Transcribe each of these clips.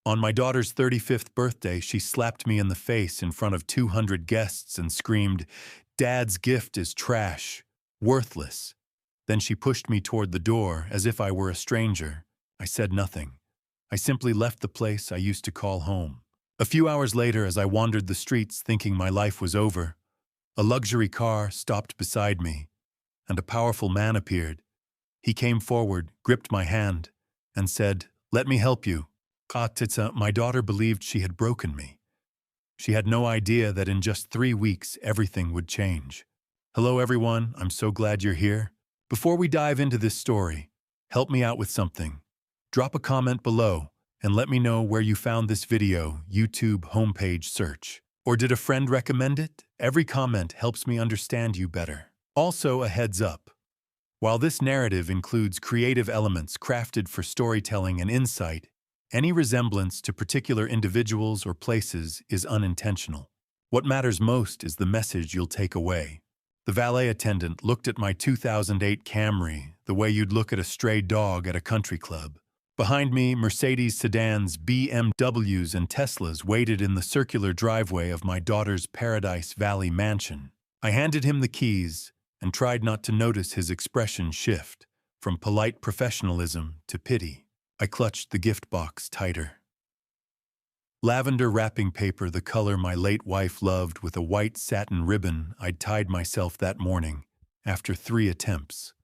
On my daughter's 35th birthday, she slapped me in the face in front of 200 guests and screamed, "Dad's gift is trash, worthless." Then she pushed me toward the door as if I were a stranger. I said nothing. I simply left the place I used to call home. A few hours later, as I wandered the streets thinking my life was over, a luxury car stopped beside me, and a powerful man appeared. He came forward, gripped my hand, and said, "Let me help you." My daughter believed she had broken me. She had no idea that in just 3 weeks everything would change. Hello everyone, I'm so glad you're here. Before we dive into this story, help me out with something. Drop a comment below and let me know where you found this video, YouTube homepage search. Or did a friend recommend it? Every comment helps me understand you better. Also, a heads up. While this narrative includes creative elements crafted for storytelling and insight, any resemblance to particular individuals or places is unintentional. What matters most is the message you'll take away. The valet attendant looked at my 2008 Camry the way you'd look at a stray dog at a country club. Behind me, Mercedes sedans, BMWs, and Teslas waited in the circular driveway of my daughter's Paradise Valley mansion. I handed him the keys and tried not to notice his expression shift from polite professionalism to pity. I clutched the gift box tighter. Lavender wrapping paper, the color my late wife loved, with a white satin ribbon I'd tied myself that morning after 3 attempts.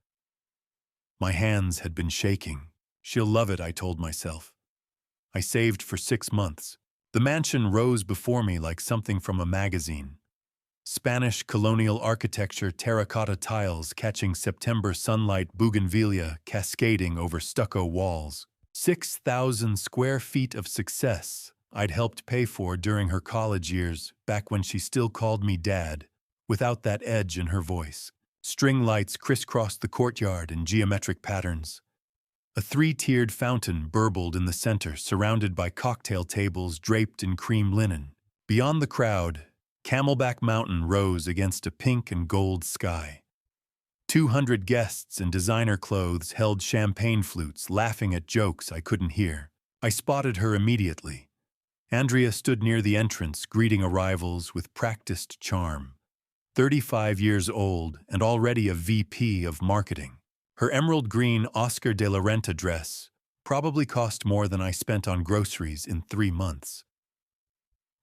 My hands had been shaking. She'll love it, I told myself. I saved for 6 months. The mansion rose before me like something from a magazine. Spanish colonial architecture, terracotta tiles catching September sunlight, bougainvillea cascading over stucco walls. 6,000 square feet of success I'd helped pay for during her college years, back when she still called me Dad, without that edge in her voice. String lights crisscrossed the courtyard in geometric patterns. A 3-tiered fountain burbled in the center, surrounded by cocktail tables draped in cream linen. Beyond the crowd, Camelback Mountain rose against a pink and gold sky. 200 guests in designer clothes held champagne flutes, laughing at jokes I couldn't hear. I spotted her immediately. Andrea stood near the entrance, greeting arrivals with practiced charm. 35 years old and already a VP of marketing. Her emerald green Oscar de la Renta dress probably cost more than I spent on groceries in 3 months.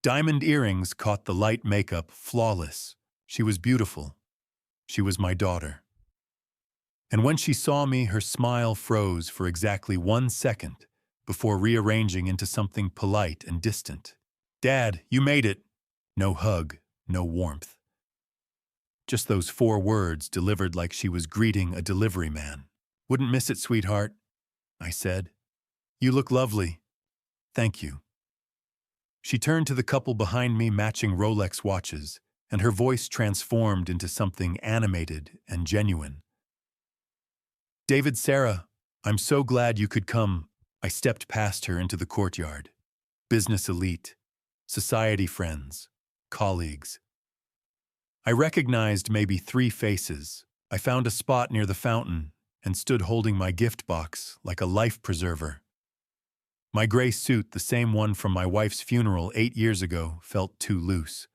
Diamond earrings caught the light makeup, flawless. She was beautiful. She was my daughter. And when she saw me, her smile froze for exactly 1 second before rearranging into something polite and distant. "Dad, you made it." No hug, no warmth. Just those 4 words delivered like she was greeting a delivery man. "Wouldn't miss it, sweetheart," I said. "You look lovely." "Thank you." She turned to the couple behind me, matching Rolex watches, and her voice transformed into something animated and genuine. "David, Sarah, I'm so glad you could come." I stepped past her into the courtyard. Business elite, society friends, colleagues. I recognized maybe 3 faces. I found a spot near the fountain and stood holding my gift box like a life preserver. My gray suit, the same one from my wife's funeral 8 years ago, felt too loose.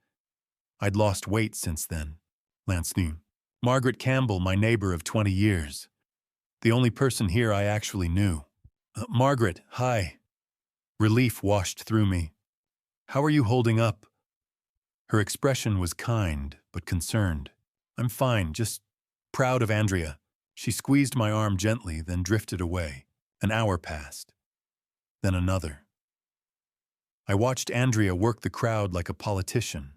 I'd lost weight since then. Lance knew. Margaret Campbell, my neighbor of 20 years. The only person here I actually knew. "Margaret, hi." Relief washed through me. "How are you holding up?" Her expression was kind, but concerned. "I'm fine, just proud of Andrea." She squeezed my arm gently, then drifted away. An hour passed. Then another. I watched Andrea work the crowd like a politician.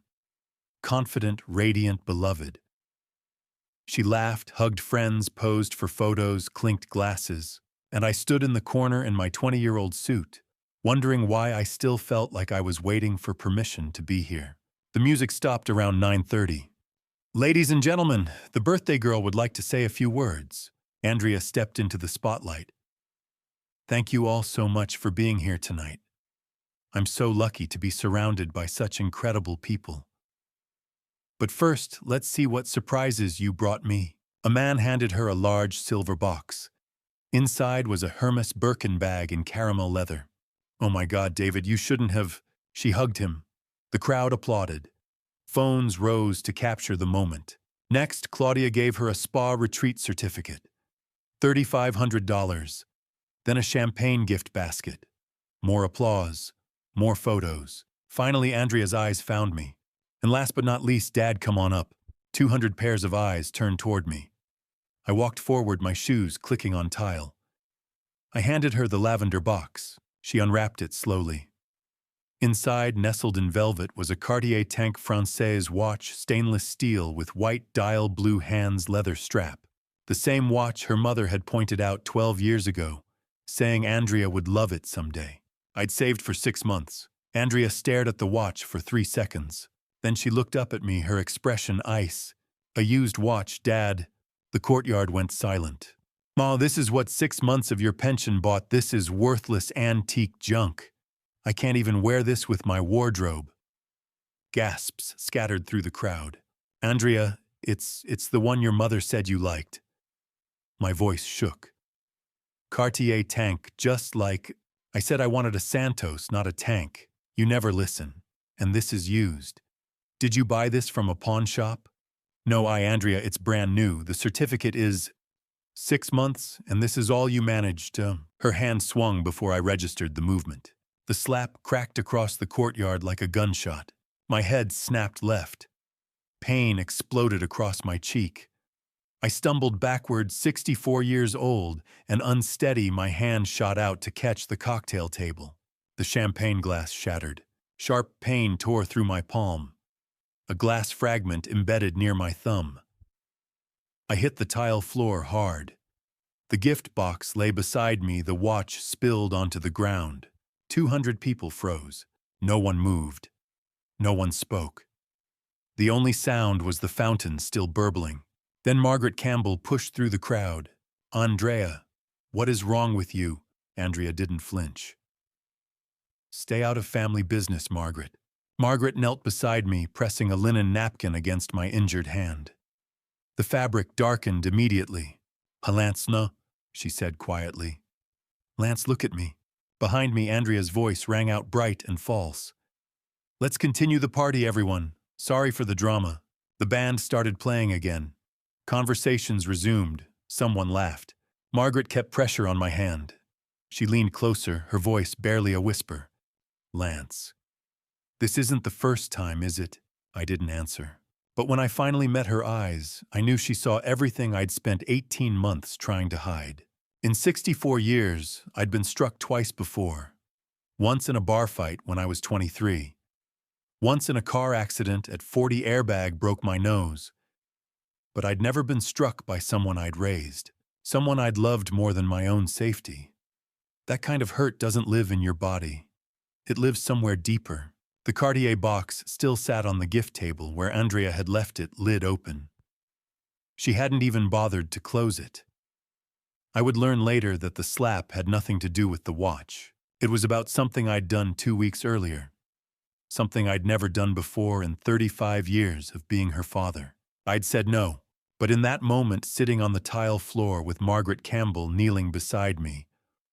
Confident, radiant, beloved. She laughed, hugged friends, posed for photos, clinked glasses, and I stood in the corner in my 20-year-old suit, wondering why I still felt like I was waiting for permission to be here. The music stopped around 9:30. "Ladies and gentlemen, the birthday girl would like to say a few words." Andrea stepped into the spotlight. "Thank you all so much for being here tonight. I'm so lucky to be surrounded by such incredible people. But first, let's see what surprises you brought me." A man handed her a large silver box. Inside was a Hermes Birkin bag in caramel leather. "Oh my God, David, you shouldn't have." She hugged him. The crowd applauded. Phones rose to capture the moment. Next, Claudia gave her a spa retreat certificate. $3,500. Then a champagne gift basket. More applause. More photos. Finally, Andrea's eyes found me. And last but not least, Dad, come on up. 200 pairs of eyes turned toward me. I walked forward, my shoes clicking on tile. I handed her the lavender box. She unwrapped it slowly. Inside, nestled in velvet, was a Cartier Tank Française watch, stainless steel with white dial, blue hands, leather strap. The same watch her mother had pointed out 12 years ago, saying Andrea would love it someday. I'd saved for 6 months. Andrea stared at the watch for 3 seconds. Then she looked up at me, her expression ice. "A used watch, Dad." The courtyard went silent. "Ma, this is what 6 months of your pension bought. This is worthless antique junk. I can't even wear this with my wardrobe." Gasps scattered through the crowd. "Andrea, it's the one your mother said you liked." My voice shook. "Cartier Tank, just like—" I said I wanted a Santos, not a tank. You never listen. "And this is used. Did you buy this from a pawn shop?" "No, Andrea, it's brand new. The certificate is—" 6 months, and this is all you managed to—" Her hand swung before I registered the movement. The slap cracked across the courtyard like a gunshot. My head snapped left. Pain exploded across my cheek. I stumbled backward, 64 years old, and unsteady, my hand shot out to catch the cocktail table. The champagne glass shattered. Sharp pain tore through my palm. A glass fragment embedded near my thumb. I hit the tile floor hard. The gift box lay beside me, the watch spilled onto the ground. 200 people froze. No one moved. No one spoke. The only sound was the fountain still burbling. Then Margaret Campbell pushed through the crowd. "Andrea, what is wrong with you?" Andrea didn't flinch. "Stay out of family business, Margaret." Margaret knelt beside me, pressing a linen napkin against my injured hand. The fabric darkened immediately. "Lance, no," she said quietly. "Lance, look at me." Behind me, Andrea's voice rang out bright and false. "Let's continue the party, everyone. Sorry for the drama." The band started playing again. Conversations resumed. Someone laughed. Margaret kept pressure on my hand. She leaned closer, her voice barely a whisper. "Lance, this isn't the first time, is it?" I didn't answer. But when I finally met her eyes, I knew she saw everything I'd spent 18 months trying to hide. In 64 years, I'd been struck twice before. Once in a bar fight when I was 23. Once in a car accident at 40, airbag broke my nose. But I'd never been struck by someone I'd raised, someone I'd loved more than my own safety. That kind of hurt doesn't live in your body. It lives somewhere deeper. The Cartier box still sat on the gift table where Andrea had left it, lid open. She hadn't even bothered to close it. I would learn later that the slap had nothing to do with the watch. It was about something I'd done 2 weeks earlier. Something I'd never done before in 35 years of being her father. I'd said no. But in that moment, sitting on the tile floor with Margaret Campbell kneeling beside me,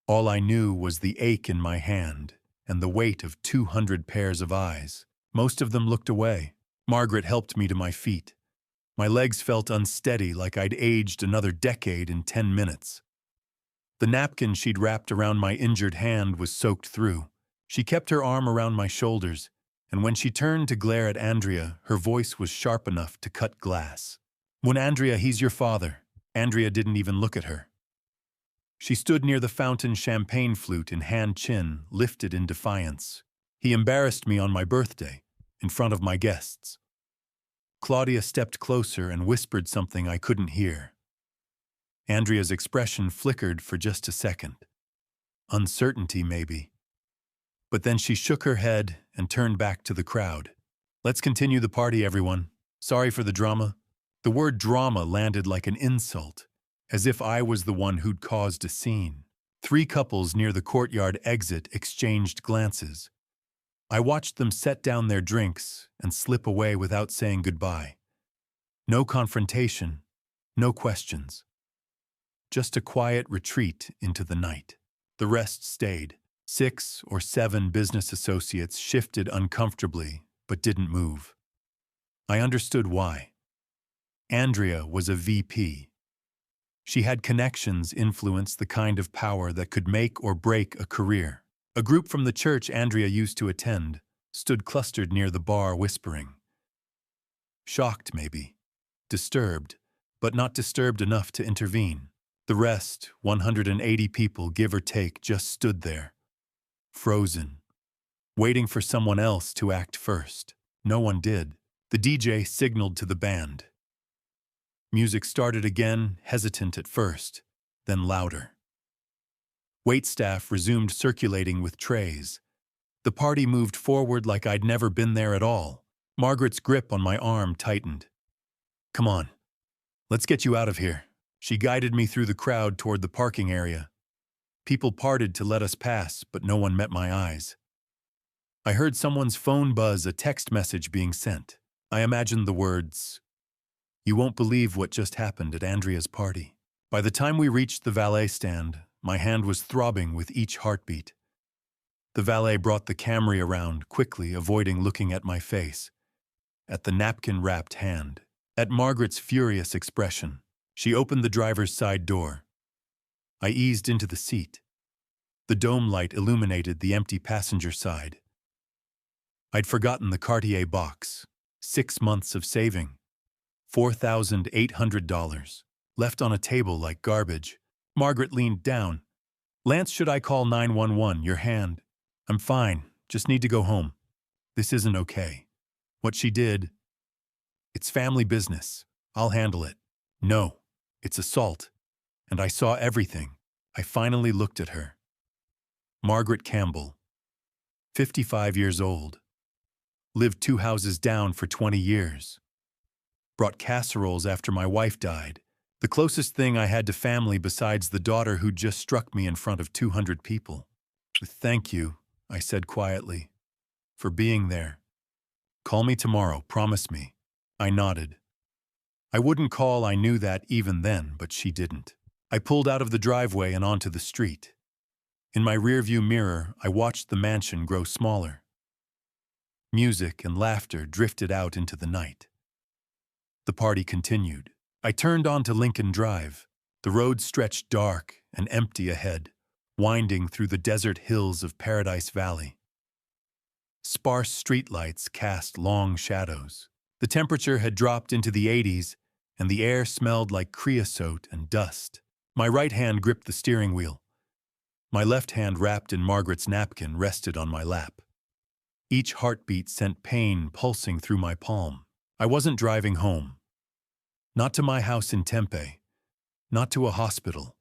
all I knew was the ache in my hand and the weight of 200 pairs of eyes. Most of them looked away. Margaret helped me to my feet. My legs felt unsteady, like I'd aged another decade in 10 minutes. The napkin she'd wrapped around my injured hand was soaked through. She kept her arm around my shoulders, and when she turned to glare at Andrea, her voice was sharp enough to cut glass. "When Andrea, he's your father." Andrea didn't even look at her. She stood near the fountain, champagne flute in hand, chin lifted in defiance. "He embarrassed me on my birthday, in front of my guests." Claudia stepped closer and whispered something I couldn't hear. Andrea's expression flickered for just a second. Uncertainty, maybe. But then she shook her head and turned back to the crowd. "Let's continue the party, everyone. Sorry for the drama." The word drama landed like an insult, as if I was the one who'd caused a scene. 3 couples near the courtyard exit exchanged glances. I watched them set down their drinks and slip away without saying goodbye. No confrontation, no questions. Just a quiet retreat into the night. The rest stayed, 6 or 7 business associates shifted uncomfortably but didn't move. I understood why. Andrea was a VP. She had connections, influence, the kind of power that could make or break a career. A group from the church Andrea used to attend stood clustered near the bar whispering. Shocked, maybe. Disturbed, but not disturbed enough to intervene. The rest, 180 people, give or take, just stood there, frozen, waiting for someone else to act first. No one did. The DJ signaled to the band. Music started again, hesitant at first, then louder. Waitstaff resumed circulating with trays. The party moved forward like I'd never been there at all. Margaret's grip on my arm tightened. Come on, let's get you out of here. She guided me through the crowd toward the parking area. People parted to let us pass, but no one met my eyes. I heard someone's phone buzz, a text message being sent. I imagined the words, "You won't believe what just happened at Andrea's party." By the time we reached the valet stand, my hand was throbbing with each heartbeat. The valet brought the Camry around, quickly avoiding looking at my face, at the napkin-wrapped hand, at Margaret's furious expression. She opened the driver's side door. I eased into the seat. The dome light illuminated the empty passenger side. I'd forgotten the Cartier box. 6 months of saving. $4,800. Left on a table like garbage. Margaret leaned down. "Lance, should I call 911? Your hand." "I'm fine. Just need to go home." "This isn't okay." What she did. "It's family business. I'll handle it." "No. It's assault." And I saw everything. I finally looked at her. Margaret Campbell. 55 years old. Lived 2 houses down for 20 years. Brought casseroles after my wife died. The closest thing I had to family besides the daughter who just struck me in front of 200 people. "Thank you," I said quietly, "for being there. Call me tomorrow, promise me." I nodded. I wouldn't call, I knew that even then, but she didn't. I pulled out of the driveway and onto the street. In my rearview mirror, I watched the mansion grow smaller. Music and laughter drifted out into the night. The party continued. I turned onto Lincoln Drive. The road stretched dark and empty ahead, winding through the desert hills of Paradise Valley. Sparse streetlights cast long shadows. The temperature had dropped into the 80s, and the air smelled like creosote and dust. My right hand gripped the steering wheel. My left hand, wrapped in Margaret's napkin, rested on my lap. Each heartbeat sent pain pulsing through my palm. I wasn't driving home. Not to my house in Tempe. Not to a hospital.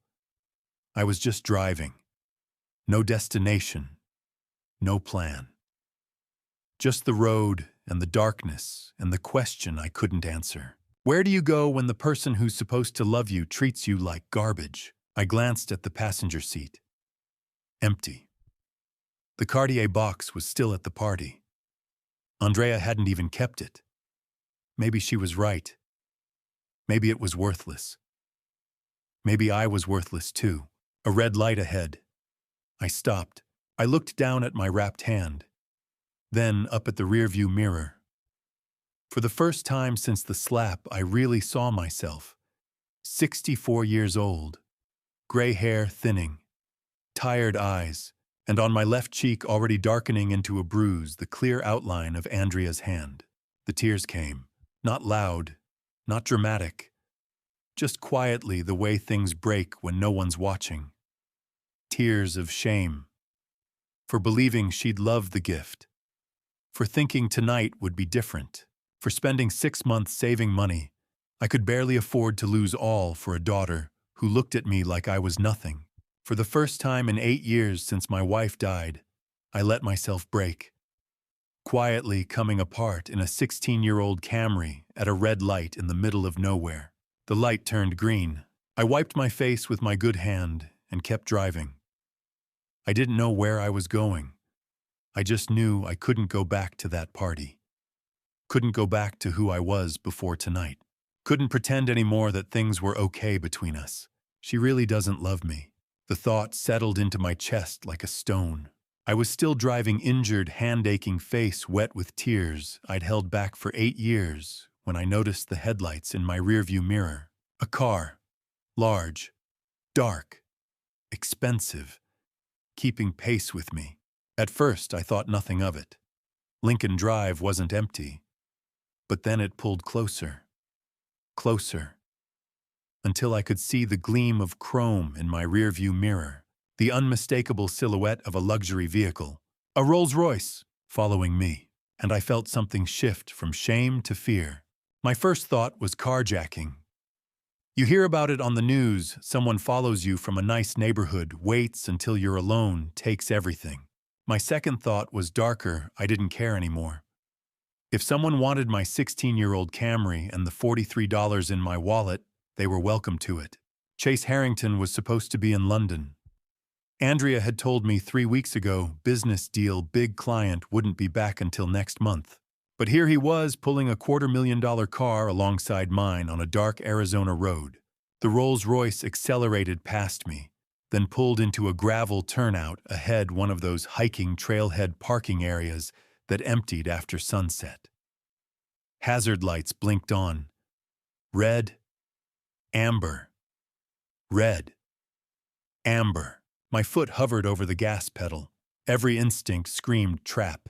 I was just driving. No destination. No plan. Just the road and the darkness and the question I couldn't answer. Where do you go when the person who's supposed to love you treats you like garbage? I glanced at the passenger seat. Empty. The Cartier box was still at the party. Andrea hadn't even kept it. Maybe she was right. Maybe it was worthless. Maybe I was worthless too. A red light ahead. I stopped. I looked down at my wrapped hand. Then up at the rearview mirror. For the first time since the slap, I really saw myself. 64 years old. Gray hair thinning. Tired eyes. And on my left cheek, already darkening into a bruise, the clear outline of Andrea's hand. The tears came. Not loud. Not dramatic. Just quietly, the way things break when no one's watching. Tears of shame. For believing she'd love the gift. For thinking tonight would be different. For spending 6 months saving money. I could barely afford to lose all for a daughter who looked at me like I was nothing. For the first time in 8 years since my wife died, I let myself break. Quietly coming apart in a 16-year-old Camry at a red light in the middle of nowhere. The light turned green. I wiped my face with my good hand and kept driving. I didn't know where I was going. I just knew I couldn't go back to that party. Couldn't go back to who I was before tonight. Couldn't pretend anymore that things were okay between us. She really doesn't love me. The thought settled into my chest like a stone. I was still driving, injured, hand-aching face wet with tears I'd held back for 8 years when I noticed the headlights in my rearview mirror. A car, large, dark, expensive, keeping pace with me. At first, I thought nothing of it. Lincoln Drive wasn't empty. But then it pulled closer, closer, until I could see the gleam of chrome in my rearview mirror, the unmistakable silhouette of a luxury vehicle, a Rolls-Royce, following me, and I felt something shift from shame to fear. My first thought was carjacking. You hear about it on the news. Someone follows you from a nice neighborhood, waits until you're alone, takes everything. My second thought was darker. I didn't care anymore. If someone wanted my 16-year-old Camry and the $43 in my wallet, they were welcome to it. Chase Harrington was supposed to be in London. Andrea had told me 3 weeks ago, business deal, big client, wouldn't be back until next month. But here he was, pulling a $250,000 car alongside mine on a dark Arizona road. The Rolls-Royce accelerated past me, then pulled into a gravel turnout ahead, one of those hiking trailhead parking areas that emptied after sunset. Hazard lights blinked on. Red, amber, red, amber. My foot hovered over the gas pedal. Every instinct screamed trap.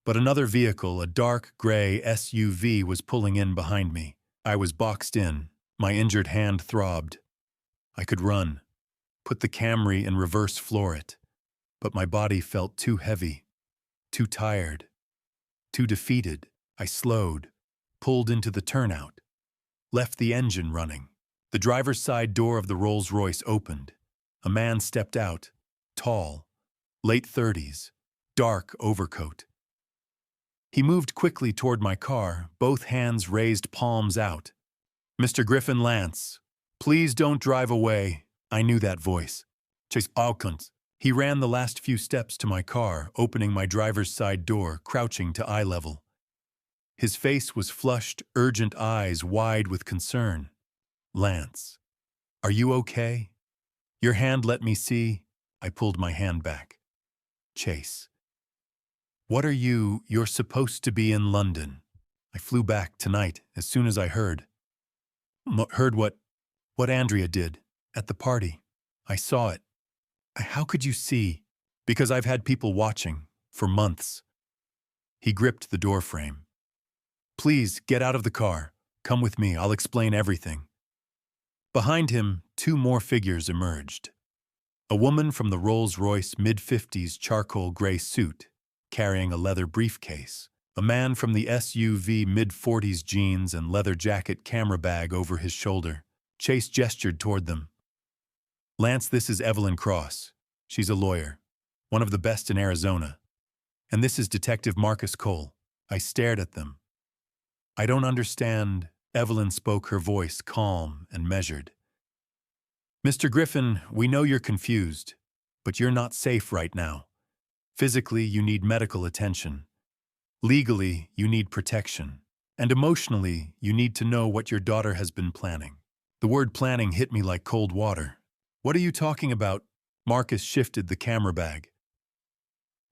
But another vehicle, a dark gray SUV, was pulling in behind me. I was boxed in. My injured hand throbbed. I could run, put the Camry in reverse, floor it. But my body felt too heavy, too tired, too defeated. I slowed, pulled into the turnout, left the engine running. The driver's side door of the Rolls-Royce opened. A man stepped out, tall, late 30s, dark overcoat. He moved quickly toward my car, both hands raised, palms out. "Mr. Griffin Lance, please don't drive away." I knew that voice. Chase Alkins. He ran the last few steps to my car, opening my driver's side door, crouching to eye level. His face was flushed, urgent eyes wide with concern. "Lance, are you okay? Your hand, let me see." I pulled my hand back. "Chase, what are you? You're supposed to be in London." I flew back tonight as soon as I heard. Heard what Andrea did at the party. I saw it. How could you see? Because I've had people watching for months. He gripped the doorframe. "Please, get out of the car. Come with me, I'll explain everything." Behind him, 2 more figures emerged. A woman from the Rolls-Royce mid-50s charcoal gray suit, carrying a leather briefcase. A man from the SUV mid-40s jeans and leather jacket, camera bag over his shoulder. Chase gestured toward them. "Lance, this is Evelyn Cross. She's a lawyer, one of the best in Arizona. And this is Detective Marcus Cole." I stared at them. "I don't understand." Evelyn spoke, her voice calm and measured. "Mr. Griffin, we know you're confused, but you're not safe right now. Physically, you need medical attention. Legally, you need protection. And emotionally, you need to know what your daughter has been planning." The word planning hit me like cold water. "What are you talking about?" Marcus shifted the camera bag.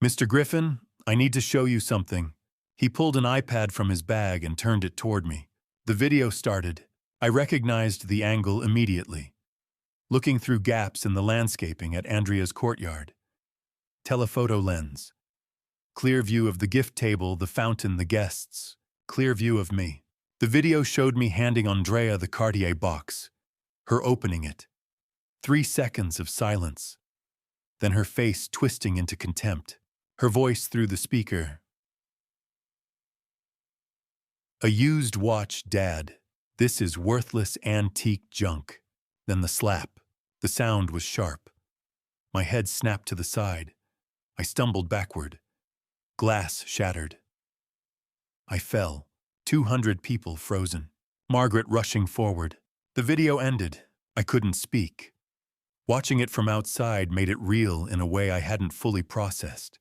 "Mr. Griffin, I need to show you something." He pulled an iPad from his bag and turned it toward me. The video started. I recognized the angle immediately. Looking through gaps in the landscaping at Andrea's courtyard. Telephoto lens. Clear view of the gift table, the fountain, the guests. Clear view of me. The video showed me handing Andrea the Cartier box. Her opening it. 3 seconds of silence. Then her face twisting into contempt. Her voice through the speaker. "A used watch, Dad. This is worthless antique junk." Then the slap. The sound was sharp. My head snapped to the side. I stumbled backward. Glass shattered. I fell. 200 people frozen. Margaret rushing forward. The video ended. I couldn't speak. Watching it from outside made it real in a way I hadn't fully processed.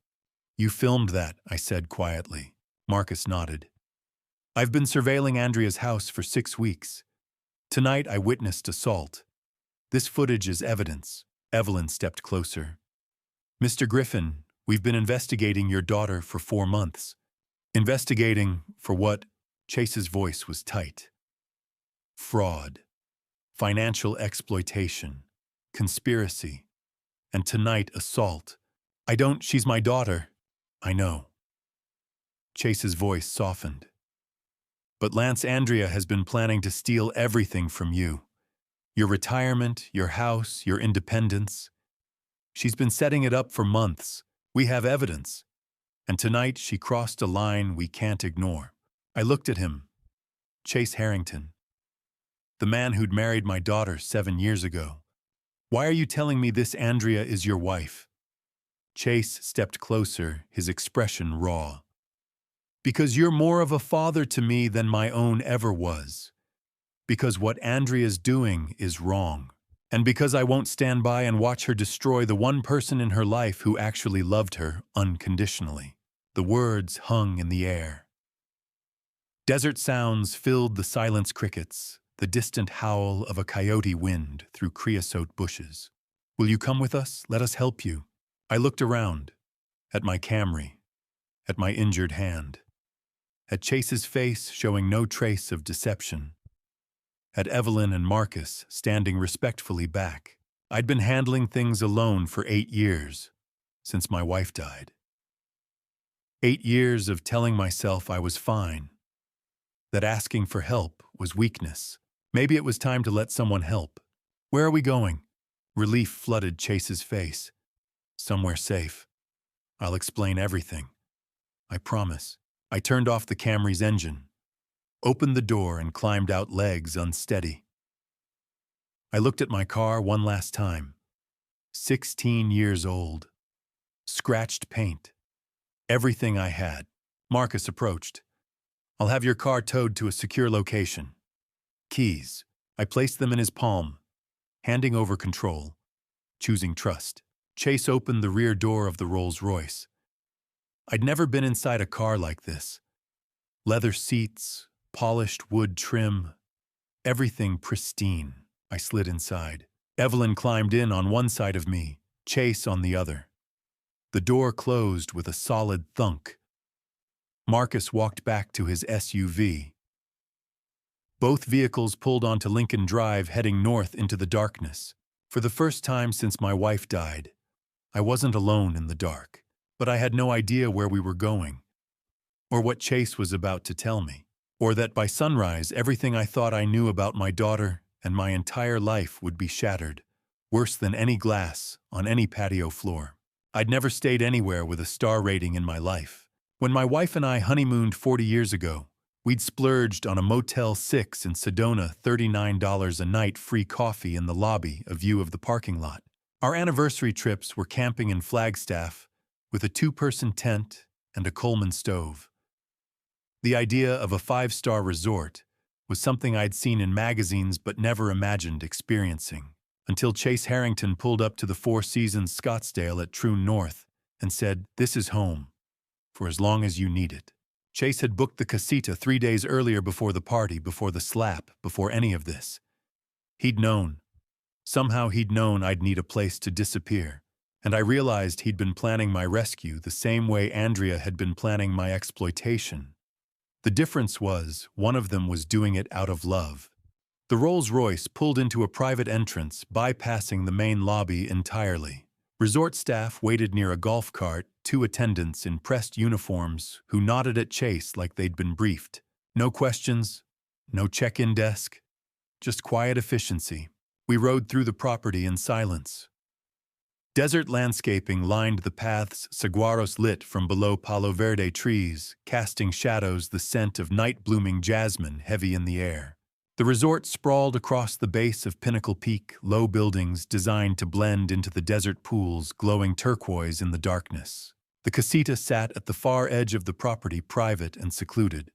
"You filmed that," I said quietly. Marcus nodded. "I've been surveilling Andrea's house for 6 weeks. Tonight I witnessed assault. This footage is evidence." Evelyn stepped closer. "Mr. Griffin, We've been investigating your daughter for 4 months. Investigating for what? Chase's voice was tight. Fraud, financial exploitation, conspiracy, and tonight assault. She's my daughter. I know. Chase's voice softened. But Lance, Andrea has been planning to steal everything from you. Your retirement, your house, your independence. She's been setting it up for months. We have evidence. And tonight she crossed a line we can't ignore. I looked at him. Chase Harrington. The man who'd married my daughter 7 years ago. Why are you telling me this Andrea is your wife? Chase stepped closer, his expression raw. Because you're more of a father to me than my own ever was. Because what Andrea's doing is wrong. And because I won't stand by and watch her destroy the one person in her life who actually loved her unconditionally. The words hung in the air. Desert sounds filled the silence crickets, the distant howl of a coyote wind through creosote bushes. Will you come with us? Let us help you. I looked around, at my Camry, at my injured hand, at Chase's face showing no trace of deception, at Evelyn and Marcus standing respectfully back. I'd been handling things alone for 8 years, since my wife died. 8 years of telling myself I was fine, that asking for help was weakness. Maybe it was time to let someone help. Where are we going? Relief flooded Chase's face. Somewhere safe. I'll explain everything. I promise. I turned off the Camry's engine, opened the door and climbed out, legs unsteady. I looked at my car one last time. 16 years old. Scratched paint. Everything I had. Marcus approached. I'll have your car towed to a secure location. Keys. I placed them in his palm, handing over control, choosing trust. Chase opened the rear door of the Rolls-Royce. I'd never been inside a car like this. Leather seats, polished wood trim, everything pristine. I slid inside. Evelyn climbed in on one side of me, Chase on the other. The door closed with a solid thunk. Marcus walked back to his SUV. Both vehicles pulled onto Lincoln Drive, heading north into the darkness. For the first time since my wife died, I wasn't alone in the dark, but I had no idea where we were going, or what Chase was about to tell me, or that by sunrise everything I thought I knew about my daughter and my entire life would be shattered, worse than any glass on any patio floor. I'd never stayed anywhere with a star rating in my life. When my wife and I honeymooned 40 years ago, we'd splurged on a Motel 6 in Sedona, $39 a night, free coffee in the lobby, a view of the parking lot. Our anniversary trips were camping in Flagstaff with a 2-person tent and a Coleman stove. The idea of a 5-star resort was something I'd seen in magazines but never imagined experiencing, until Chase Harrington pulled up to the Four Seasons Scottsdale at Troon North and said, "This is home, for as long as you need it." Chase had booked the casita 3 days earlier, before the party, before the slap, before any of this. He'd known. Somehow he'd known I'd need a place to disappear, and I realized he'd been planning my rescue the same way Andrea had been planning my exploitation. The difference was, one of them was doing it out of love. The Rolls-Royce pulled into a private entrance, bypassing the main lobby entirely. Resort staff waited near a golf cart, 2 attendants in pressed uniforms who nodded at Chase like they'd been briefed. No questions, no check-in desk, just quiet efficiency. We rode through the property in silence. Desert landscaping lined the paths, saguaros lit from below palo verde trees, casting shadows, the scent of night-blooming jasmine heavy in the air. The resort sprawled across the base of Pinnacle Peak, low buildings designed to blend into the desert pools, glowing turquoise in the darkness. The casita sat at the far edge of the property, private and secluded.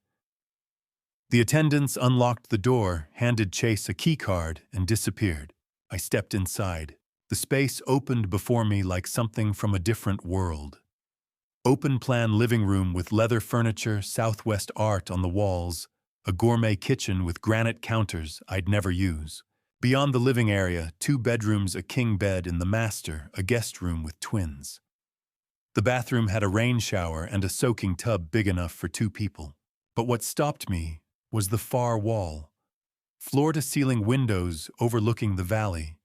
The attendants unlocked the door, handed Chase a key card, and disappeared. I stepped inside. The space opened before me like something from a different world. Open-plan living room with leather furniture, Southwest art on the walls, a gourmet kitchen with granite counters I'd never use. Beyond the living area, 2 bedrooms, a king bed in the master, a guest room with twins. The bathroom had a rain shower and a soaking tub big enough for 2 people. But what stopped me was the far wall. Floor-to-ceiling windows overlooking the valley.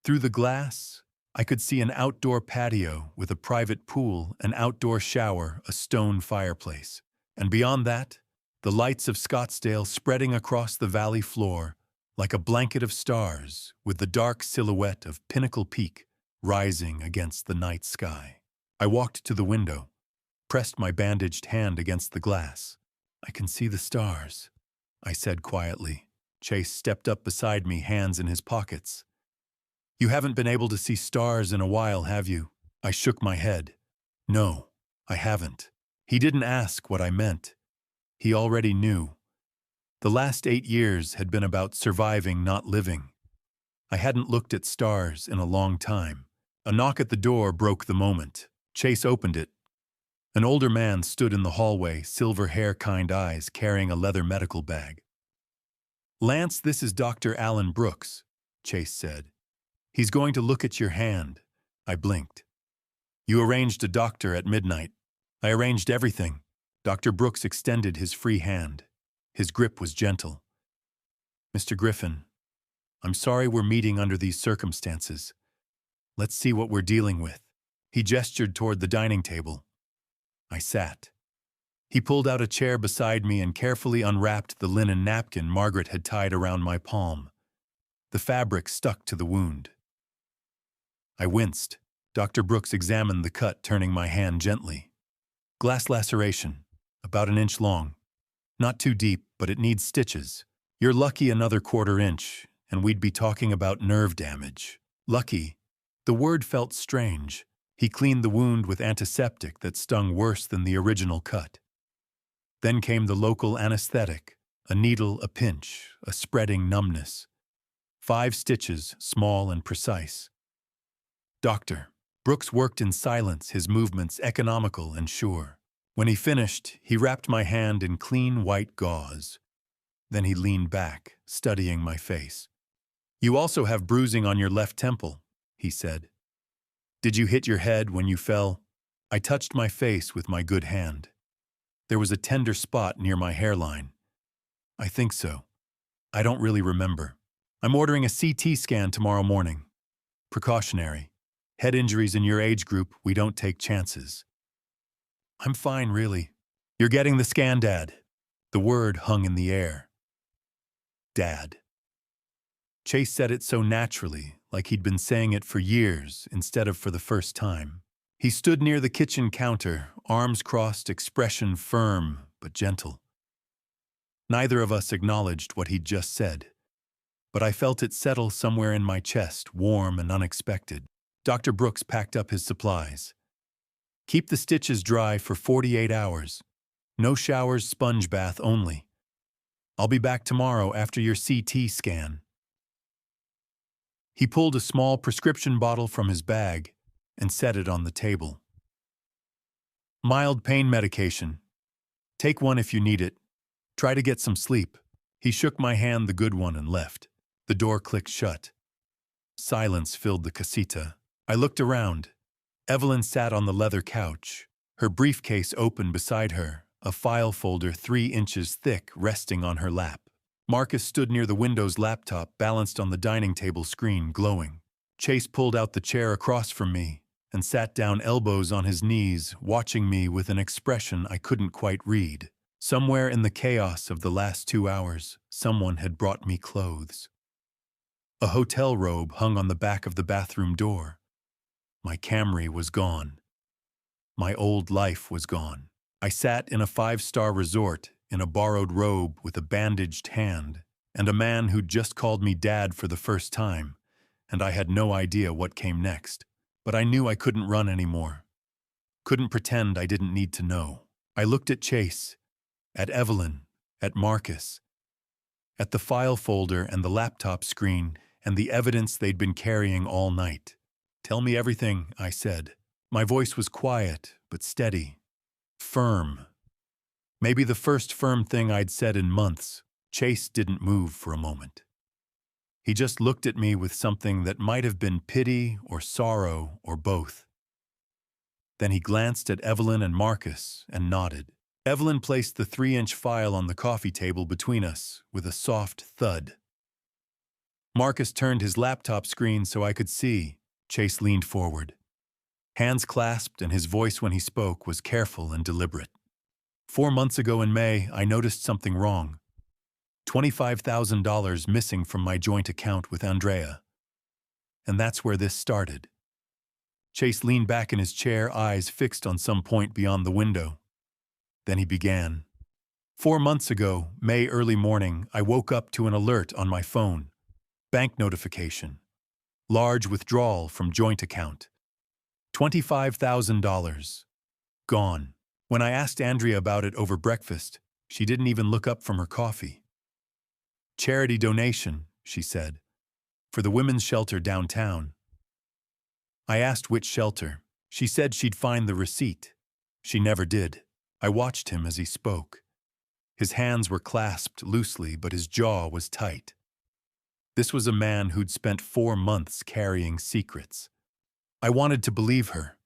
Through the glass, I could see an outdoor patio with a private pool, an outdoor shower, a stone fireplace. And beyond that, the lights of Scottsdale spreading across the valley floor like a blanket of stars with the dark silhouette of Pinnacle Peak rising against the night sky. I walked to the window, pressed my bandaged hand against the glass. "I can see the stars," I said quietly. Chase stepped up beside me, hands in his pockets. "You haven't been able to see stars in a while, have you?" I shook my head. "No, I haven't." He didn't ask what I meant. He already knew. The last 8 years had been about surviving, not living. I hadn't looked at stars in a long time. A knock at the door broke the moment. Chase opened it. An older man stood in the hallway, silver hair, kind eyes, carrying a leather medical bag. "Lance, this is Dr. Alan Brooks," Chase said. "He's going to look at your hand." I blinked. "You arranged a doctor at midnight." "I arranged everything." Dr. Brooks extended his free hand. His grip was gentle. "Mr. Griffin, I'm sorry we're meeting under these circumstances. Let's see what we're dealing with." He gestured toward the dining table. I sat. He pulled out a chair beside me and carefully unwrapped the linen napkin Margaret had tied around my palm. The fabric stuck to the wound. I winced. Dr. Brooks examined the cut, turning my hand gently. "Glass laceration, about 1 inch long. Not too deep, but it needs stitches. You're lucky another 1/4 inch, and we'd be talking about nerve damage." Lucky. The word felt strange. He cleaned the wound with antiseptic that stung worse than the original cut. Then came the local anesthetic, a needle, a pinch, a spreading numbness. 5 stitches, small and precise. Dr. Brooks worked in silence, his movements economical and sure. When he finished, he wrapped my hand in clean white gauze. Then he leaned back, studying my face. "You also have bruising on your left temple," he said. "Did you hit your head when you fell?" I touched my face with my good hand. There was a tender spot near my hairline. "I think so. I don't really remember. I'm ordering a CT scan tomorrow morning. Precautionary. Head injuries in your age group, we don't take chances." "I'm fine, really." "You're getting the scan, Dad." The word hung in the air. Dad. Chase said it so naturally, like he'd been saying it for years instead of for the first time. He stood near the kitchen counter, arms crossed, expression firm but gentle. Neither of us acknowledged what he'd just said, but I felt it settle somewhere in my chest, warm and unexpected. Dr. Brooks packed up his supplies. "Keep the stitches dry for 48 hours. No showers, sponge bath only. I'll be back tomorrow after your CT scan." He pulled a small prescription bottle from his bag and set it on the table. "Mild pain medication. Take one if you need it. Try to get some sleep." He shook my hand, the good one, and left. The door clicked shut. Silence filled the casita. I looked around. Evelyn sat on the leather couch, her briefcase open beside her, a file folder 3 inches thick resting on her lap. Marcus stood near the Windows laptop balanced on the dining table screen, glowing. Chase pulled out the chair across from me and sat down, elbows on his knees, watching me with an expression I couldn't quite read. Somewhere in the chaos of the last 2 hours, someone had brought me clothes. A hotel robe hung on the back of the bathroom door. My Camry was gone. My old life was gone. I sat in a 5-star resort in a borrowed robe with a bandaged hand, and a man who'd just called me Dad for the first time, and I had no idea what came next. But I knew I couldn't run anymore. Couldn't pretend I didn't need to know. I looked at Chase, at Evelyn, at Marcus, at the file folder and the laptop screen and the evidence they'd been carrying all night. "Tell me everything," I said. My voice was quiet, but steady. Firm. Maybe the first firm thing I'd said in months. Chase didn't move for a moment. He just looked at me with something that might have been pity or sorrow or both. Then he glanced at Evelyn and Marcus and nodded. Evelyn placed the 3-inch file on the coffee table between us with a soft thud. Marcus turned his laptop screen so I could see. Chase leaned forward. Hands clasped, and his voice when he spoke was careful and deliberate. 4 months ago in May, I noticed something wrong. $25,000 missing from my joint account with Andrea. And that's where this started. Chase leaned back in his chair, eyes fixed on some point beyond the window. Then he began. 4 months ago, May early morning, I woke up to an alert on my phone. Bank notification. Large withdrawal from joint account. $25,000. Gone. When I asked Andrea about it over breakfast, she didn't even look up from her coffee. Charity donation, she said, for the women's shelter downtown. I asked which shelter. She said she'd find the receipt. She never did. I watched him as he spoke. His hands were clasped loosely, but his jaw was tight. This was a man who'd spent 4 months carrying secrets. I wanted to believe her.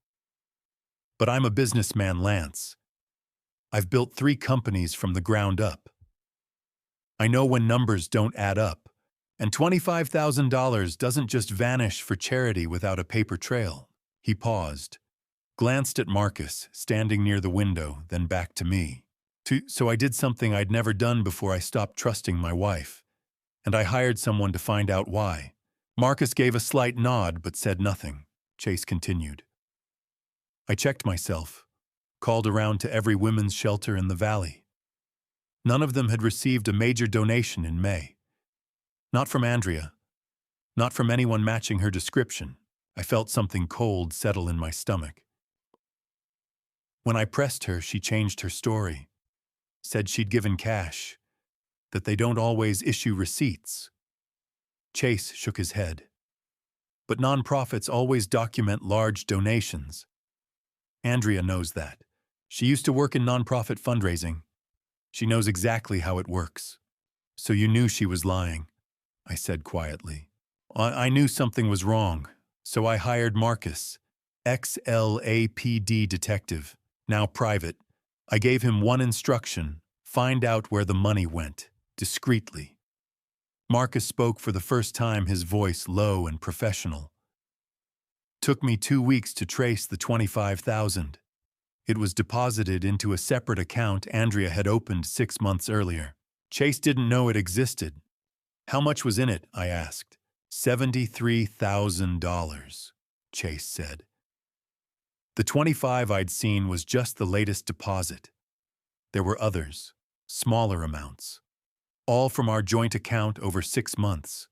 But I'm a businessman, Lance. I've built 3 companies from the ground up. I know when numbers don't add up, and $25,000 doesn't just vanish for charity without a paper trail. He paused, glanced at Marcus, standing near the window, then back to me. So I did something I'd never done before I stopped trusting my wife, and I hired someone to find out why. Marcus gave a slight nod but said nothing. Chase continued. I checked myself, called around to every women's shelter in the valley. None of them had received a major donation in May. Not from Andrea. Not from anyone matching her description. I felt something cold settle in my stomach. When I pressed her, she changed her story. Said she'd given cash, that they don't always issue receipts. Chase shook his head. But nonprofits always document large donations. Andrea knows that. She used to work in nonprofit fundraising. She knows exactly how it works. So you knew she was lying, I said quietly. I knew something was wrong, so I hired Marcus, ex-LAPD detective, now private. I gave him one instruction: find out where the money went, discreetly. Marcus spoke for the first time, his voice low and professional. Took me 2 weeks to trace the $25,000. It was deposited into a separate account Andrea had opened 6 months earlier. Chase didn't know it existed. How much was in it? I asked. $73,000, Chase said. The 25 I'd seen was just the latest deposit. There were others, smaller amounts, all from our joint account over 6 months.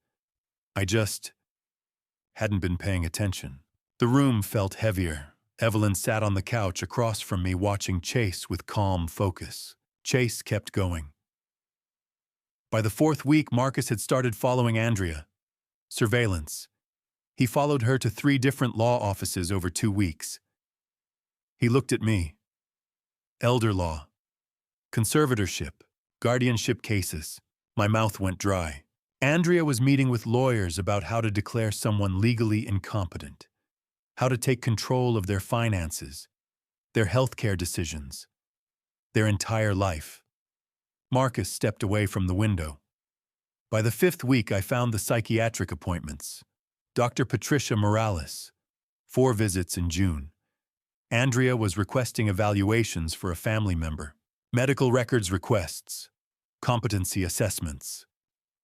I just hadn't been paying attention. The room felt heavier. Evelyn sat on the couch across from me, watching Chase with calm focus. Chase kept going. By the 4th week, Marcus had started following Andrea. Surveillance. He followed her to 3 different law offices over 2 weeks. He looked at me. Elder law. Conservatorship. Guardianship cases. My mouth went dry. Andrea was meeting with lawyers about how to declare someone legally incompetent, how to take control of their finances, their healthcare decisions, their entire life. Marcus stepped away from the window. By the 5th week, I found the psychiatric appointments. Dr. Patricia Morales. 4 visits in June. Andrea was requesting evaluations for a family member. Medical records requests. Competency assessments.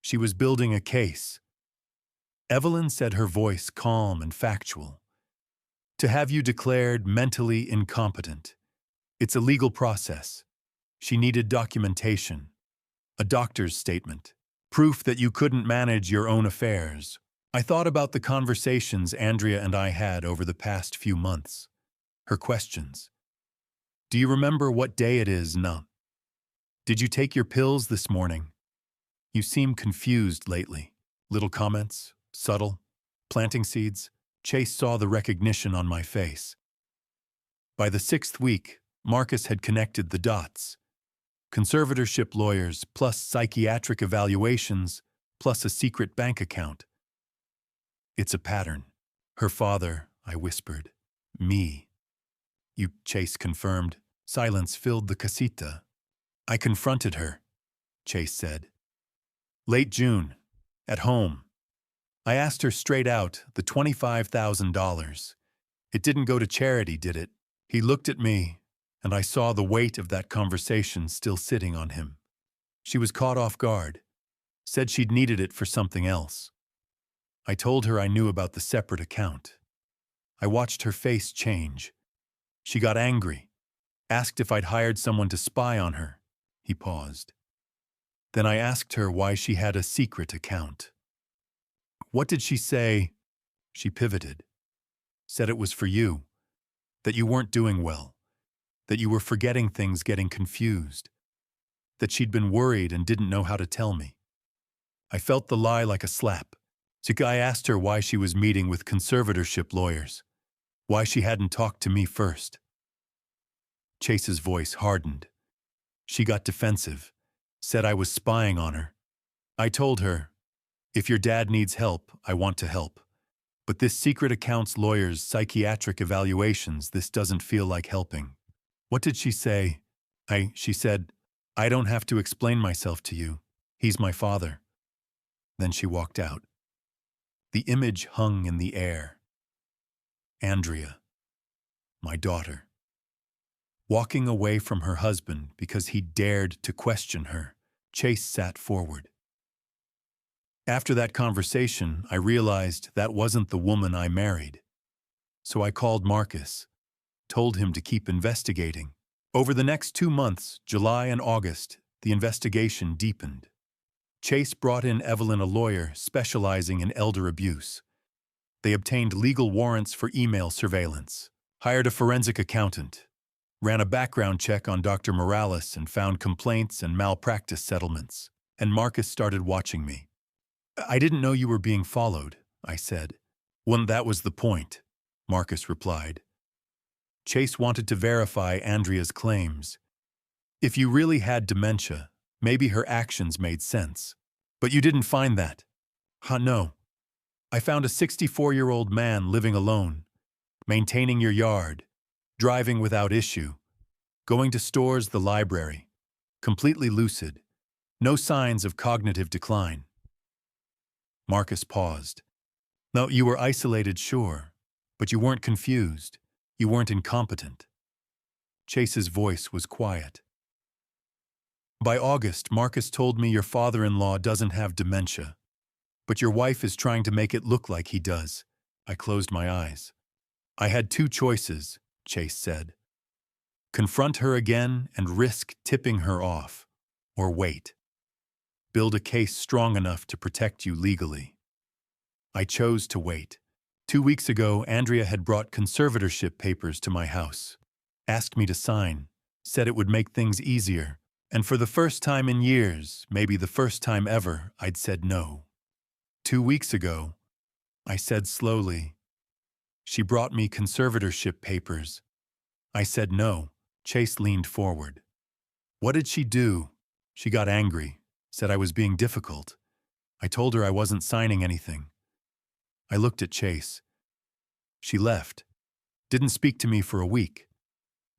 She was building a case. Evelyn said, her voice calm and factual. To have you declared mentally incompetent. It's a legal process. She needed documentation. A doctor's statement. Proof that you couldn't manage your own affairs. I thought about the conversations Andrea and I had over the past few months. Her questions. Do you remember what day it is now? Did you take your pills this morning? You seem confused lately. Little comments, subtle, planting seeds. Chase saw the recognition on my face. By the 6th week, Marcus had connected the dots. Conservatorship lawyers, plus psychiatric evaluations, plus a secret bank account. It's a pattern. Her father, I whispered. Me. Chase confirmed. Silence filled the casita. I confronted her, Chase said. Late June. At home. I asked her straight out, the $25,000. It didn't go to charity, did it? He looked at me, and I saw the weight of that conversation still sitting on him. She was caught off guard. Said she'd needed it for something else. I told her I knew about the separate account. I watched her face change. She got angry. Asked if I'd hired someone to spy on her. He paused. Then I asked her why she had a secret account. What did she say? She pivoted. Said it was for you. That you weren't doing well. That you were forgetting things, getting confused. That she'd been worried and didn't know how to tell me. I felt the lie like a slap. I asked her why she was meeting with conservatorship lawyers. Why she hadn't talked to me first. Chase's voice hardened. She got defensive. Said I was spying on her. I told her, if your dad needs help, I want to help. But this secret account's lawyer's psychiatric evaluations, this doesn't feel like helping. What did she say? She said, I don't have to explain myself to you. He's my father. Then she walked out. The image hung in the air. Andrea, my daughter, walking away from her husband because he dared to question her. Chase sat forward. After that conversation, I realized that wasn't the woman I married. So I called Marcus, told him to keep investigating. Over the next 2 months, July and August, the investigation deepened. Chase brought in Evelyn, a lawyer specializing in elder abuse. They obtained legal warrants for email surveillance, hired a forensic accountant, ran a background check on Dr. Morales and found complaints and malpractice settlements. And Marcus started watching me. I didn't know you were being followed, I said. Well, that was the point, Marcus replied. Chase wanted to verify Andrea's claims. If you really had dementia, maybe her actions made sense. But you didn't find that. No. I found a 64-year-old man living alone, maintaining your yard, driving without issue, going to stores, the library, completely lucid, no signs of cognitive decline. Marcus paused. No, you were isolated, sure, but you weren't confused. You weren't incompetent. Chase's voice was quiet. By August, Marcus told me your father-in-law doesn't have dementia, but your wife is trying to make it look like he does. I closed my eyes. I had 2 choices, Chase said. Confront her again and risk tipping her off, or wait. Build a case strong enough to protect you legally. I chose to wait. 2 weeks ago, Andrea had brought conservatorship papers to my house, asked me to sign, said it would make things easier, and for the first time in years, maybe the first time ever, I'd said no. 2 weeks ago, I said slowly, she brought me conservatorship papers. I said no. Chase leaned forward. What did she do? She got angry, said I was being difficult. I told her I wasn't signing anything. I looked at Chase. She left, didn't speak to me for a week.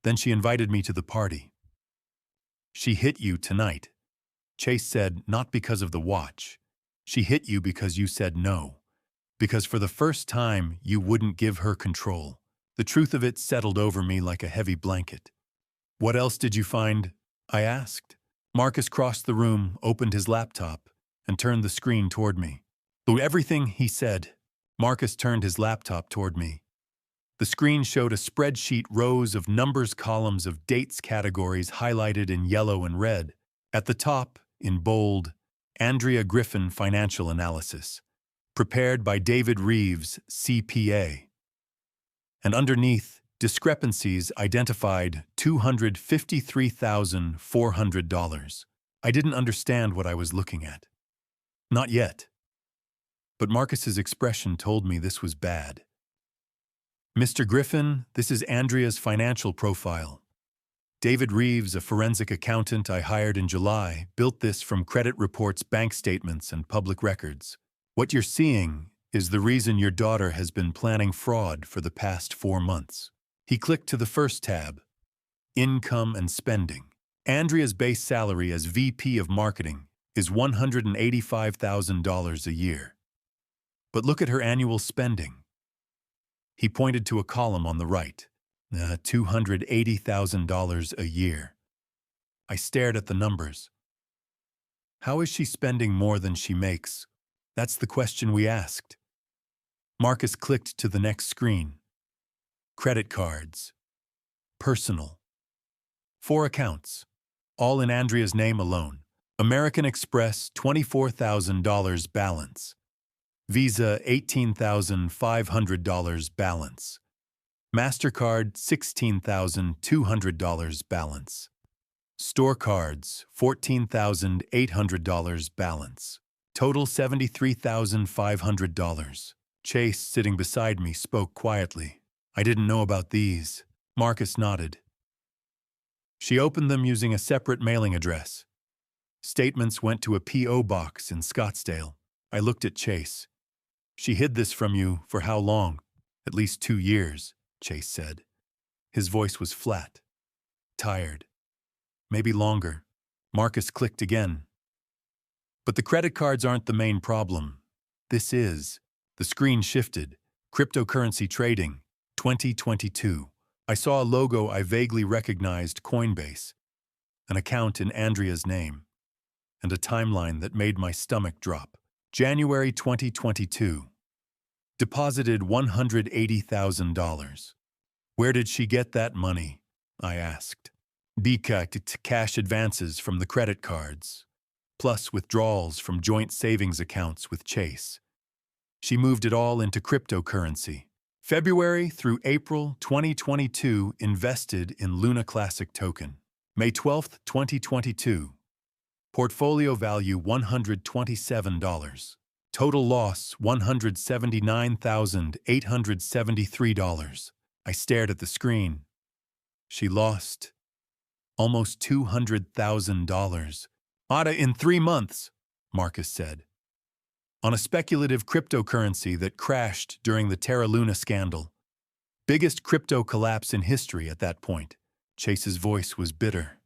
Then she invited me to the party. She hit you tonight. Chase said, not because of the watch. She hit you because you said no. Because for the first time, you wouldn't give her control. The truth of it settled over me like a heavy blanket. What else did you find? I asked. Marcus crossed the room, opened his laptop, and turned the screen toward me. Through everything, he said. Marcus turned his laptop toward me. The screen showed a spreadsheet, rows of numbers, columns of dates, categories highlighted in yellow and red. At the top, in bold, Andrea Griffin Financial Analysis, prepared by David Reeves, CPA. And underneath, discrepancies identified $253,400. I didn't understand what I was looking at. Not yet. But Marcus's expression told me this was bad. Mr. Griffin, this is Andrea's financial profile. David Reeves, a forensic accountant I hired in July, built this from credit reports, bank statements, and public records. What you're seeing is the reason your daughter has been planning fraud for the past 4 months. He clicked to the first tab, Income and Spending. Andrea's base salary as VP of Marketing is $185,000 a year. But look at her annual spending. He pointed to a column on the right, $280,000 a year. I stared at the numbers. How is she spending more than she makes? That's the question we asked. Marcus clicked to the next screen. Credit cards. Personal. 4 accounts. All in Andrea's name alone. American Express, $24,000 balance. Visa, $18,500 balance. MasterCard, $16,200 balance. Store cards, $14,800 balance. Total $73,500. Chase, sitting beside me, spoke quietly. I didn't know about these. Marcus nodded. She opened them using a separate mailing address. Statements went to a P.O. box in Scottsdale. I looked at Chase. She hid this from you for how long? At least 2 years, Chase said. His voice was flat, tired. Maybe longer. Marcus clicked again. But the credit cards aren't the main problem. This is. The screen shifted. Cryptocurrency trading, 2022. I saw a logo I vaguely recognized, Coinbase, an account in Andrea's name, and a timeline that made my stomach drop. January 2022. Deposited $180,000. Where did she get that money? I asked. Cash advances from the credit cards, plus withdrawals from joint savings accounts with Chase. She moved it all into cryptocurrency. February through April 2022 invested in Luna Classic token. May 12, 2022. Portfolio value $127. Total loss $179,873. I stared at the screen. She lost almost $200,000. In 3 months, Marcus said. On a speculative cryptocurrency that crashed during the Terra Luna scandal. Biggest crypto collapse in history at that point. Chase's voice was bitter.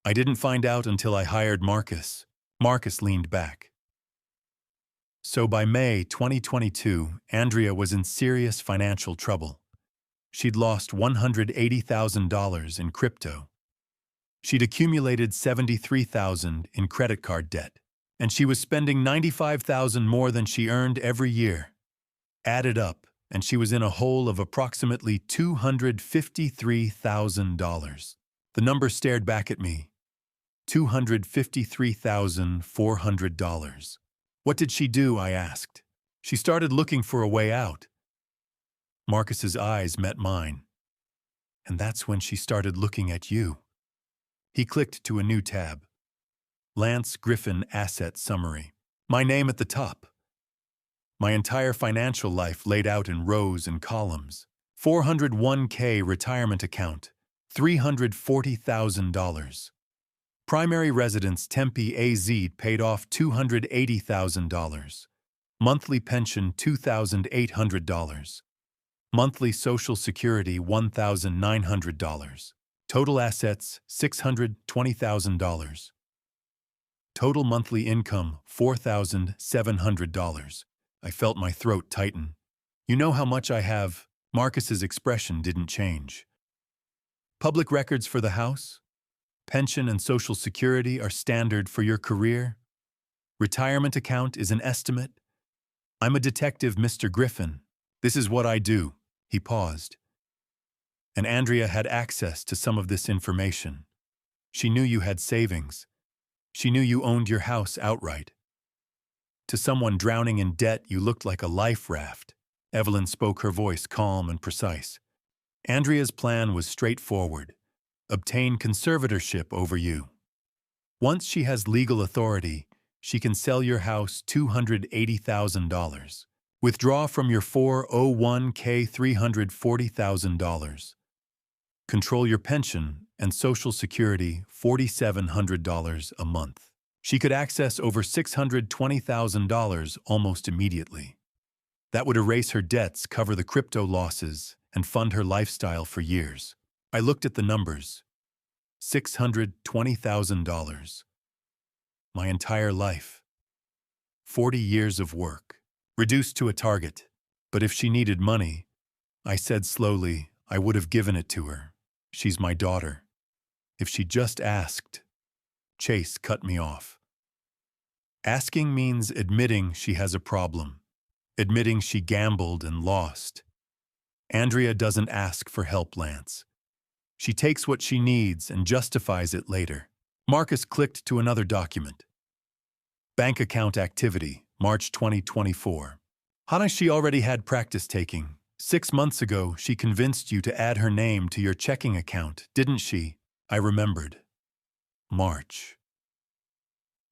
I didn't find out until I hired Marcus. Marcus leaned back. So by May 2022, Andrea was in serious financial trouble. She'd lost $180,000 in crypto. She'd accumulated $73,000 in credit card debt. And she was spending $95,000 more than she earned every year. Added up, and she was in a hole of approximately $253,000. The number stared back at me. $253,400. What did she do? I asked. She started looking for a way out. Marcus's eyes met mine. And that's when she started looking at you. He clicked to a new tab. Lance Griffin Asset Summary. My name at the top. My entire financial life laid out in rows and columns. 401k retirement account, $340,000. Primary residence Tempe, AZ, paid off $280,000. Monthly pension $2,800. Monthly Social Security $1,900. Total assets $620,000. Total monthly income $4,700. I felt my throat tighten. You know how much I have? Marcus's expression didn't change. Public records for the house? Pension and Social Security are standard for your career? Retirement account is an estimate? I'm a detective, Mr. Griffin. This is what I do. He paused. And Andrea had access to some of this information. She knew you had savings. She knew you owned your house outright. To someone drowning in debt, you looked like a life raft. Evelyn spoke, her voice calm and precise. Andrea's plan was straightforward. Obtain conservatorship over you. Once she has legal authority, she can sell your house $280,000. Withdraw from your 401k $340,000. Control your pension and Social Security $4,700 a month. She could access over $620,000 almost immediately. That would erase her debts, cover the crypto losses, and fund her lifestyle for years. I looked at the numbers. $620,000. My entire life. 40 years of work. Reduced to a target. But if she needed money, I said slowly, I would have given it to her. She's my daughter. If she just asked. Chase cut me off. Asking means admitting she has a problem. Admitting she gambled and lost. Andrea doesn't ask for help, Lance. She takes what she needs and justifies it later. Marcus clicked to another document. Bank account activity, March 2024. Hannah, she already had practice taking. 6 months ago, she convinced you to add her name to your checking account, didn't she? I remembered. March.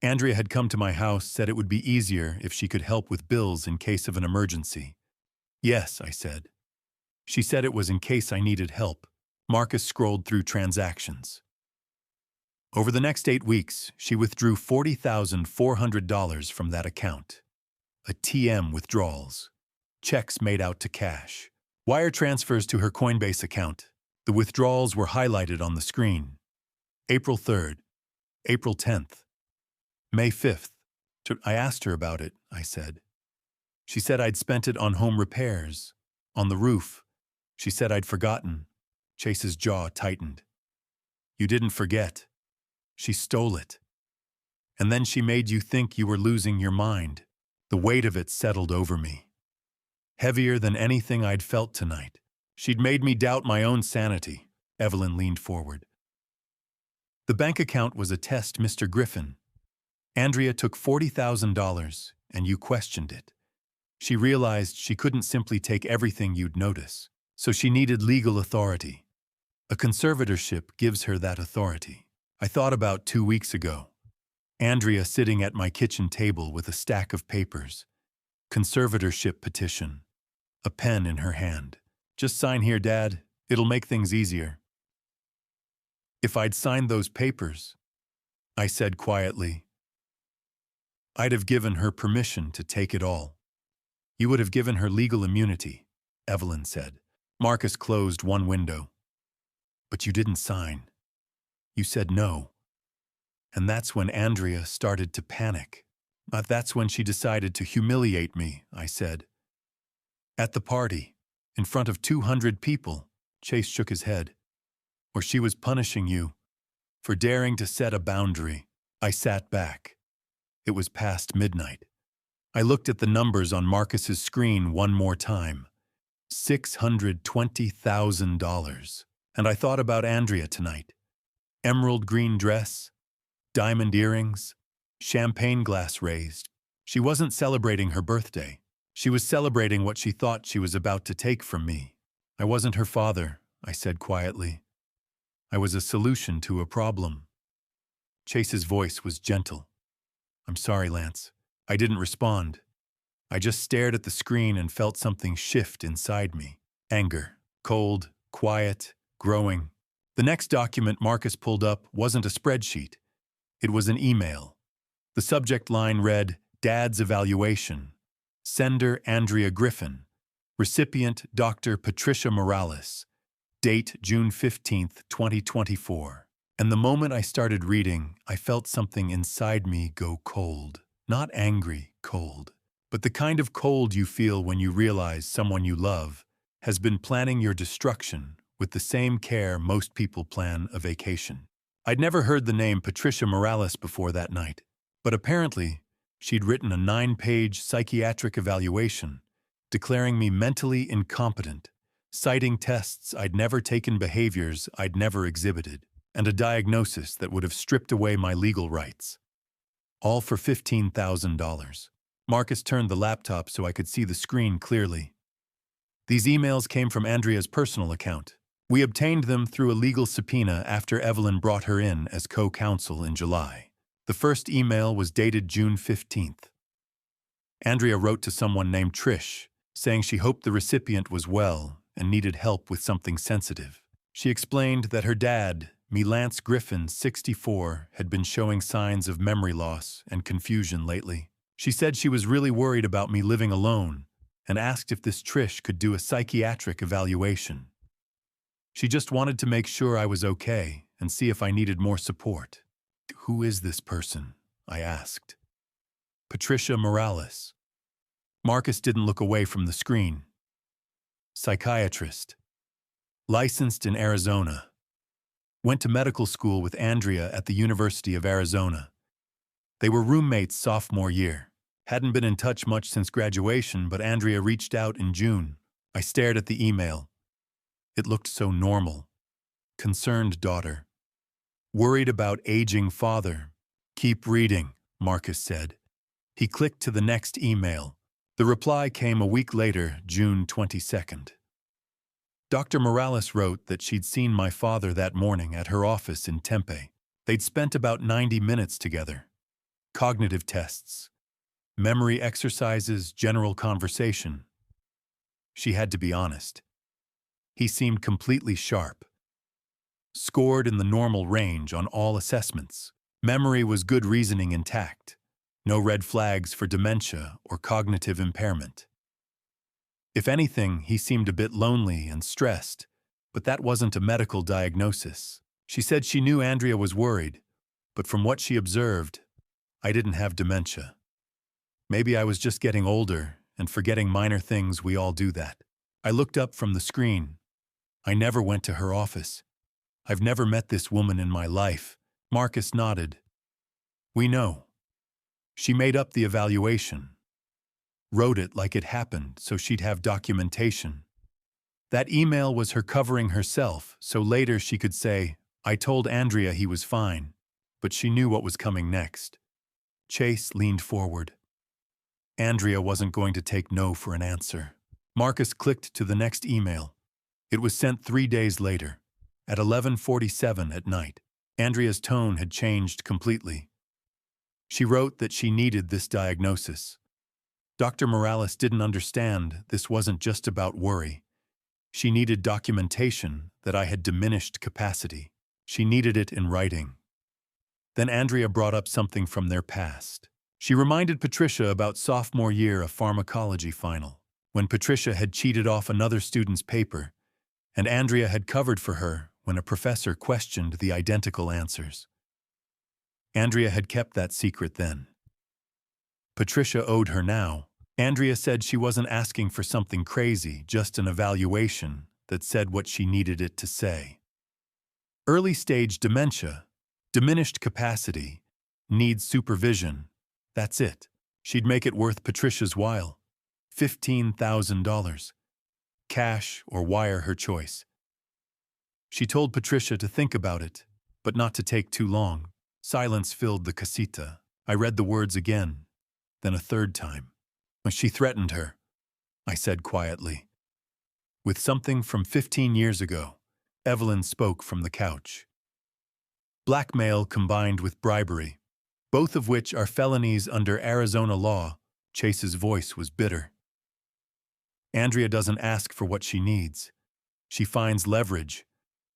Andrea had come to my house, said it would be easier if she could help with bills in case of an emergency. Yes, I said. She said it was in case I needed help. Marcus scrolled through transactions. Over the next 8 weeks, she withdrew $40,400 from that account. ATM withdrawals. Checks made out to cash. Wire transfers to her Coinbase account. The withdrawals were highlighted on the screen. April 3rd. April 10th. May 5th. I asked her about it, I said. She said I'd spent it on home repairs. On the roof. She said I'd forgotten. Chase's jaw tightened. You didn't forget. She stole it. And then she made you think you were losing your mind. The weight of it settled over me. Heavier than anything I'd felt tonight. She'd made me doubt my own sanity. Evelyn leaned forward. The bank account was a test, Mr. Griffin. Andrea took $40,000, and you questioned it. She realized she couldn't simply take everything you'd notice, so she needed legal authority. A conservatorship gives her that authority. I thought about 2 weeks ago. Andrea sitting at my kitchen table with a stack of papers. Conservatorship petition. A pen in her hand. Just sign here, Dad. It'll make things easier. If I'd signed those papers, I said quietly, I'd have given her permission to take it all. You would have given her legal immunity, Evelyn said. Marcus closed one window. But you didn't sign. You said no. And that's when Andrea started to panic. That's when she decided to humiliate me, I said. At the party, in front of 200 people, Chase shook his head. Or she was punishing you for daring to set a boundary. I sat back. It was past midnight. I looked at the numbers on Marcus's screen one more time. $620,000. And I thought about Andrea tonight. Emerald green dress, diamond earrings, champagne glass raised. She wasn't celebrating her birthday. She was celebrating what she thought she was about to take from me. I wasn't her father, I said quietly. I was a solution to a problem. Chase's voice was gentle. I'm sorry, Lance. I didn't respond. I just stared at the screen and felt something shift inside me. Anger. Cold, quiet, growing. The next document Marcus pulled up wasn't a spreadsheet. It was an email. The subject line read, Dad's Evaluation. Sender Andrea Griffin. Recipient Dr. Patricia Morales. Date June 15, 2024. And the moment I started reading, I felt something inside me go cold. Not angry cold, but the kind of cold you feel when you realize someone you love has been planning your destruction with the same care most people plan a vacation. I'd never heard the name Patricia Morales before that night, but apparently she'd written a 9-page psychiatric evaluation declaring me mentally incompetent, citing tests I'd never taken, behaviors I'd never exhibited, and a diagnosis that would have stripped away my legal rights. All for $15,000. Marcus turned the laptop so I could see the screen clearly. These emails came from Andrea's personal account. We obtained them through a legal subpoena after Evelyn brought her in as co-counsel in July. The first email was dated June 15th. Andrea wrote to someone named Trish, saying she hoped the recipient was well and needed help with something sensitive. She explained that her dad, Lance Griffin, 64, had been showing signs of memory loss and confusion lately. She said she was really worried about me living alone, and asked if this Trish could do a psychiatric evaluation. She just wanted to make sure I was okay and see if I needed more support. "Who is this person?" I asked. "Patricia Morales." Marcus didn't look away from the screen. "Psychiatrist. Licensed in Arizona. Went to medical school with Andrea at the University of Arizona. They were roommates sophomore year. Hadn't been in touch much since graduation, but Andrea reached out in June." I stared at the email. It looked so normal. "Concerned daughter. Worried about aging father." "Keep reading," Marcus said. He clicked to the next email. The reply came a week later, June 22nd. Dr. Morales wrote that she'd seen my father that morning at her office in Tempe. They'd spent about 90 minutes together. Cognitive tests, memory exercises, general conversation. She had to be honest. He seemed completely sharp. Scored in the normal range on all assessments. Memory was good, reasoning intact. No red flags for dementia or cognitive impairment. If anything, he seemed a bit lonely and stressed, but that wasn't a medical diagnosis. She said she knew Andrea was worried, but from what she observed, I didn't have dementia. Maybe I was just getting older and forgetting minor things. We all do that. I looked up from the screen. I never went to her office. I've never met this woman in my life. Marcus nodded. We know. She made up the evaluation. Wrote it like it happened so she'd have documentation. That email was her covering herself so later she could say, "I told Andrea he was fine," but she knew what was coming next. Chase leaned forward. Andrea wasn't going to take no for an answer. Marcus clicked to the next email. It was sent 3 days later, at 11:47 at night. Andrea's tone had changed completely. She wrote that she needed this diagnosis. Dr. Morales didn't understand this wasn't just about worry. She needed documentation that I had diminished capacity. She needed it in writing. Then Andrea brought up something from their past. She reminded Patricia about sophomore year, a pharmacology final, when Patricia had cheated off another student's paper, and Andrea had covered for her when a professor questioned the identical answers. Andrea had kept that secret then. Patricia owed her now. Andrea said she wasn't asking for something crazy, just an evaluation that said what she needed it to say. Early-stage dementia, diminished capacity, needs supervision. That's it. She'd make it worth Patricia's while. $15,000. Cash or wire, her choice. She told Patricia to think about it, but not to take too long. Silence filled the casita. I read the words again, then a third time. She threatened her, I said quietly. With something from 15 years ago, Evelyn spoke from the couch. Blackmail combined with bribery, both of which are felonies under Arizona law. Chase's voice was bitter. Andrea doesn't ask for what she needs. She finds leverage,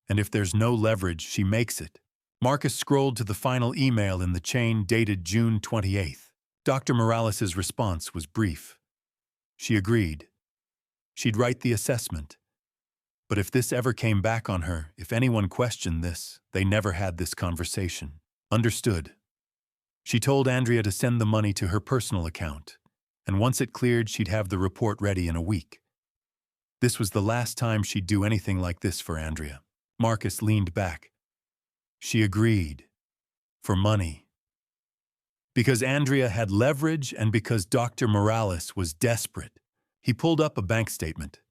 and if there's no leverage, she makes it. Marcus scrolled to the final email in the chain dated June 28th. Dr. Morales' response was brief. She agreed. She'd write the assessment. But if this ever came back on her, if anyone questioned this, they never had this conversation. Understood. She told Andrea to send the money to her personal account, and once it cleared, she'd have the report ready in a week. This was the last time she'd do anything like this for Andrea. Marcus leaned back. She agreed. For money. Because Andrea had leverage and because Dr. Morales was desperate. He pulled up a bank statement.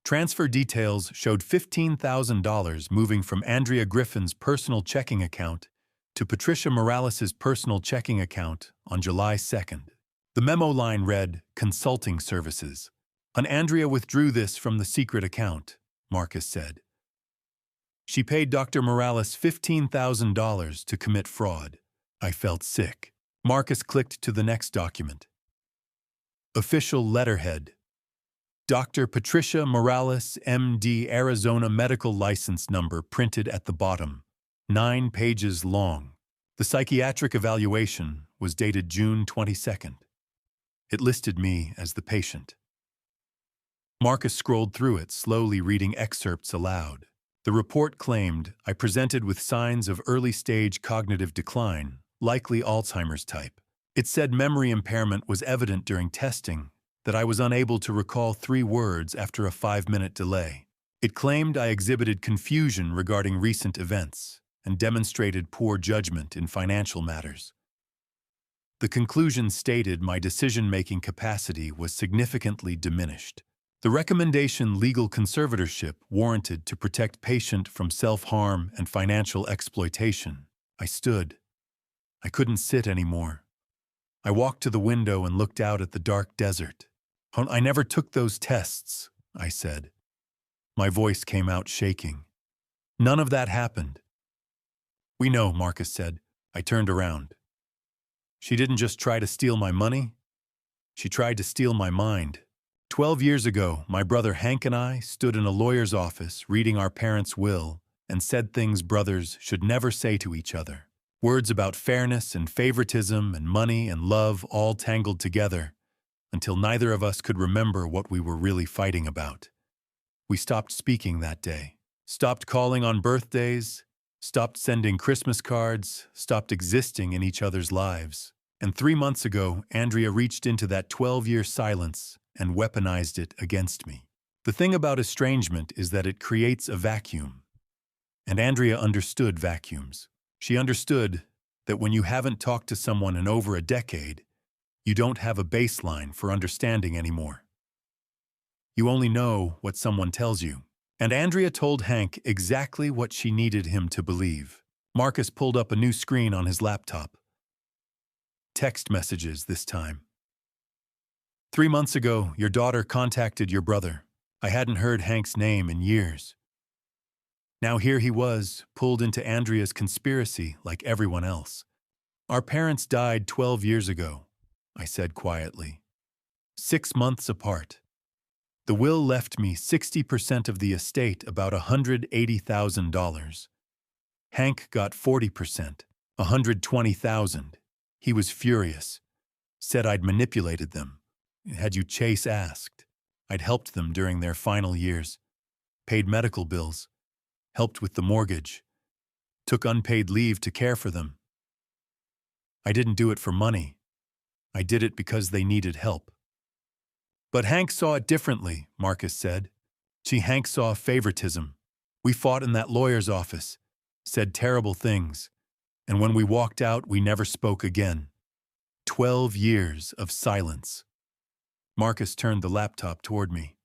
Transfer details showed $15,000 moving from Andrea Griffin's personal checking account to Patricia Morales' personal checking account on July 2nd. The memo line read, "Consulting services." And Andrea withdrew this from the secret account, Marcus said. She paid Dr. Morales $15,000 to commit fraud. I felt sick. Marcus clicked to the next document. Official letterhead. Dr. Patricia Morales, MD, Arizona medical license number printed at the bottom. 9 pages long. The psychiatric evaluation was dated June 22nd. It listed me as the patient. Marcus scrolled through it, slowly reading excerpts aloud. The report claimed I presented with signs of early-stage cognitive decline, likely Alzheimer's type. It said memory impairment was evident during testing, that I was unable to recall 3 words after a 5-minute delay. It claimed I exhibited confusion regarding recent events and demonstrated poor judgment in financial matters. The conclusion stated my decision-making capacity was significantly diminished. The recommendation legal conservatorship warranted to protect patient from self-harm and financial exploitation. I stood. I couldn't sit anymore. I walked to the window and looked out at the dark desert. I never took those tests, I said. My voice came out shaking. None of that happened. We know, Marcus said. I turned around. She didn't just try to steal my money. She tried to steal my mind. 12 years ago, my brother Hank and I stood in a lawyer's office reading our parents' will and said things brothers should never say to each other. Words about fairness and favoritism and money and love all tangled together until neither of us could remember what we were really fighting about. We stopped speaking that day, stopped calling on birthdays, stopped sending Christmas cards, stopped existing in each other's lives. And 3 months ago, Andrea reached into that 12-year silence and weaponized it against me. The thing about estrangement is that it creates a vacuum. And Andrea understood vacuums. She understood that when you haven't talked to someone in over a decade, you don't have a baseline for understanding anymore. You only know what someone tells you. And Andrea told Hank exactly what she needed him to believe. Marcus pulled up a new screen on his laptop. Text messages this time. 3 months ago, your daughter contacted your brother. I hadn't heard Hank's name in years. Now here he was, pulled into Andrea's conspiracy like everyone else. Our parents died 12 years ago, I said quietly. 6 months apart. The will left me 60% of the estate, about $180,000. Hank got 40%, $120,000. He was furious. Said I'd manipulated them. Had you Chase asked. I'd helped them during their final years. Paid medical bills. Helped with the mortgage. Took unpaid leave to care for them. I didn't do it for money. I did it because they needed help. But Hank saw it differently, Marcus said. Hank saw favoritism. We fought in that lawyer's office, said terrible things, and when we walked out, we never spoke again. 12 years of silence. Marcus turned the laptop toward me.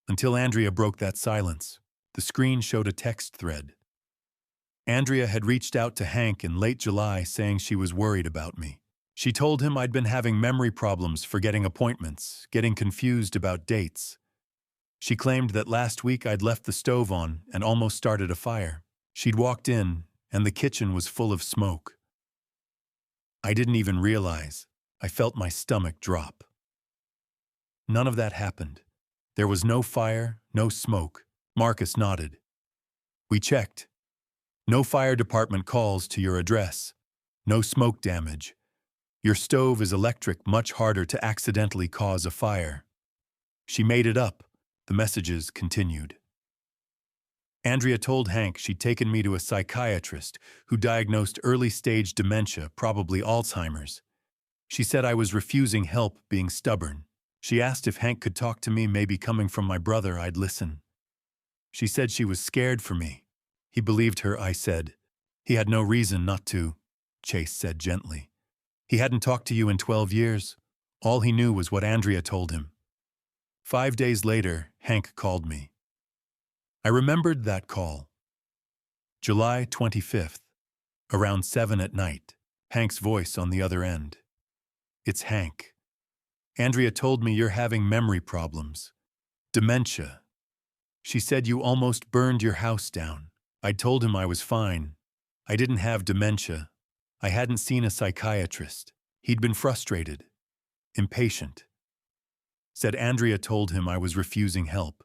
Until Andrea broke that silence, the screen showed a text thread. Andrea had reached out to Hank in late July saying she was worried about me. She told him I'd been having memory problems, forgetting appointments, getting confused about dates. She claimed that last week I'd left the stove on and almost started a fire. She'd walked in, and the kitchen was full of smoke. I didn't even realize. I felt my stomach drop. None of that happened. There was no fire, no smoke. Marcus nodded. We checked. No fire department calls to your address. No smoke damage. Your stove is electric, much harder to accidentally cause a fire. She made it up. The messages continued. Andrea told Hank she'd taken me to a psychiatrist who diagnosed early-stage dementia, probably Alzheimer's. She said I was refusing help, being stubborn. She asked if Hank could talk to me, maybe coming from my brother, I'd listen. She said she was scared for me. He believed her, I said. He had no reason not to, Chase said gently. He hadn't talked to you in 12 years. All he knew was what Andrea told him. 5 days later, Hank called me. I remembered that call. July 25th, around 7 at night, Hank's voice on the other end. It's Hank. Andrea told me you're having memory problems. Dementia. She said you almost burned your house down. I told him I was fine. I didn't have dementia. I hadn't seen a psychiatrist. He'd been frustrated, impatient. Said Andrea told him I was refusing help,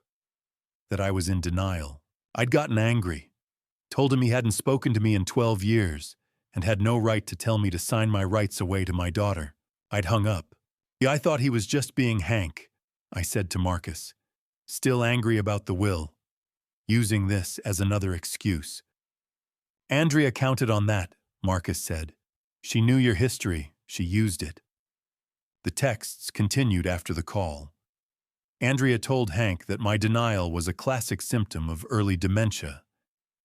that I was in denial. I'd gotten angry. Told him he hadn't spoken to me in 12 years and had no right to tell me to sign my rights away to my daughter. I'd hung up. I thought he was just being Hank. I said to Marcus, still angry about the will, using this as another excuse. Andrea counted on that, Marcus said. She knew your history, she used it. The texts continued after the call. Andrea told Hank that my denial was a classic symptom of early dementia,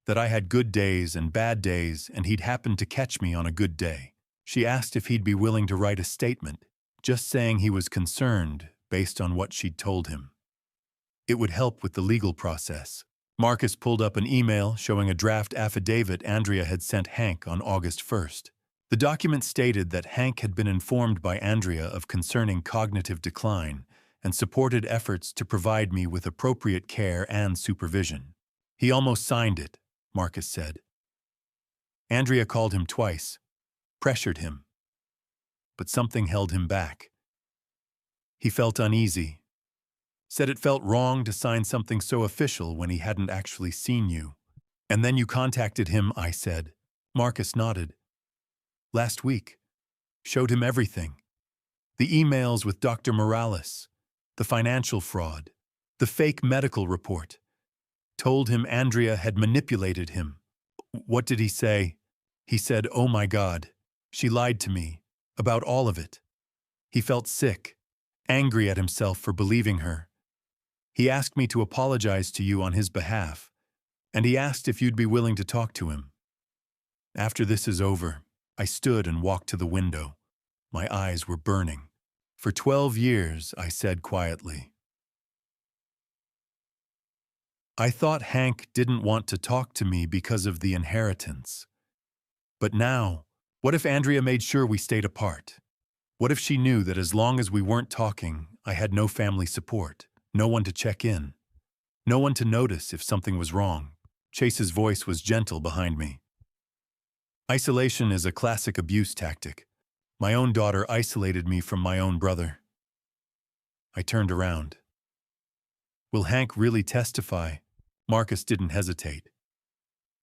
that I had good days and bad days and he'd happened to catch me on a good day. She asked if he'd be willing to write a statement, just saying he was concerned based on what she'd told him. It would help with the legal process. Marcus pulled up an email showing a draft affidavit Andrea had sent Hank on August 1st. The document stated that Hank had been informed by Andrea of concerning cognitive decline and supported efforts to provide me with appropriate care and supervision. He almost signed it, Marcus said. Andrea called him twice, pressured him, but something held him back. He felt uneasy, said it felt wrong to sign something so official when he hadn't actually seen you. And then you contacted him, I said. Marcus nodded. Last week. Showed him everything. The emails with Dr. Morales, the financial fraud, the fake medical report. Told him Andrea had manipulated him. What did he say? He said, "Oh my God, she lied to me, about all of it." He felt sick, angry at himself for believing her. He asked me to apologize to you on his behalf, and he asked if you'd be willing to talk to him. After this is over, I stood and walked to the window. My eyes were burning. For 12 years, I said quietly. I thought Hank didn't want to talk to me because of the inheritance. But now, what if Andrea made sure we stayed apart? What if she knew that as long as we weren't talking, I had no family support, no one to check in, no one to notice if something was wrong? Chase's voice was gentle behind me. Isolation is a classic abuse tactic. My own daughter isolated me from my own brother. I turned around. Will Hank really testify? Marcus didn't hesitate.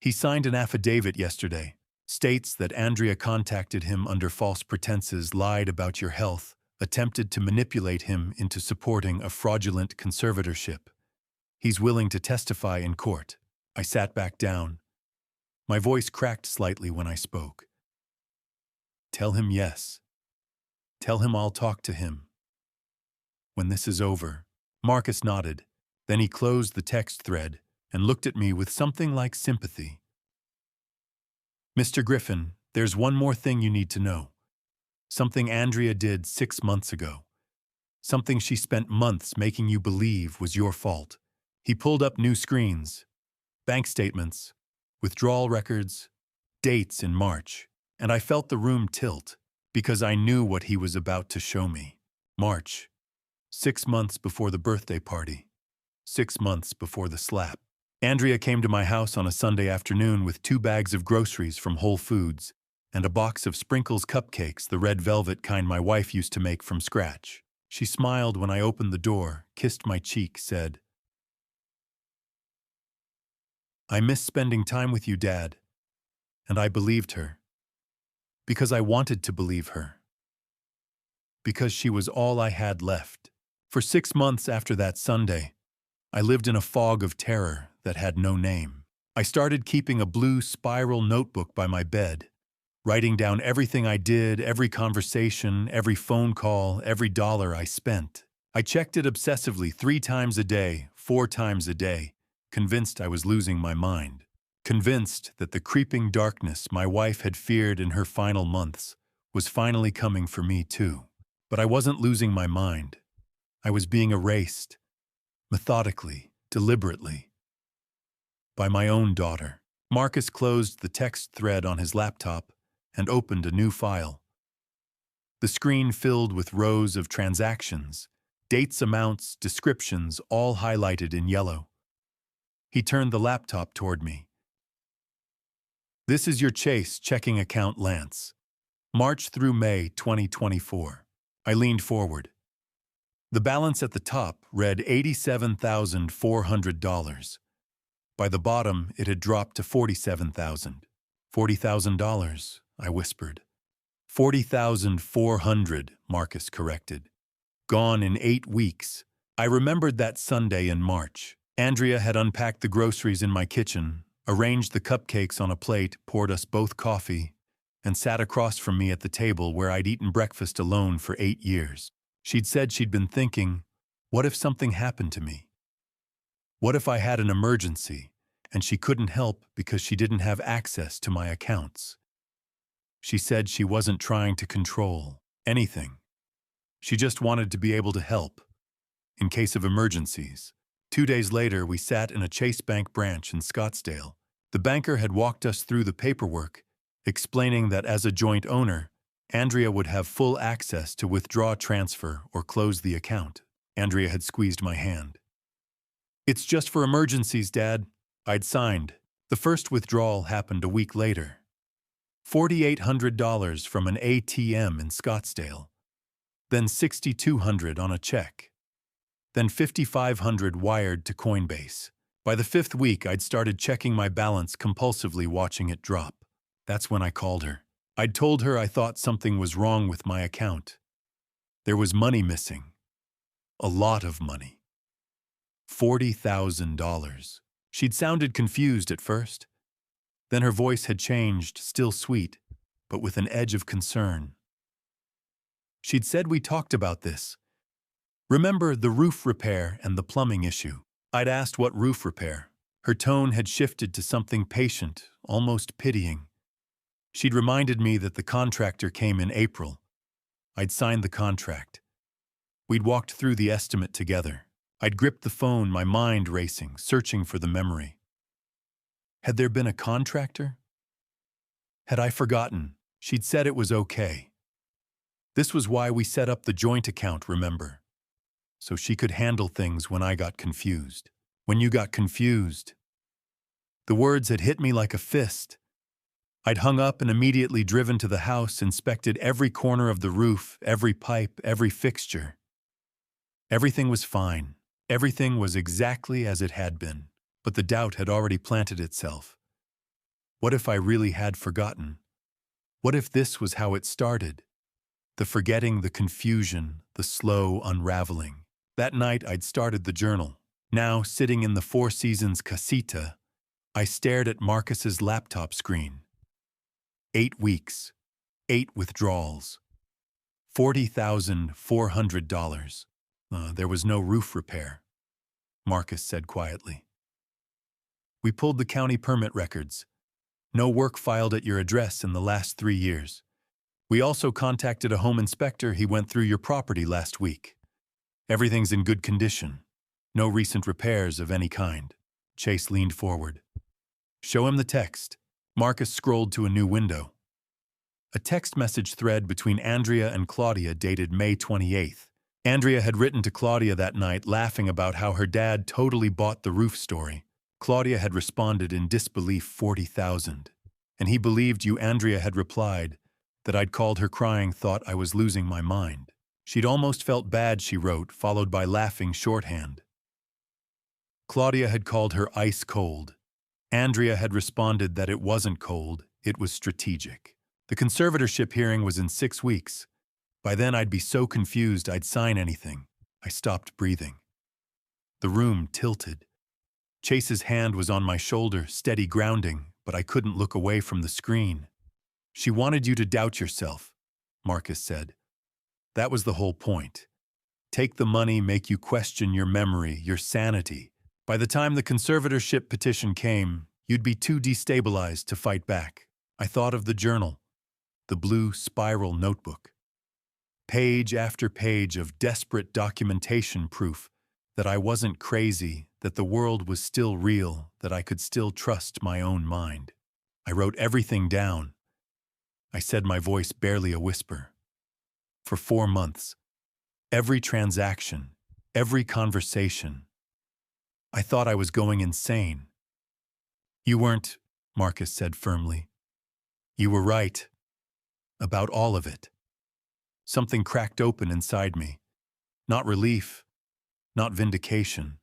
He signed an affidavit yesterday. States that Andrea contacted him under false pretenses, lied about your health, attempted to manipulate him into supporting a fraudulent conservatorship. He's willing to testify in court. I sat back down. My voice cracked slightly when I spoke. Tell him yes. Tell him I'll talk to him. When this is over. Marcus nodded. Then he closed the text thread and looked at me with something like sympathy. Mr. Griffin, there's one more thing you need to know. Something Andrea did 6 months ago. Something she spent months making you believe was your fault. He pulled up new screens, bank statements, withdrawal records, dates in March, and I felt the room tilt because I knew what he was about to show me. March, 6 months before the birthday party, 6 months before the slap. Andrea came to my house on a Sunday afternoon with 2 bags of groceries from Whole Foods and a box of Sprinkles cupcakes, the red velvet kind my wife used to make from scratch. She smiled when I opened the door, kissed my cheek, said, "I miss spending time with you, Dad." And I believed her. Because I wanted to believe her. Because she was all I had left. For 6 months after that Sunday, I lived in a fog of terror that had no name. I started keeping a blue spiral notebook by my bed, writing down everything I did, every conversation, every phone call, every dollar I spent. I checked it obsessively 3 times a day, 4 times a day, convinced I was losing my mind. Convinced that the creeping darkness my wife had feared in her final months was finally coming for me too. But I wasn't losing my mind. I was being erased, methodically, deliberately, by my own daughter. Marcus closed the text thread on his laptop and opened a new file. The screen filled with rows of transactions, dates, amounts, descriptions, all highlighted in yellow. He turned the laptop toward me. "This is your Chase checking account, Lance. March through May 2024. I leaned forward. The balance at the top read $87,400. By the bottom, it had dropped to $47,000. $40,000, I whispered. $40,400, Marcus corrected. Gone in 8 weeks. I remembered that Sunday in March. Andrea had unpacked the groceries in my kitchen, arranged the cupcakes on a plate, poured us both coffee, and sat across from me at the table where I'd eaten breakfast alone for 8 years. She'd said she'd been thinking, what if something happened to me? What if I had an emergency, and she couldn't help because she didn't have access to my accounts? She said she wasn't trying to control anything. She just wanted to be able to help in case of emergencies. 2 days later, we sat in a Chase Bank branch in Scottsdale. The banker had walked us through the paperwork, explaining that as a joint owner, Andrea would have full access to withdraw, transfer, or close the account. Andrea had squeezed my hand. "It's just for emergencies, Dad." I'd signed. The first withdrawal happened a week later. $4,800 from an ATM in Scottsdale. Then $6,200 on a check. Then $5,500 wired to Coinbase. By the 5th week, I'd started checking my balance compulsively, watching it drop. That's when I called her. I'd told her I thought something was wrong with my account. There was money missing. A lot of money. $40,000. She'd sounded confused at first. Then her voice had changed, still sweet, but with an edge of concern. She'd said we talked about this. Remember the roof repair and the plumbing issue? I'd asked what roof repair. Her tone had shifted to something patient, almost pitying. She'd reminded me that the contractor came in April. I'd signed the contract. We'd walked through the estimate together. I'd gripped the phone, my mind racing, searching for the memory. Had there been a contractor? Had I forgotten? She'd said it was okay. This was why we set up the joint account, remember? So she could handle things when I got confused. When you got confused. The words had hit me like a fist. I'd hung up and immediately driven to the house, inspected every corner of the roof, every pipe, every fixture. Everything was fine. Everything was exactly as it had been. But the doubt had already planted itself. What if I really had forgotten? What if this was how it started? The forgetting, the confusion, the slow unraveling. That night I'd started the journal. Now, sitting in the Four Seasons casita, I stared at Marcus's laptop screen. 8 weeks, 8 withdrawals, $40,400. There was no roof repair, Marcus said quietly. We pulled the county permit records. No work filed at your address in the last 3 years. We also contacted a home inspector. He went through your property last week. Everything's in good condition. No recent repairs of any kind. Chase leaned forward. Show him the text. Marcus scrolled to a new window. A text message thread between Andrea and Claudia dated May 28th. Andrea had written to Claudia that night, laughing about how her dad totally bought the roof story. Claudia had responded in disbelief, 40,000. And he believed you. Andrea had replied that I'd called her crying, thought I was losing my mind. She'd almost felt bad, she wrote, followed by laughing shorthand. Claudia had called her ice cold. Andrea had responded that it wasn't cold, it was strategic. The conservatorship hearing was in 6 weeks. By then I'd be so confused I'd sign anything. I stopped breathing. The room tilted. Chase's hand was on my shoulder, steady grounding, but I couldn't look away from the screen. She wanted you to doubt yourself, Marcus said. That was the whole point. Take the money, make you question your memory, your sanity. By the time the conservatorship petition came, you'd be too destabilized to fight back. I thought of the journal, the blue spiral notebook. Page after page of desperate documentation, proof that I wasn't crazy, that the world was still real, that I could still trust my own mind. I wrote everything down. I said, my voice barely a whisper. For 4 months, every transaction, every conversation, I thought I was going insane. You weren't, Marcus said firmly. You were right. About all of it. Something cracked open inside me. Not relief, not vindication.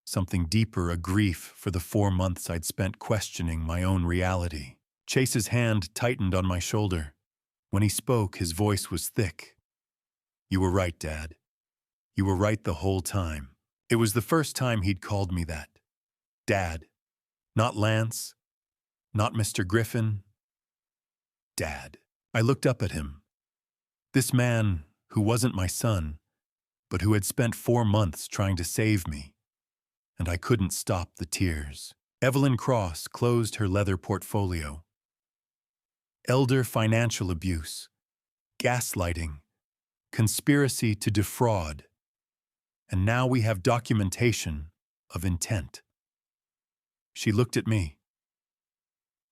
Something deeper, a grief for the 4 months I'd spent questioning my own reality. Chase's hand tightened on my shoulder. When he spoke, his voice was thick. You were right, Dad. You were right the whole time. It was the first time he'd called me that. Dad. Not Lance. Not Mr. Griffin. Dad. I looked up at him. This man who wasn't my son, but who had spent 4 months trying to save me. And I couldn't stop the tears. Evelyn Cross closed her leather portfolio. Elder financial abuse, gaslighting, conspiracy to defraud, and now we have documentation of intent. She looked at me.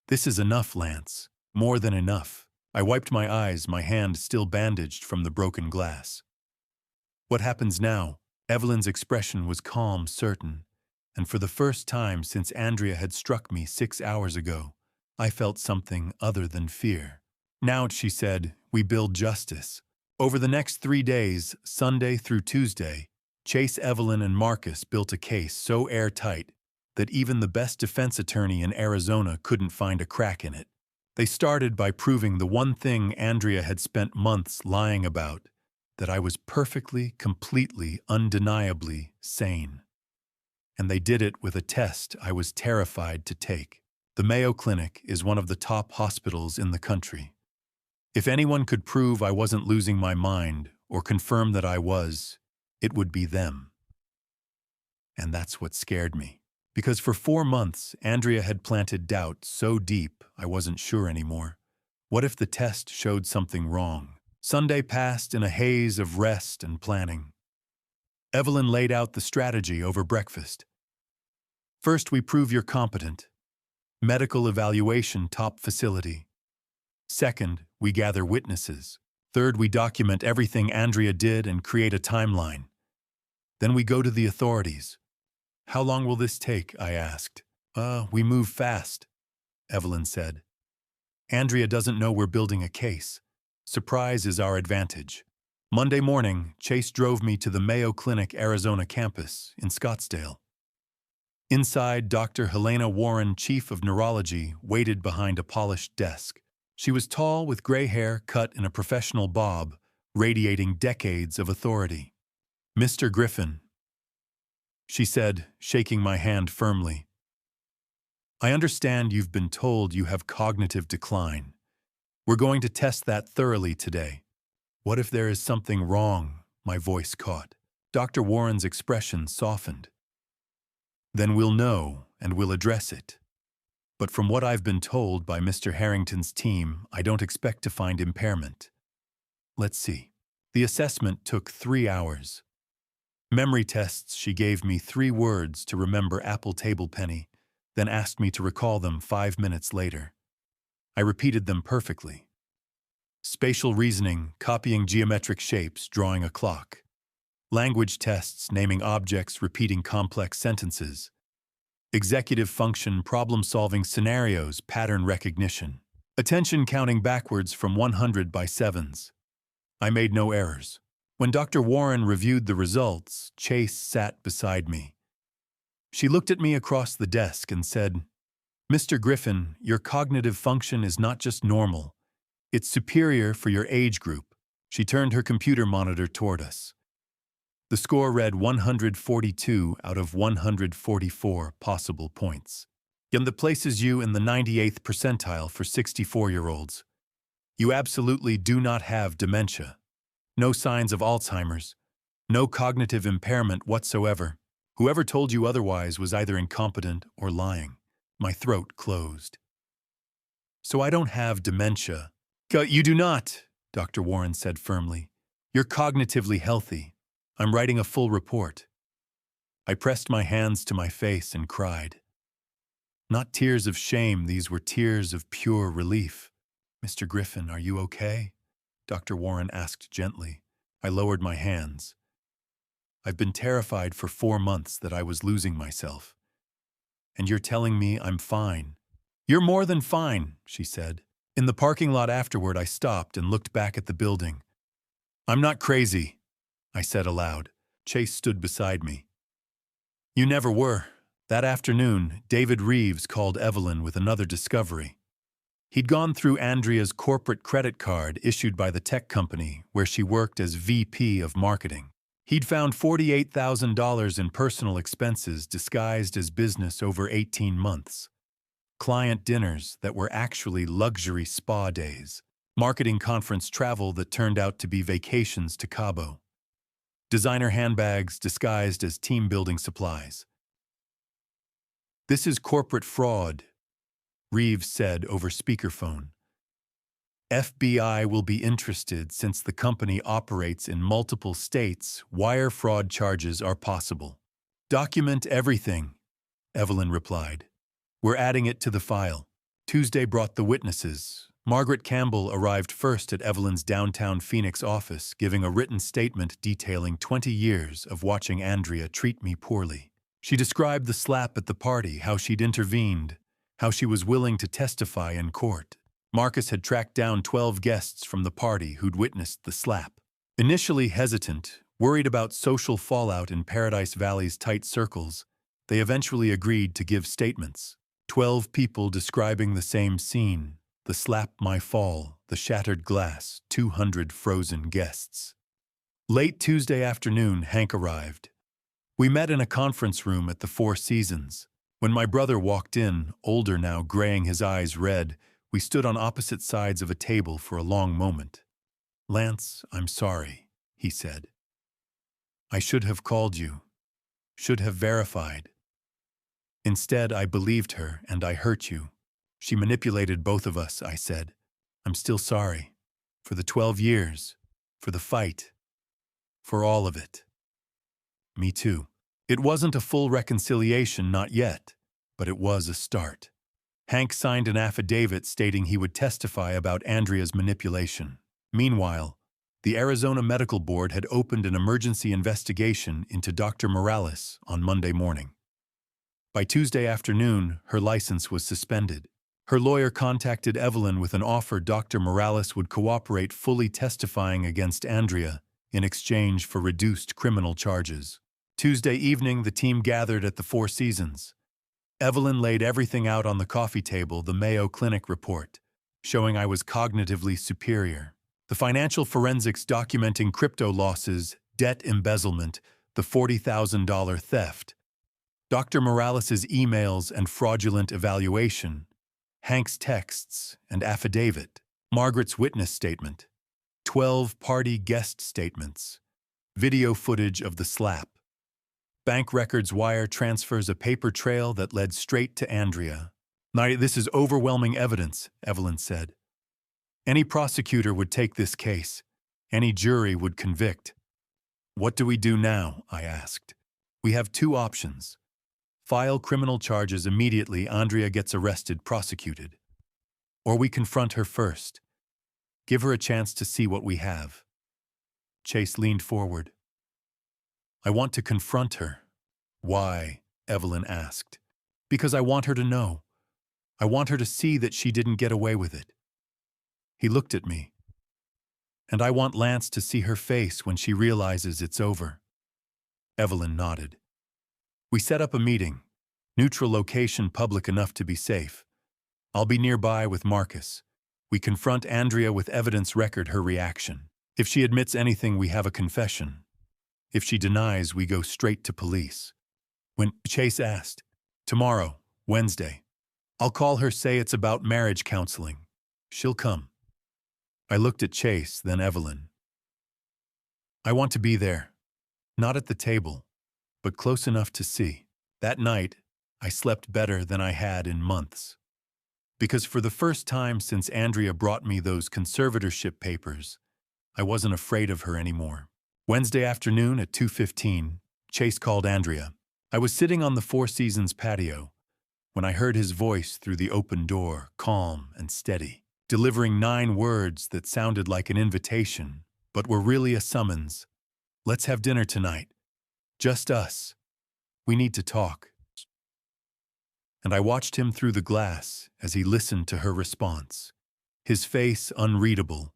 This is enough, Lance. More than enough. I wiped my eyes, my hand still bandaged from the broken glass. What happens now? Evelyn's expression was calm, certain, and for the first time since Andrea had struck me 6 hours ago, I felt something other than fear. Now, she said, we build justice. Over the next 3 days, Sunday through Tuesday, Chase, Evelyn, and Marcus built a case so airtight that even the best defense attorney in Arizona couldn't find a crack in it. They started by proving the one thing Andrea had spent months lying about, that I was perfectly, completely, undeniably sane. And they did it with a test I was terrified to take. The Mayo Clinic is one of the top hospitals in the country. If anyone could prove I wasn't losing my mind or confirm that I was, it would be them. And that's what scared me. Because for 4 months, Andrea had planted doubt so deep I wasn't sure anymore. What if the test showed something wrong? Sunday passed in a haze of rest and planning. Evelyn laid out the strategy over breakfast. First, we prove you're competent. Medical evaluation, top facility. Second, we gather witnesses. Third, we document everything Andrea did and create a timeline. Then we go to the authorities. How long will this take? I asked. We move fast, Evelyn said. Andrea doesn't know we're building a case. Surprise is our advantage. Monday morning, Chase drove me to the Mayo Clinic Arizona campus in Scottsdale. Inside, Dr. Helena Warren, chief of neurology, waited behind a polished desk. She was tall with gray hair cut in a professional bob, radiating decades of authority. Mr. Griffin, she said, shaking my hand firmly. I understand you've been told you have cognitive decline. We're going to test that thoroughly today. What if there is something wrong? My voice caught. Dr. Warren's expression softened. Then we'll know and we'll address it. But from what I've been told by Mr. Harrington's team, I don't expect to find impairment. Let's see. The assessment took 3 hours. Memory tests, she gave me 3 words to remember apple table penny, then asked me to recall them 5 minutes later. I repeated them perfectly. Spatial reasoning, copying geometric shapes, drawing a clock. Language tests, naming objects, repeating complex sentences. Executive function, problem-solving scenarios, pattern recognition. Attention counting backwards from 100 by sevens. I made no errors. When Dr. Warren reviewed the results, Chase sat beside me. She looked at me across the desk and said, Mr. Griffin, your cognitive function is not just normal. It's superior for your age group. She turned her computer monitor toward us. The score read 142 out of 144 possible points. And that places you in the 98th percentile for 64-year-olds. You absolutely do not have dementia. No signs of Alzheimer's. No cognitive impairment whatsoever. Whoever told you otherwise was either incompetent or lying. My throat closed. So I don't have dementia. You do not, Dr. Warren said firmly. You're cognitively healthy. I'm writing a full report. I pressed my hands to my face and cried. Not tears of shame, these were tears of pure relief. Mr. Griffin, are you okay? Dr. Warren asked gently. I lowered my hands. I've been terrified for 4 months that I was losing myself. And you're telling me I'm fine. You're more than fine, she said. In the parking lot afterward, I stopped and looked back at the building. I'm not crazy, I said aloud. Chase stood beside me. You never were. That afternoon, David Reeves called Evelyn with another discovery. He'd gone through Andrea's corporate credit card issued by the tech company where she worked as VP of marketing. He'd found $48,000 in personal expenses disguised as business over 18 months. Client dinners that were actually luxury spa days. Marketing conference travel that turned out to be vacations to Cabo. Designer handbags disguised as team-building supplies. "This is corporate fraud," Reeves said over speakerphone. "FBI will be interested since the company operates in multiple states. Wire fraud charges are possible." "Document everything," Evelyn replied. "We're adding it to the file." Tuesday brought the witnesses. Margaret Campbell arrived first at Evelyn's downtown Phoenix office, giving a written statement detailing 20 years of watching Andrea treat me poorly. She described the slap at the party, how she'd intervened, how she was willing to testify in court. Marcus had tracked down 12 guests from the party who'd witnessed the slap. Initially hesitant, worried about social fallout in Paradise Valley's tight circles, they eventually agreed to give statements. 12 people describing the same scene: the slap, my fall, the shattered glass, 200 frozen guests. Late Tuesday afternoon, Hank arrived. We met in a conference room at the Four Seasons. When my brother walked in, older now, graying his eyes red, we stood on opposite sides of a table for a long moment. "Lance, I'm sorry," he said. "I should have called you, should have verified. Instead, I believed her and I hurt you. She manipulated both of us," I said. "I'm still sorry. For the 12 years. For the fight. For all of it." "Me too." It wasn't a full reconciliation, not yet, but it was a start. Hank signed an affidavit stating he would testify about Andrea's manipulation. Meanwhile, the Arizona Medical Board had opened an emergency investigation into Dr. Morales on Monday morning. By Tuesday afternoon, her license was suspended. Her lawyer contacted Evelyn with an offer Dr. Morales would cooperate, fully testifying against Andrea in exchange for reduced criminal charges. Tuesday evening, the team gathered at the Four Seasons. Evelyn laid everything out on the coffee table, the Mayo Clinic report, showing I was cognitively superior. The financial forensics documenting crypto losses, debt embezzlement, the $40,000 theft. Dr. Morales' emails and fraudulent evaluation. Hank's texts and affidavit. Margaret's witness statement. 12 party guest statements. Video footage of the slap. Bank records, wire transfers, a paper trail that led straight to Andrea. "This is overwhelming evidence," Evelyn said. "Any prosecutor would take this case. Any jury would convict." "What do we do now?" I asked. "We have two options. File criminal charges immediately Andrea gets arrested, prosecuted. Or we confront her first. Give her a chance to see what we have." Chase leaned forward. "I want to confront her." "Why?" Evelyn asked. "Because I want her to know. I want her to see that she didn't get away with it." He looked at me. "And I want Lance to see her face when she realizes it's over." Evelyn nodded. We set up a meeting. Neutral location, public enough to be safe. I'll be nearby with Marcus. We confront Andrea with evidence, record her reaction. If she admits anything, we have a confession. If she denies, we go straight to police. When Chase asked, "Tomorrow, Wednesday. I'll call her, say it's about marriage counseling. She'll come." I looked at Chase, then Evelyn. "I want to be there. Not at the table, but close enough to see." That night, I slept better than I had in months. Because for the first time since Andrea brought me those conservatorship papers, I wasn't afraid of her anymore. Wednesday afternoon at 2:15, Chase called Andrea. I was sitting on the Four Seasons patio when I heard his voice through the open door, calm and steady, delivering 9 words that sounded like an invitation, but were really a summons. "Let's have dinner tonight. Just us. We need to talk." And I watched him through the glass as he listened to her response, his face unreadable,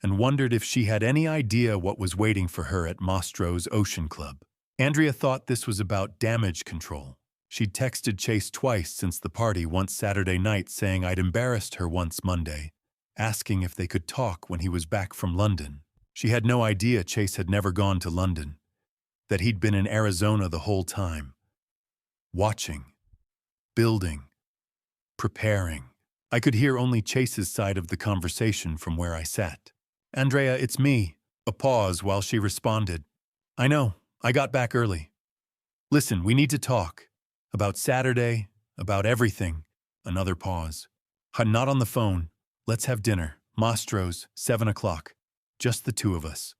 and wondered if she had any idea what was waiting for her at Mastro's Ocean Club. Andrea thought this was about damage control. She'd texted Chase twice since the party, once Saturday night saying I'd embarrassed her, once Monday, asking if they could talk when he was back from London. She had no idea Chase had never gone to London. that he'd been in Arizona the whole time, watching, building, preparing. I could hear only Chase's side of the conversation from where I sat. "Andrea, it's me." A pause while she responded. "I know, I got back early. Listen, we need to talk. About Saturday, about everything." Another pause. "Not on the phone. Let's have dinner. Mastro's, 7 o'clock. Just the two of us."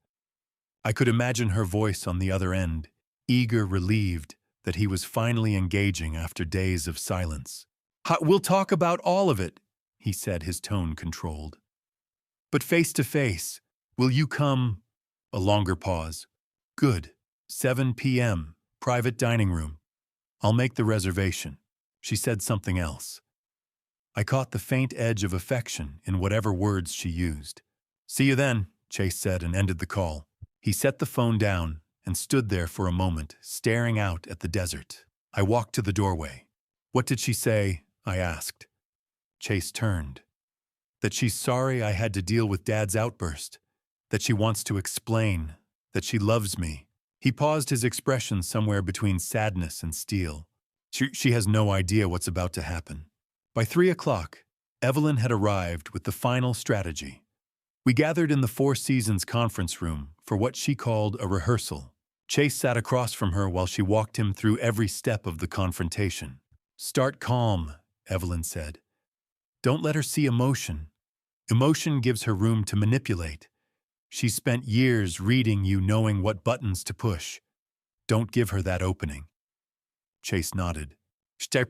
I could imagine her voice on the other end, eager, relieved that he was finally engaging after days of silence. "We'll talk about all of it," he said, his tone controlled. "But face to face, will you come?" A longer pause. "Good. 7 p.m., private dining room. I'll make the reservation." She said something else. I caught the faint edge of affection in whatever words she used. "See you then," Chase said and ended the call. He set the phone down and stood there for a moment, staring out at the desert. I walked to the doorway. "What did she say?" I asked. Chase turned. "That she's sorry I had to deal with Dad's outburst. That she wants to explain. That she loves me." He paused, his expression somewhere between sadness and steel. She has no idea what's about to happen." By 3 o'clock, Evelyn had arrived with the final strategy. We gathered in the Four Seasons conference room for what she called a rehearsal. Chase sat across from her while she walked him through every step of the confrontation. "Start calm," Evelyn said. "Don't let her see emotion. Emotion gives her room to manipulate. She's spent years reading you, knowing what buttons to push. Don't give her that opening." Chase nodded.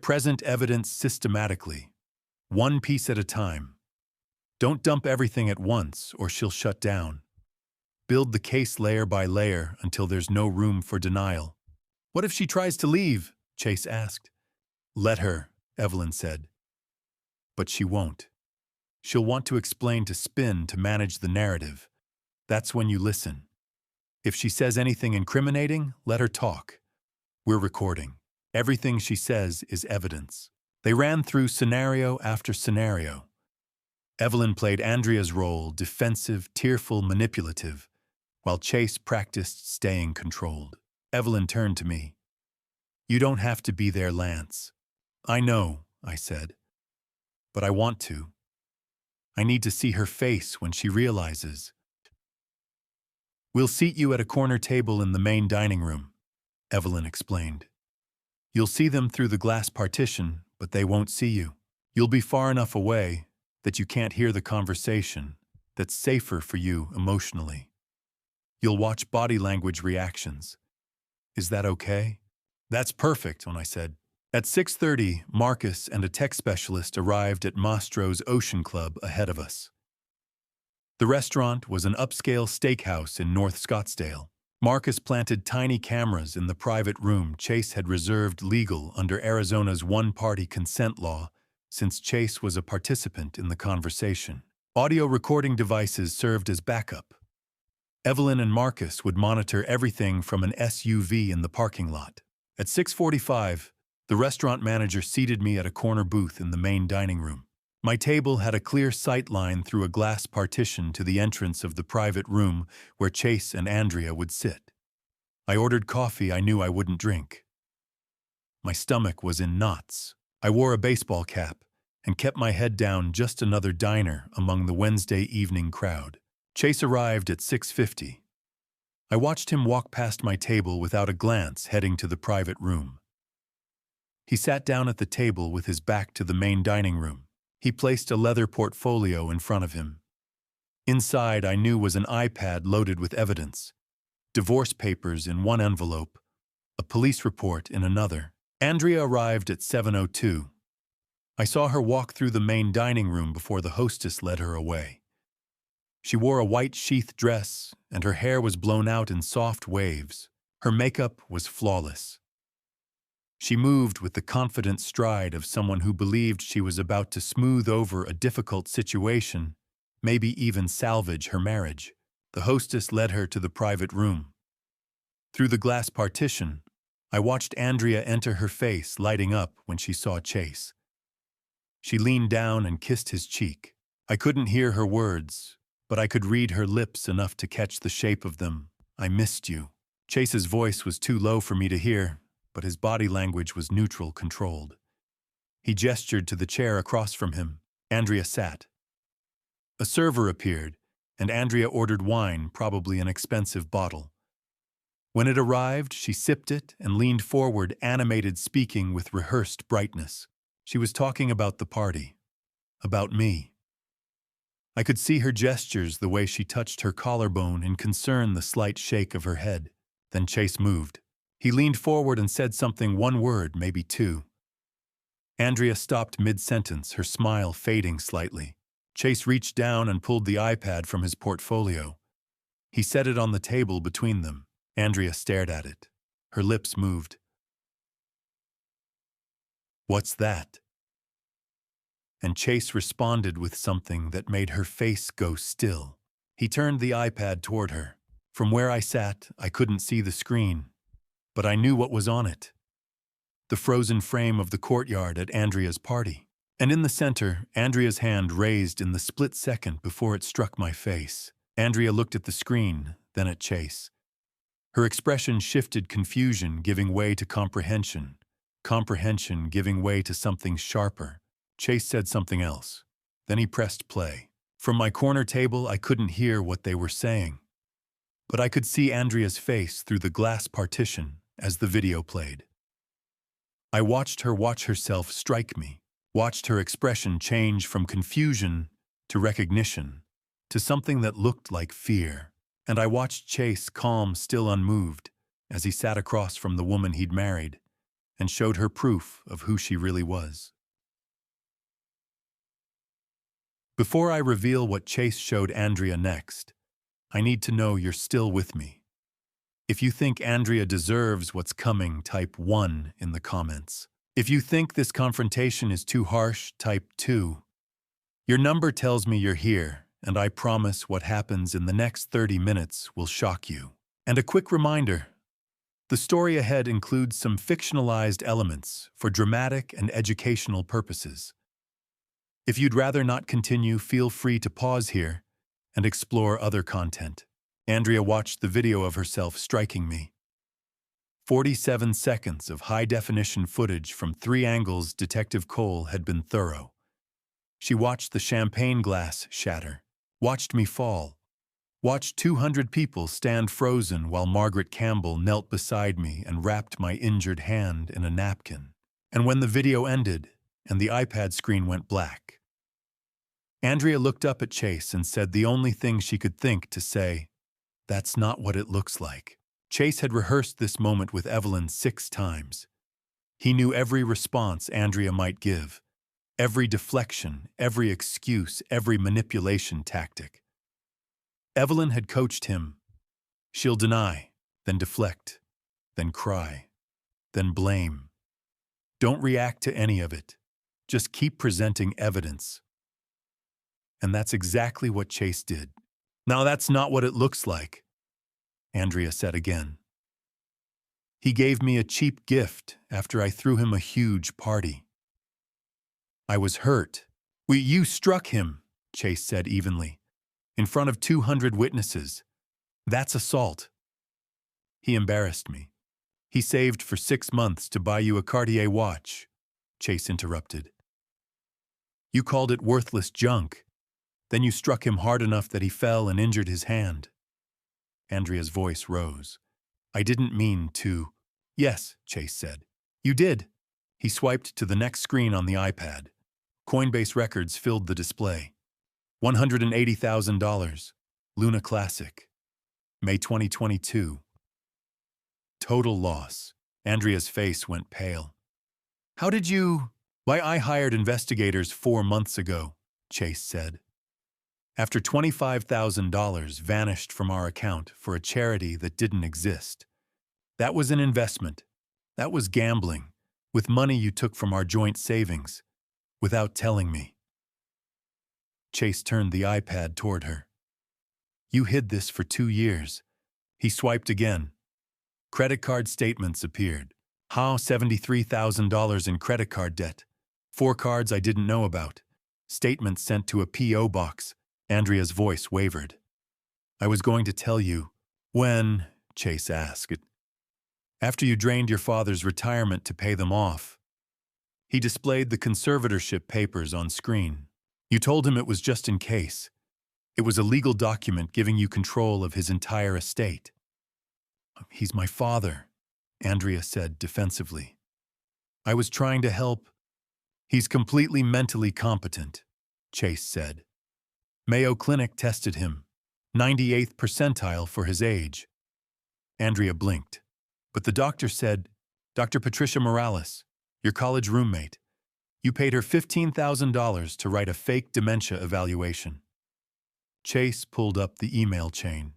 "Present evidence systematically, one piece at a time. Don't dump everything at once or she'll shut down. Build the case layer by layer until there's no room for denial." "What if she tries to leave?" Chase asked. "Let her," Evelyn said. "But she won't. She'll want to explain, to spin, to manage the narrative. That's when you listen. If she says anything incriminating, let her talk. We're recording. Everything she says is evidence." They ran through scenario after scenario. Evelyn played Andrea's role, defensive, tearful, manipulative, while Chase practiced staying controlled. Evelyn turned to me. "You don't have to be there, Lance." "I know," I said. "But I want to. I need to see her face when she realizes." "We'll seat you at a corner table in the main dining room," Evelyn explained. "You'll see them through the glass partition, but they won't see you. You'll be far enough away that you can't hear the conversation, that's safer for you emotionally. You'll watch body language reactions. Is that okay?" "That's perfect," when I said. At 6:30, Marcus and a tech specialist arrived at Mastro's Ocean Club ahead of us. The restaurant was an upscale steakhouse in North Scottsdale. Marcus planted tiny cameras in the private room Chase had reserved legal under Arizona's one-party consent law, since Chase was a participant in the conversation. Audio recording devices served as backup. Evelyn and Marcus would monitor everything from an SUV in the parking lot. At 6:45, the restaurant manager seated me at a corner booth in the main dining room. My table had a clear sight line through a glass partition to the entrance of the private room where Chase and Andrea would sit. I ordered coffee I knew I wouldn't drink. My stomach was in knots. I wore a baseball cap and kept my head down, just another diner among the Wednesday evening crowd. Chase arrived at 6:50. I watched him walk past my table without a glance, heading to the private room. He sat down at the table with his back to the main dining room. He placed a leather portfolio in front of him. Inside, I knew, was an iPad loaded with evidence. Divorce papers in one envelope, a police report in another. Andrea arrived at 7:02. I saw her walk through the main dining room before the hostess led her away. She wore a white sheath dress, and her hair was blown out in soft waves. Her makeup was flawless. She moved with the confident stride of someone who believed she was about to smooth over a difficult situation, maybe even salvage her marriage. The hostess led her to the private room. Through the glass partition, I watched Andrea enter, her face lighting up when she saw Chase. She leaned down and kissed his cheek. I couldn't hear her words, but I could read her lips enough to catch the shape of them. "I missed you." Chase's voice was too low for me to hear, but his body language was neutral, controlled. He gestured to the chair across from him. Andrea sat. A server appeared, and Andrea ordered wine, probably an expensive bottle. When it arrived, she sipped it and leaned forward, animated, speaking with rehearsed brightness. She was talking about the party. About me. I could see her gestures, the way she touched her collarbone, in concern, the slight shake of her head. Then Chase moved. He leaned forward and said something, one word, maybe two. Andrea stopped mid-sentence, her smile fading slightly. Chase reached down and pulled the iPad from his portfolio. He set it on the table between them. Andrea stared at it. Her lips moved. "What's that?" And Chase responded with something that made her face go still. He turned the iPad toward her. From where I sat, I couldn't see the screen, but I knew what was on it. The frozen frame of the courtyard at Andrea's party. And in the center, Andrea's hand raised in the split second before it struck my face. Andrea looked at the screen, then at Chase. Her expression shifted, confusion giving way to comprehension, comprehension giving way to something sharper. Chase said something else. Then he pressed play. From my corner table, I couldn't hear what they were saying, but I could see Andrea's face through the glass partition as the video played. I watched her watch herself strike me, watched her expression change from confusion to recognition, to something that looked like fear. And I watched Chase, calm, still unmoved, as he sat across from the woman he'd married and showed her proof of who she really was. Before I reveal what Chase showed Andrea next, I need to know you're still with me. If you think Andrea deserves what's coming, type 1 in the comments. If you think this confrontation is too harsh, type 2. Your number tells me you're here, and I promise what happens in the next 30 minutes will shock you. And a quick reminder, the story ahead includes some fictionalized elements for dramatic and educational purposes. If you'd rather not continue, feel free to pause here and explore other content. Andrea watched the video of herself striking me. 47 seconds of high-definition footage from 3 angles. Detective Cole had been thorough. She watched the champagne glass shatter, watched me fall, watched 200 people stand frozen while Margaret Campbell knelt beside me and wrapped my injured hand in a napkin. And when the video ended and the iPad screen went black, Andrea looked up at Chase and said the only thing she could think to say, "That's not what it looks like." Chase had rehearsed this moment with Evelyn 6 times. He knew every response Andrea might give, every deflection, every excuse, every manipulation tactic. Evelyn had coached him. She'll deny, then deflect, then cry, then blame. Don't react to any of it. Just keep presenting evidence. And that's exactly what Chase did. "Now that's not what it looks like," Andrea said again. "He gave me a cheap gift after I threw him a huge party. I was hurt." You struck him," Chase said evenly, "in front of 200 witnesses. That's assault." "He embarrassed me. He saved for 6 months to buy you a Cartier watch," Chase interrupted. "You called it worthless junk. Then you struck him hard enough that he fell and injured his hand." Andrea's voice rose. "I didn't mean to." "Yes," Chase said. "You did." He swiped to the next screen on the iPad. Coinbase records filled the display. $180,000. Luna Classic. May 2022. Total loss. Andrea's face went pale. "How did you—" "Why, I hired investigators 4 months ago," Chase said. "After $25,000 vanished from our account for a charity that didn't exist. That was an investment. That was gambling, with money you took from our joint savings, without telling me." Chase turned the iPad toward her. "You hid this for 2 years. He swiped again. Credit card statements appeared. How $73,000 in credit card debt. 4 cards I didn't know about. Statements sent to a P.O. box. Andrea's voice wavered. "I was going to tell you." "When?" Chase asked. After you drained your father's retirement to pay them off. He displayed the conservatorship papers on screen. You told him it was just in case. It was a legal document giving you control of his entire estate. He's my father, Andrea said defensively. I was trying to help. He's completely mentally competent, Chase said. Mayo Clinic tested him, 98th percentile for his age. Andrea blinked, but the doctor said, Dr. Patricia Morales, your college roommate, you paid her $15,000 to write a fake dementia evaluation. Chase pulled up the email chain.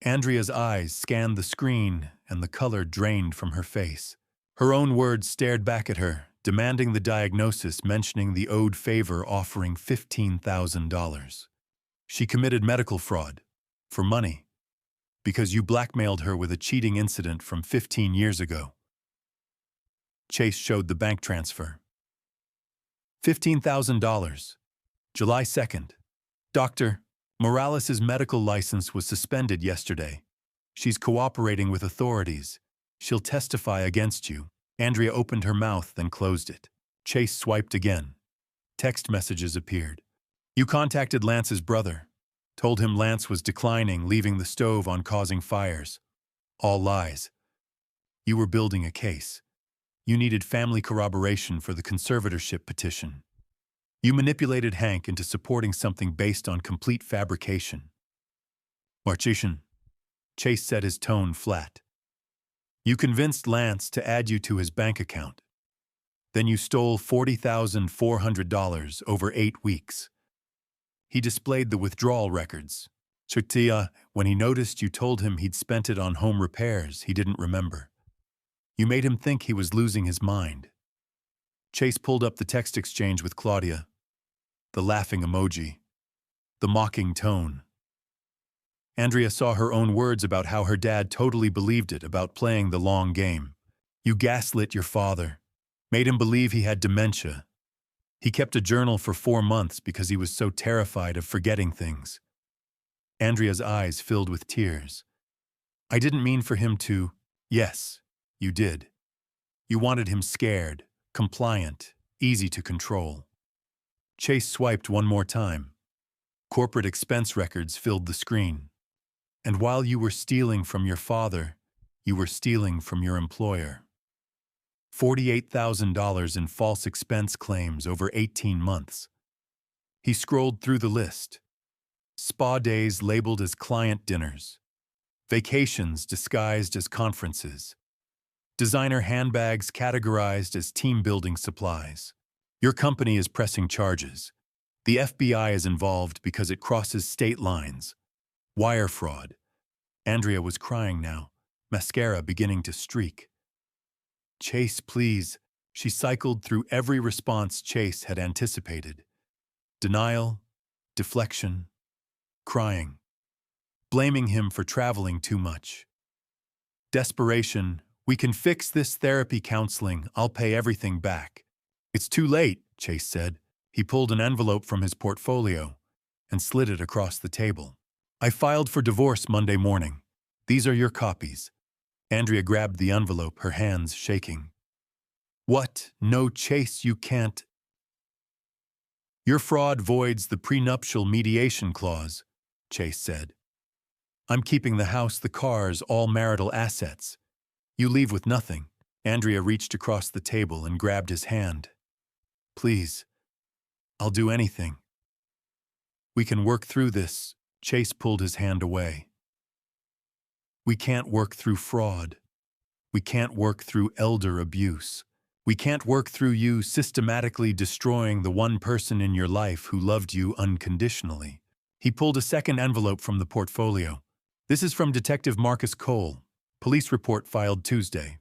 Andrea's eyes scanned the screen and the color drained from her face. Her own words stared back at her, demanding the diagnosis, mentioning the owed favor offering $15,000. She committed medical fraud. For money. Because you blackmailed her with a cheating incident from 15 years ago. Chase showed the bank transfer. $15,000. July 2nd. Doctor, Morales' medical license was suspended yesterday. She's cooperating with authorities. She'll testify against you. Andrea opened her mouth, then closed it. Chase swiped again. Text messages appeared. You contacted Lance's brother. Told him Lance was declining, leaving the stove on, causing fires. All lies. You were building a case. You needed family corroboration for the conservatorship petition. You manipulated Hank into supporting something based on complete fabrication. Marchishan. Chase set his tone flat. You convinced Lance to add you to his bank account. Then you stole $40,400 over 8 weeks. He displayed the withdrawal records. Chuktia, when he noticed you told him he'd spent it on home repairs, he didn't remember. You made him think he was losing his mind. Chase pulled up the text exchange with Claudia. The laughing emoji. The mocking tone. Andrea saw her own words about how her dad totally believed it, about playing the long game. You gaslit your father. Made him believe he had dementia. He kept a journal for 4 months because he was so terrified of forgetting things. Andrea's eyes filled with tears. I didn't mean for him to. Yes, you did. You wanted him scared, compliant, easy to control. Chase swiped one more time. Corporate expense records filled the screen. And while you were stealing from your father, you were stealing from your employer. $48,000 in false expense claims over 18 months. He scrolled through the list. Spa days labeled as client dinners. Vacations disguised as conferences. Designer handbags categorized as team-building supplies. Your company is pressing charges. The FBI is involved because it crosses state lines. Wire fraud. Andrea was crying now, mascara beginning to streak. Chase, please. She cycled through every response Chase had anticipated. Denial, deflection, crying, blaming him for traveling too much. Desperation, we can fix this, therapy, counseling, I'll pay everything back. It's too late, Chase said. He pulled an envelope from his portfolio and slid it across the table. I filed for divorce Monday morning. These are your copies. Andrea grabbed the envelope, her hands shaking. What? No, Chase, you can't. Your fraud voids the prenuptial mediation clause, Chase said. I'm keeping the house, the cars, all marital assets. You leave with nothing. Andrea reached across the table and grabbed his hand. Please, I'll do anything. We can work through this. Chase pulled his hand away. We can't work through fraud. We can't work through elder abuse. We can't work through you systematically destroying the one person in your life who loved you unconditionally. He pulled a second envelope from the portfolio. This is from Detective Marcus Cole. Police report filed Tuesday.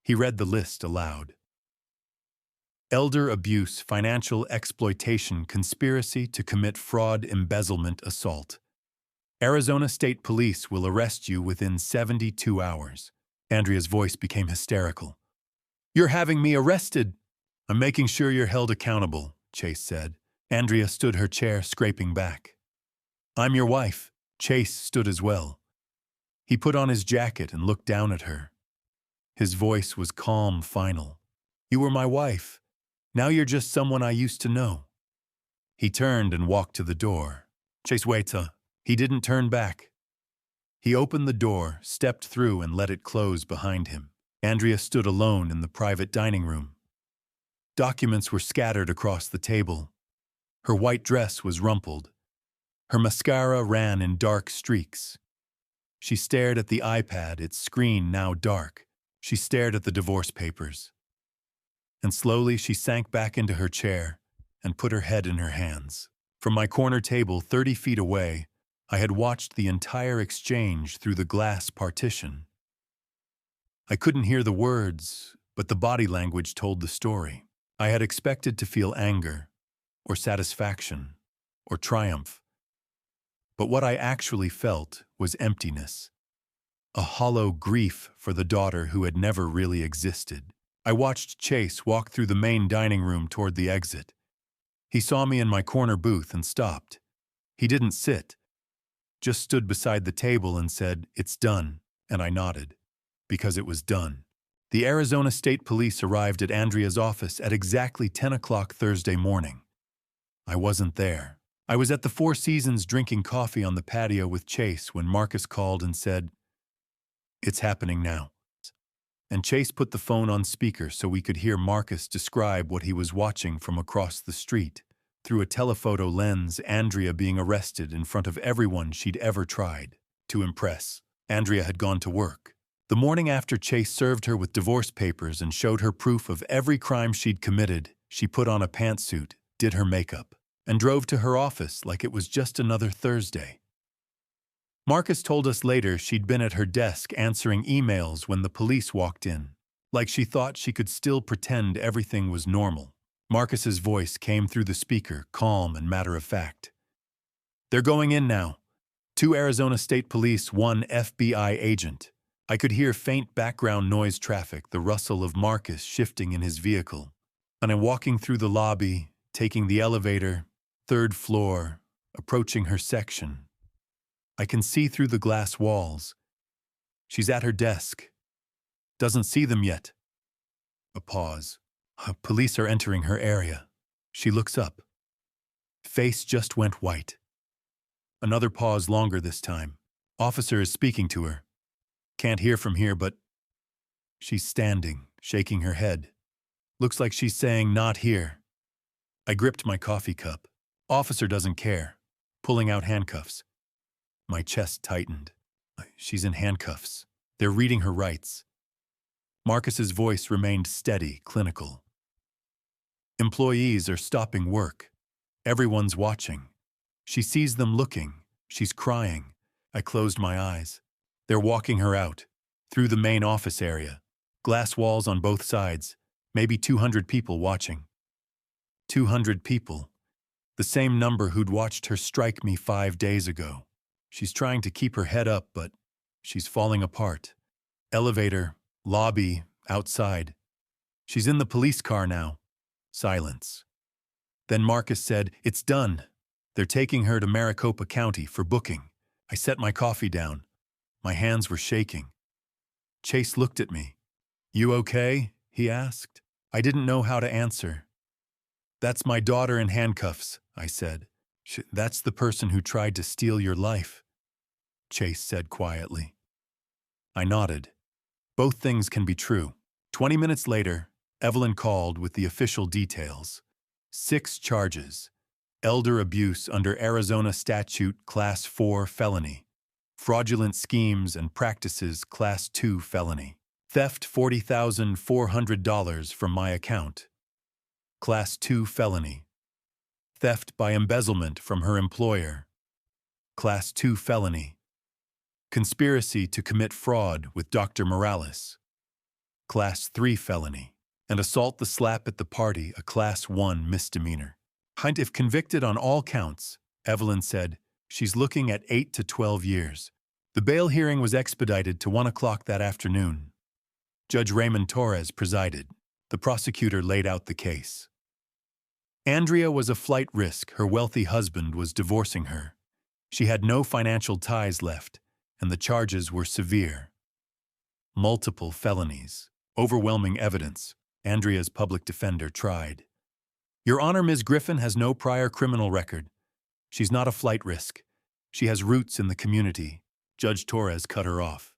He read the list aloud. Elder abuse, financial exploitation, conspiracy to commit fraud, embezzlement, assault. Arizona State Police will arrest you within 72 hours. Andrea's voice became hysterical. You're having me arrested. I'm making sure you're held accountable, Chase said. Andrea stood her chair, scraping back. I'm your wife. Chase stood as well. He put on his jacket and looked down at her. His voice was calm, final. "You were my wife. Now you're just someone I used to know." He turned and walked to the door. "Chase, wait." He didn't turn back. He opened the door, stepped through, and let it close behind him. Andrea stood alone in the private dining room. Documents were scattered across the table. Her white dress was rumpled. Her mascara ran in dark streaks. She stared at the iPad, its screen now dark. She stared at the divorce papers. And slowly she sank back into her chair and put her head in her hands. From my corner table 30 feet away, I had watched the entire exchange through the glass partition. I couldn't hear the words, but the body language told the story. I had expected to feel anger, or satisfaction, or triumph. But what I actually felt was emptiness. A hollow grief for the daughter who had never really existed. I watched Chase walk through the main dining room toward the exit. He saw me in my corner booth and stopped. He didn't sit, just stood beside the table and said, "It's done," and I nodded, because it was done. The Arizona State Police arrived at Andrea's office at exactly 10 o'clock Thursday morning. I wasn't there. I was at the Four Seasons drinking coffee on the patio with Chase when Marcus called and said, "It's happening now." And Chase put the phone on speaker so we could hear Marcus describe what he was watching from across the street. Through a telephoto lens, Andrea being arrested in front of everyone she'd ever tried to impress. Andrea had gone to work. The morning after Chase served her with divorce papers and showed her proof of every crime she'd committed, she put on a pantsuit, did her makeup, and drove to her office like it was just another Thursday. Marcus told us later she'd been at her desk answering emails when the police walked in, like she thought she could still pretend everything was normal. Marcus's voice came through the speaker, calm and matter-of-fact. "They're going in now. 2 Arizona State Police, 1 FBI agent." I could hear faint background noise traffic, the rustle of Marcus shifting in his vehicle. And I'm walking through the lobby, taking the elevator, 3rd floor, approaching her section. I can see through the glass walls. She's at her desk. Doesn't see them yet. A pause. Police are entering her area. She looks up. Face just went white. Another pause, longer this time. Officer is speaking to her. Can't hear from here, but she's standing, shaking her head. Looks like she's saying, "Not here." I gripped my coffee cup. Officer doesn't care. Pulling out handcuffs. My chest tightened. She's in handcuffs. They're reading her rights. Marcus's voice remained steady, clinical. Employees are stopping work. Everyone's watching. She sees them looking. She's crying. I closed my eyes. They're walking her out, through the main office area. Glass walls on both sides. Maybe 200 people watching. 200 people. The same number who'd watched her strike me 5 days ago. She's trying to keep her head up, but she's falling apart. Elevator, lobby, outside. She's in the police car now. Silence. Then Marcus said, "It's done. They're taking her to Maricopa County for booking." I set my coffee down. My hands were shaking. Chase looked at me. "You okay?" he asked. I didn't know how to answer. "That's my daughter in handcuffs," I said. "That's the person who tried to steal your life," Chase said quietly. I nodded. Both things can be true. 20 minutes later, Evelyn called with the official details. 6 charges. Elder abuse under Arizona Statute Class 4 felony. Fraudulent schemes and practices Class 2 felony. Theft $40,400 from my account. Class 2 felony. Theft by embezzlement from her employer. Class 2 felony. Conspiracy to commit fraud with Dr. Morales. Class 3 felony. And assault the slap at the party, a Class 1 misdemeanor. Hunt, if convicted on all counts, Evelyn said, she's looking at 8 to 12 years. The bail hearing was expedited to 1 o'clock that afternoon. Judge Raymond Torres presided. The prosecutor laid out the case. Andrea was a flight risk. Her wealthy husband was divorcing her. She had no financial ties left, and the charges were severe. Multiple felonies, overwhelming evidence, Andrea's public defender tried. Your Honor, Ms. Griffin has no prior criminal record. She's not a flight risk. She has roots in the community. Judge Torres cut her off.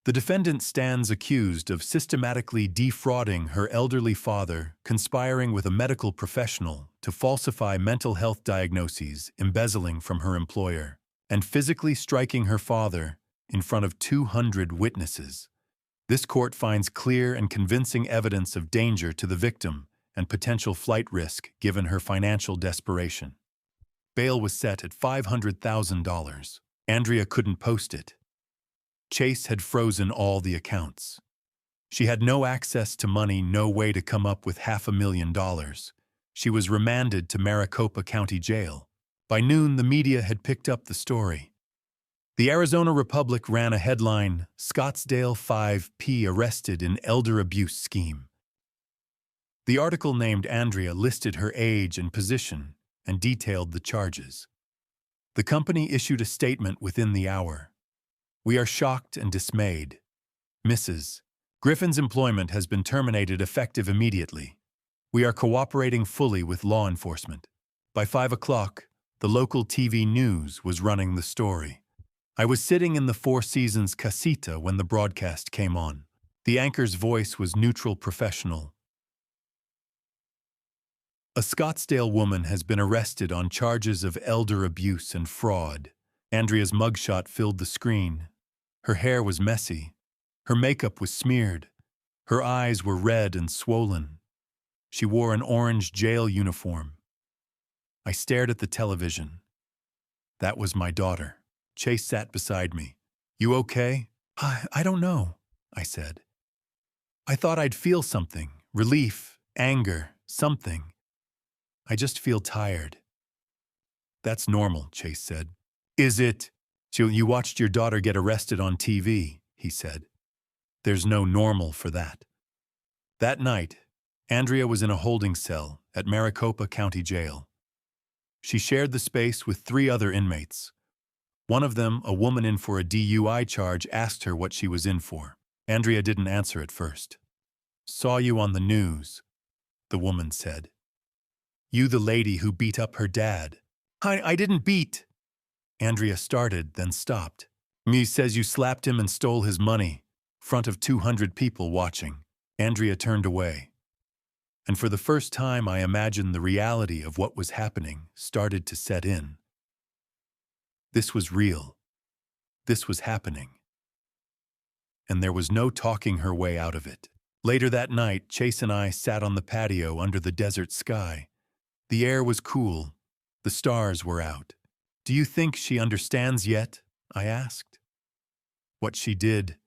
The defendant stands accused of systematically defrauding her elderly father, conspiring with a medical professional to falsify mental health diagnoses, embezzling from her employer, and physically striking her father in front of 200 witnesses. This court finds clear and convincing evidence of danger to the victim and potential flight risk given her financial desperation. Bail was set at $500,000. Andrea couldn't post it. Chase had frozen all the accounts. She had no access to money, no way to come up with $500,000. She was remanded to Maricopa County Jail. By noon, the media had picked up the story. The Arizona Republic ran a headline, "Scottsdale 5P Arrested in Elder Abuse Scheme." The article named Andrea, listed her age and position, and detailed the charges. The company issued a statement within the hour. "We are shocked and dismayed. Mrs. Griffin's employment has been terminated effective immediately. We are cooperating fully with law enforcement." By 5 o'clock, the local TV news was running the story. I was sitting in the Four Seasons casita when the broadcast came on. The anchor's voice was neutral, professional. A Scottsdale woman has been arrested on charges of elder abuse and fraud. Andrea's mugshot filled the screen. Her hair was messy. Her makeup was smeared. Her eyes were red and swollen. She wore an orange jail uniform. I stared at the television. That was my daughter. Chase sat beside me. "You okay?" I don't know," I said. "I thought I'd feel something. Relief, anger, something. I just feel tired." "That's normal," Chase said. "Is it?" "You watched your daughter get arrested on TV," he said. "There's no normal for that." That night, Andrea was in a holding cell at Maricopa County Jail. She shared the space with 3 other inmates. One of them, a woman in for a DUI charge, asked her what she was in for. Andrea didn't answer at first. "Saw you on the news," the woman said. "You the lady who beat up her dad." I didn't beat." Andrea started, then stopped. "Me says you slapped him and stole his money, front of 200 people watching." Andrea turned away. And for the first time, I imagined the reality of what was happening started to set in. This was real. This was happening. And there was no talking her way out of it. Later that night, Chase and I sat on the patio under the desert sky. The air was cool. The stars were out. "Do you think she understands yet?" I asked. "What she did?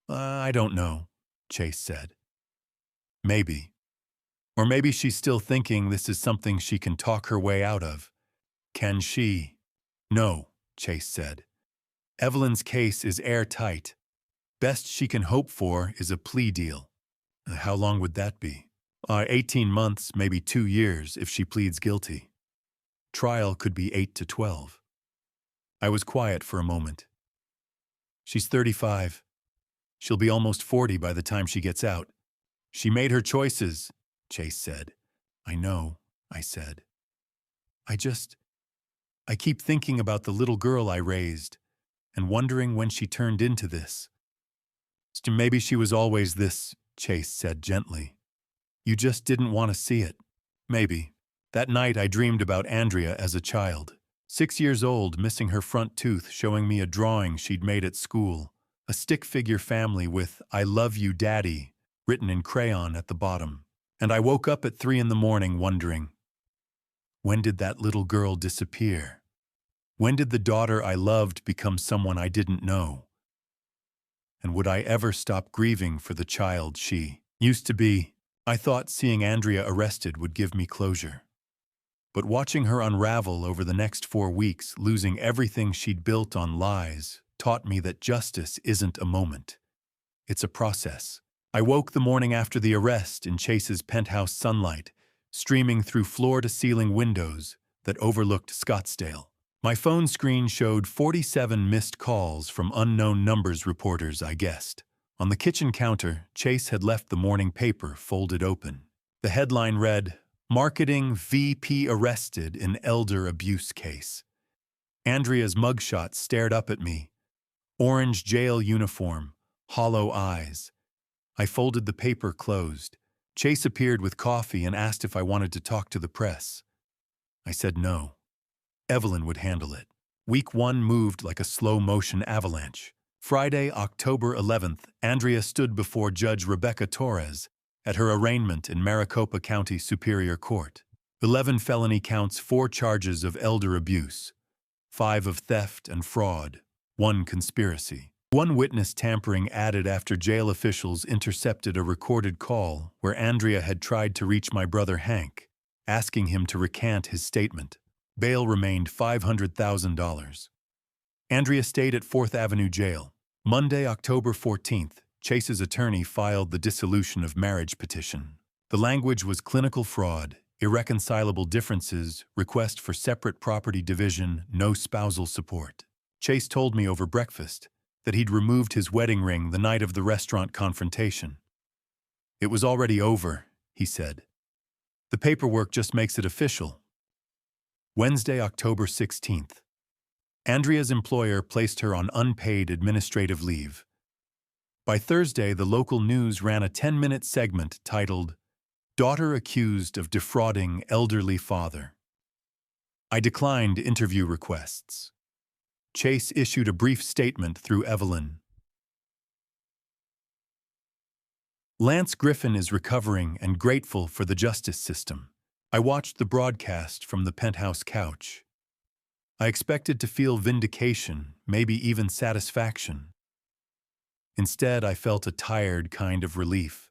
I don't know," Chase said. "Maybe. Or maybe she's still thinking this is something she can talk her way out of. Can she?" "No," Chase said. "Evelyn's case is airtight. Best she can hope for is a plea deal." "How long would that be?" 18 months, maybe 2 years if she pleads guilty. Trial could be 8 to 12. I was quiet for a moment. "She's 35. She'll be almost 40 by the time she gets out. She made her choices," Chase said. "I know," I said. I keep thinking about the little girl I raised and wondering when she turned into this." "Maybe she was always this," Chase said gently. "You just didn't want to see it." "Maybe." That night I dreamed about Andrea as a child. 6 years old, missing her front tooth, showing me a drawing she'd made at school. A stick figure family with "I love you, Daddy" written in crayon at the bottom. And I woke up at 3 in the morning wondering, when did that little girl disappear? When did the daughter I loved become someone I didn't know? And would I ever stop grieving for the child she used to be? I thought seeing Andrea arrested would give me closure. But watching her unravel over the next 4 weeks, losing everything she'd built on lies, taught me that justice isn't a moment. It's a process. I woke the morning after the arrest in Chase's penthouse sunlight, streaming through floor-to-ceiling windows that overlooked Scottsdale. My phone screen showed 47 missed calls from unknown numbers reporters, I guessed. On the kitchen counter, Chase had left the morning paper folded open. The headline read, "Marketing VP Arrested in Elder Abuse Case." Andrea's mugshot stared up at me. Orange jail uniform, hollow eyes. I folded the paper closed. Chase appeared with coffee and asked if I wanted to talk to the press. I said no. Evelyn would handle it. Week 1 moved like a slow-motion avalanche. Friday, October 11th, Andrea stood before Judge Rebecca Torres at her arraignment in Maricopa County Superior Court. 11 felony counts, 4 charges of elder abuse, 5 of theft and fraud, 1 conspiracy. 1 witness tampering added after jail officials intercepted a recorded call where Andrea had tried to reach my brother Hank, asking him to recant his statement. Bail remained $500,000. Andrea stayed at 4th Avenue Jail. Monday, October 14th, Chase's attorney filed the dissolution of marriage petition. The language was clinical fraud, irreconcilable differences, request for separate property division, no spousal support. Chase told me over breakfast that he'd removed his wedding ring the night of the restaurant confrontation. "It was already over," he said. "The paperwork just makes it official." Wednesday, October 16th. Andrea's employer placed her on unpaid administrative leave. By Thursday, the local news ran a 10-minute segment titled, "Daughter Accused of Defrauding Elderly Father." I declined interview requests. Chase issued a brief statement through Evelyn. Lance Griffin is recovering and grateful for the justice system. I watched the broadcast from the penthouse couch. I expected to feel vindication, maybe even satisfaction. Instead, I felt a tired kind of relief.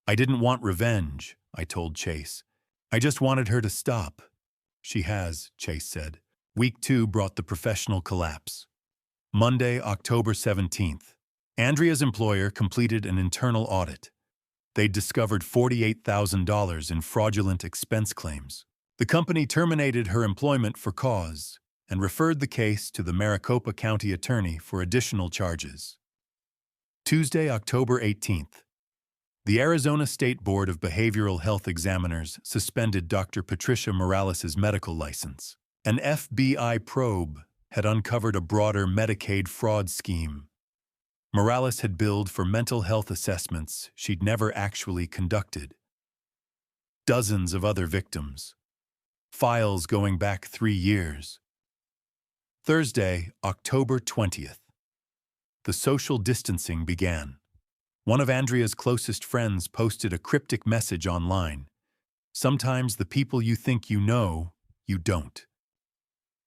I didn't want revenge, I told Chase. I just wanted her to stop. She has, Chase said. Week 2 brought the professional collapse. Monday, October 17th. Andrea's employer completed an internal audit. They'd discovered $48,000 in fraudulent expense claims. The company terminated her employment for cause and referred the case to the Maricopa County attorney for additional charges. Tuesday, October 18th. The Arizona State Board of Behavioral Health Examiners suspended Dr. Patricia Morales' medical license. An FBI probe had uncovered a broader Medicaid fraud scheme. Morales had billed for mental health assessments she'd never actually conducted. Dozens of other victims. Files going back 3 years. Thursday, October 20th. The social distancing began. One of Andrea's closest friends posted a cryptic message online. Sometimes the people you think you know, you don't.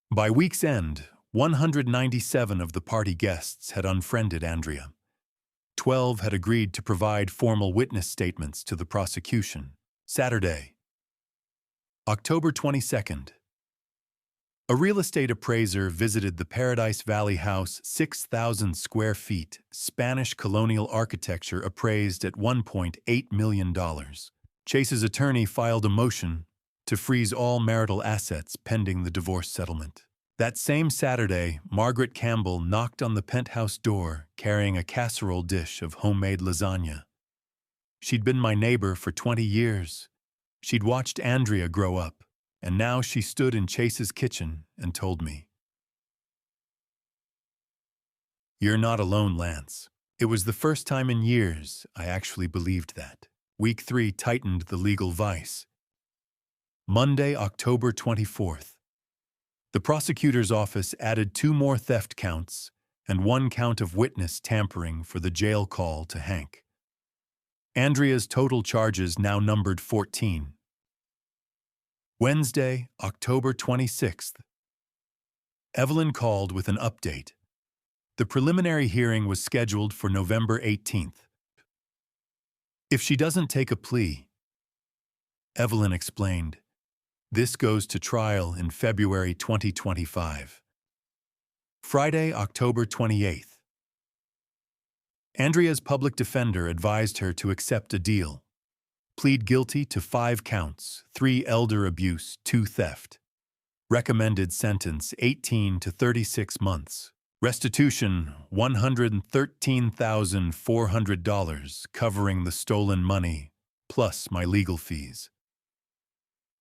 By week's end, 197 of the party guests had unfriended Andrea. 12 had agreed to provide formal witness statements to the prosecution. Saturday, October 22nd. A real estate appraiser visited the Paradise Valley house, 6,000 square feet, Spanish colonial architecture appraised at $1.8 million. Chase's attorney filed a motion to freeze all marital assets pending the divorce settlement. That same Saturday, Margaret Campbell knocked on the penthouse door carrying a casserole dish of homemade lasagna. She'd been my neighbor for 20 years. She'd watched Andrea grow up, and now she stood in Chase's kitchen and told me, "You're not alone, Lance." It was the first time in years I actually believed that. Week 3 tightened the legal vice. Monday, October 24th. The prosecutor's office added 2 more theft counts and 1 count of witness tampering for the jail call to Hank. Andrea's total charges now numbered 14. Wednesday, October 26th. Evelyn called with an update. The preliminary hearing was scheduled for November 18th. If she doesn't take a plea, Evelyn explained, this goes to trial in February 2025. Friday, October 28th. Andrea's public defender advised her to accept a deal. Plead guilty to 5 counts, 3 elder abuse, 2 theft. Recommended sentence 18 to 36 months. Restitution $113,400 covering the stolen money plus my legal fees.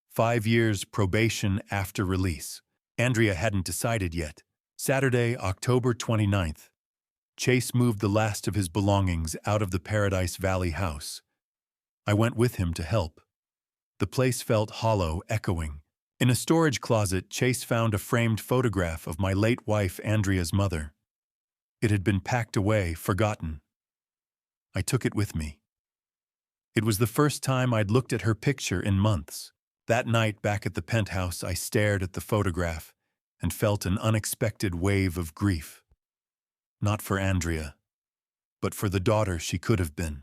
5 years probation after release. Andrea hadn't decided yet. Saturday, October 29th. Chase moved the last of his belongings out of the Paradise Valley house. I went with him to help. The place felt hollow, echoing. In a storage closet, Chase found a framed photograph of my late wife, Andrea's mother. It had been packed away, forgotten. I took it with me. It was the first time I'd looked at her picture in months. That night, back at the penthouse, I stared at the photograph and felt an unexpected wave of grief. Not for Andrea, but for the daughter she could have been.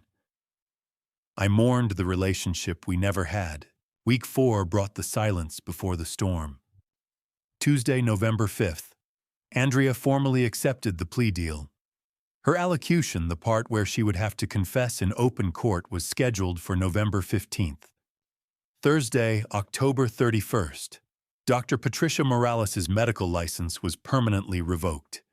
I mourned the relationship we never had. Week 4 brought the silence before the storm. Tuesday, November 5th. Andrea formally accepted the plea deal. Her allocution, the part where she would have to confess in open court, was scheduled for November 15th. Thursday, October 31st. Dr. Patricia Morales' medical license was permanently revoked.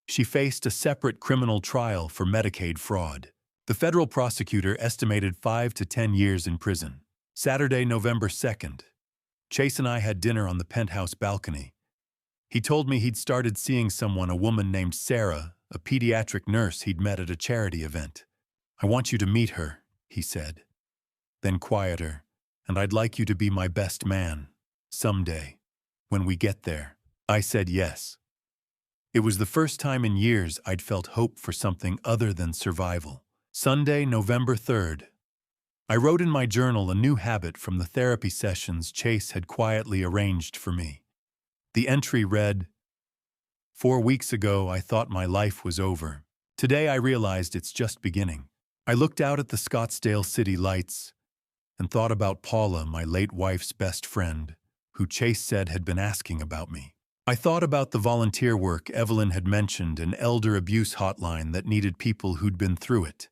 She faced a separate criminal trial for Medicaid fraud. The federal prosecutor estimated 5 to 10 years in prison. Saturday, November 2nd. Chase and I had dinner on the penthouse balcony. He told me he'd started seeing someone, a woman named Sarah, a pediatric nurse he'd met at a charity event. "I want you to meet her," he said. Then quieter, "And I'd like you to be my best man, someday, when we get there." I said yes. It was the first time in years I'd felt hope for something other than survival. Sunday, November 3rd. I wrote in my journal a new habit from the therapy sessions Chase had quietly arranged for me. The entry read, "4 weeks ago, I thought my life was over. Today, I realized it's just beginning." I looked out at the Scottsdale city lights and thought about Paula, my late wife's best friend, who Chase said had been asking about me. I thought about the volunteer work Evelyn had mentioned, an elder abuse hotline that needed people who'd been through it.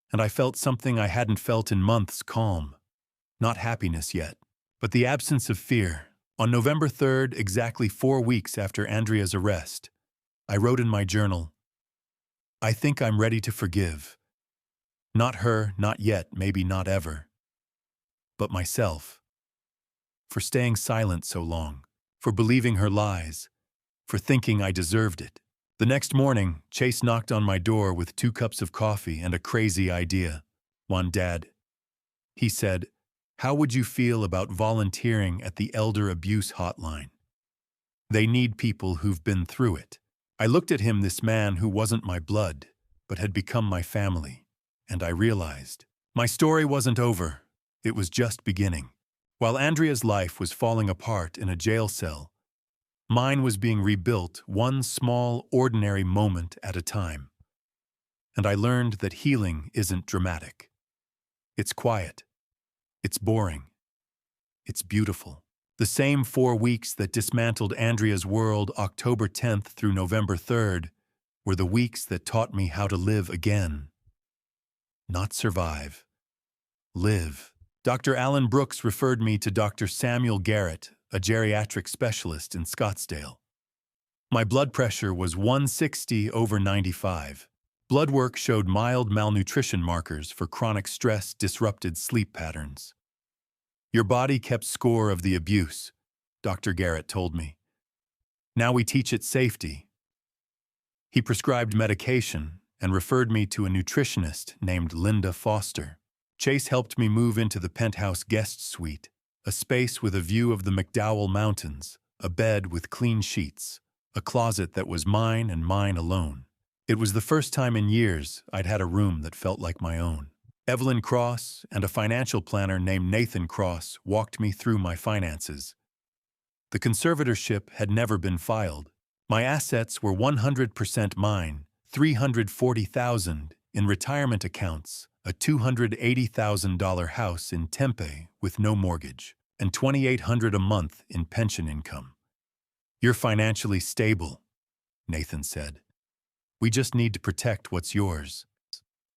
And I felt something I hadn't felt in months, calm. Not happiness yet, but the absence of fear. On November 3rd, exactly 4 weeks after Andrea's arrest, I wrote in my journal, "I think I'm ready to forgive. Not her, not yet, maybe not ever. But myself. For staying silent so long, for believing her lies, for thinking I deserved it." The next morning, Chase knocked on my door with 2 cups of coffee and a crazy idea. "One, Dad," he said, "how would you feel about volunteering at the Elder Abuse Hotline? They need people who've been through it." I looked at him, this man who wasn't my blood, but had become my family, and I realized my story wasn't over. It was just beginning. While Andrea's life was falling apart in a jail cell, mine was being rebuilt one small, ordinary moment at a time. And I learned that healing isn't dramatic. It's quiet. It's boring. It's beautiful. The same 4 weeks that dismantled Andrea's world, October 10th through November 3rd, were the weeks that taught me how to live again. Not survive. Live. Dr. Alan Brooks referred me to Dr. Samuel Garrett, a geriatric specialist in Scottsdale. My blood pressure was 160/95. Blood work showed mild malnutrition markers for chronic stress disrupted sleep patterns. "Your body kept score of the abuse," Dr. Garrett told me. "Now we teach it safety." He prescribed medication and referred me to a nutritionist named Linda Foster. Chase helped me move into the penthouse guest suite, a space with a view of the McDowell Mountains, a bed with clean sheets, a closet that was mine and mine alone. It was the first time in years I'd had a room that felt like my own. Evelyn Cross and a financial planner named Nathan Cross walked me through my finances. The conservatorship had never been filed. My assets were 100% mine, $340,000 in retirement accounts, a $280,000 house in Tempe with no mortgage, and $2,800 a month in pension income. "You're financially stable," Nathan said. "We just need to protect what's yours."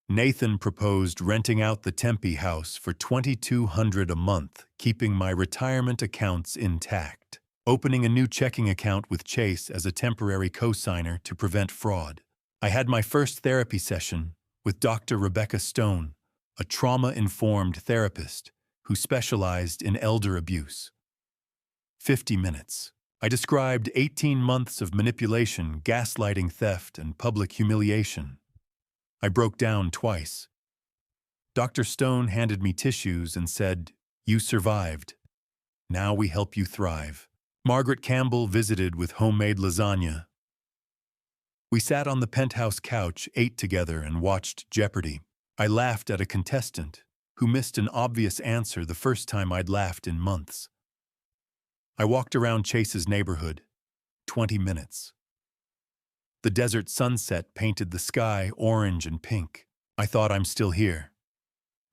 Nathan proposed renting out the Tempe house for $2,200 a month, keeping my retirement accounts intact. opening a new checking account with Chase as a temporary cosigner to prevent fraud. I had my first therapy session with Dr. Rebecca Stone, a trauma-informed therapist who specialized in elder abuse. 50 minutes. I described 18 months of manipulation, gaslighting, theft, and public humiliation. I broke down twice. Dr. Stone handed me tissues and said, "You survived. Now we help you thrive." Margaret Campbell visited with homemade lasagna. We sat on the penthouse couch, ate together, and watched Jeopardy! I laughed at a contestant who missed an obvious answer the first time I'd laughed in months. I walked around Chase's neighborhood. 20 minutes. The desert sunset painted the sky orange and pink. I thought, I'm still here.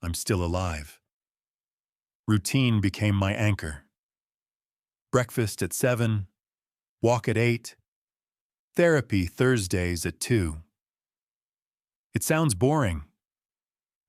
I'm still alive. Routine became my anchor. Breakfast at 7, walk at 8, therapy Thursdays at 2. It sounds boring,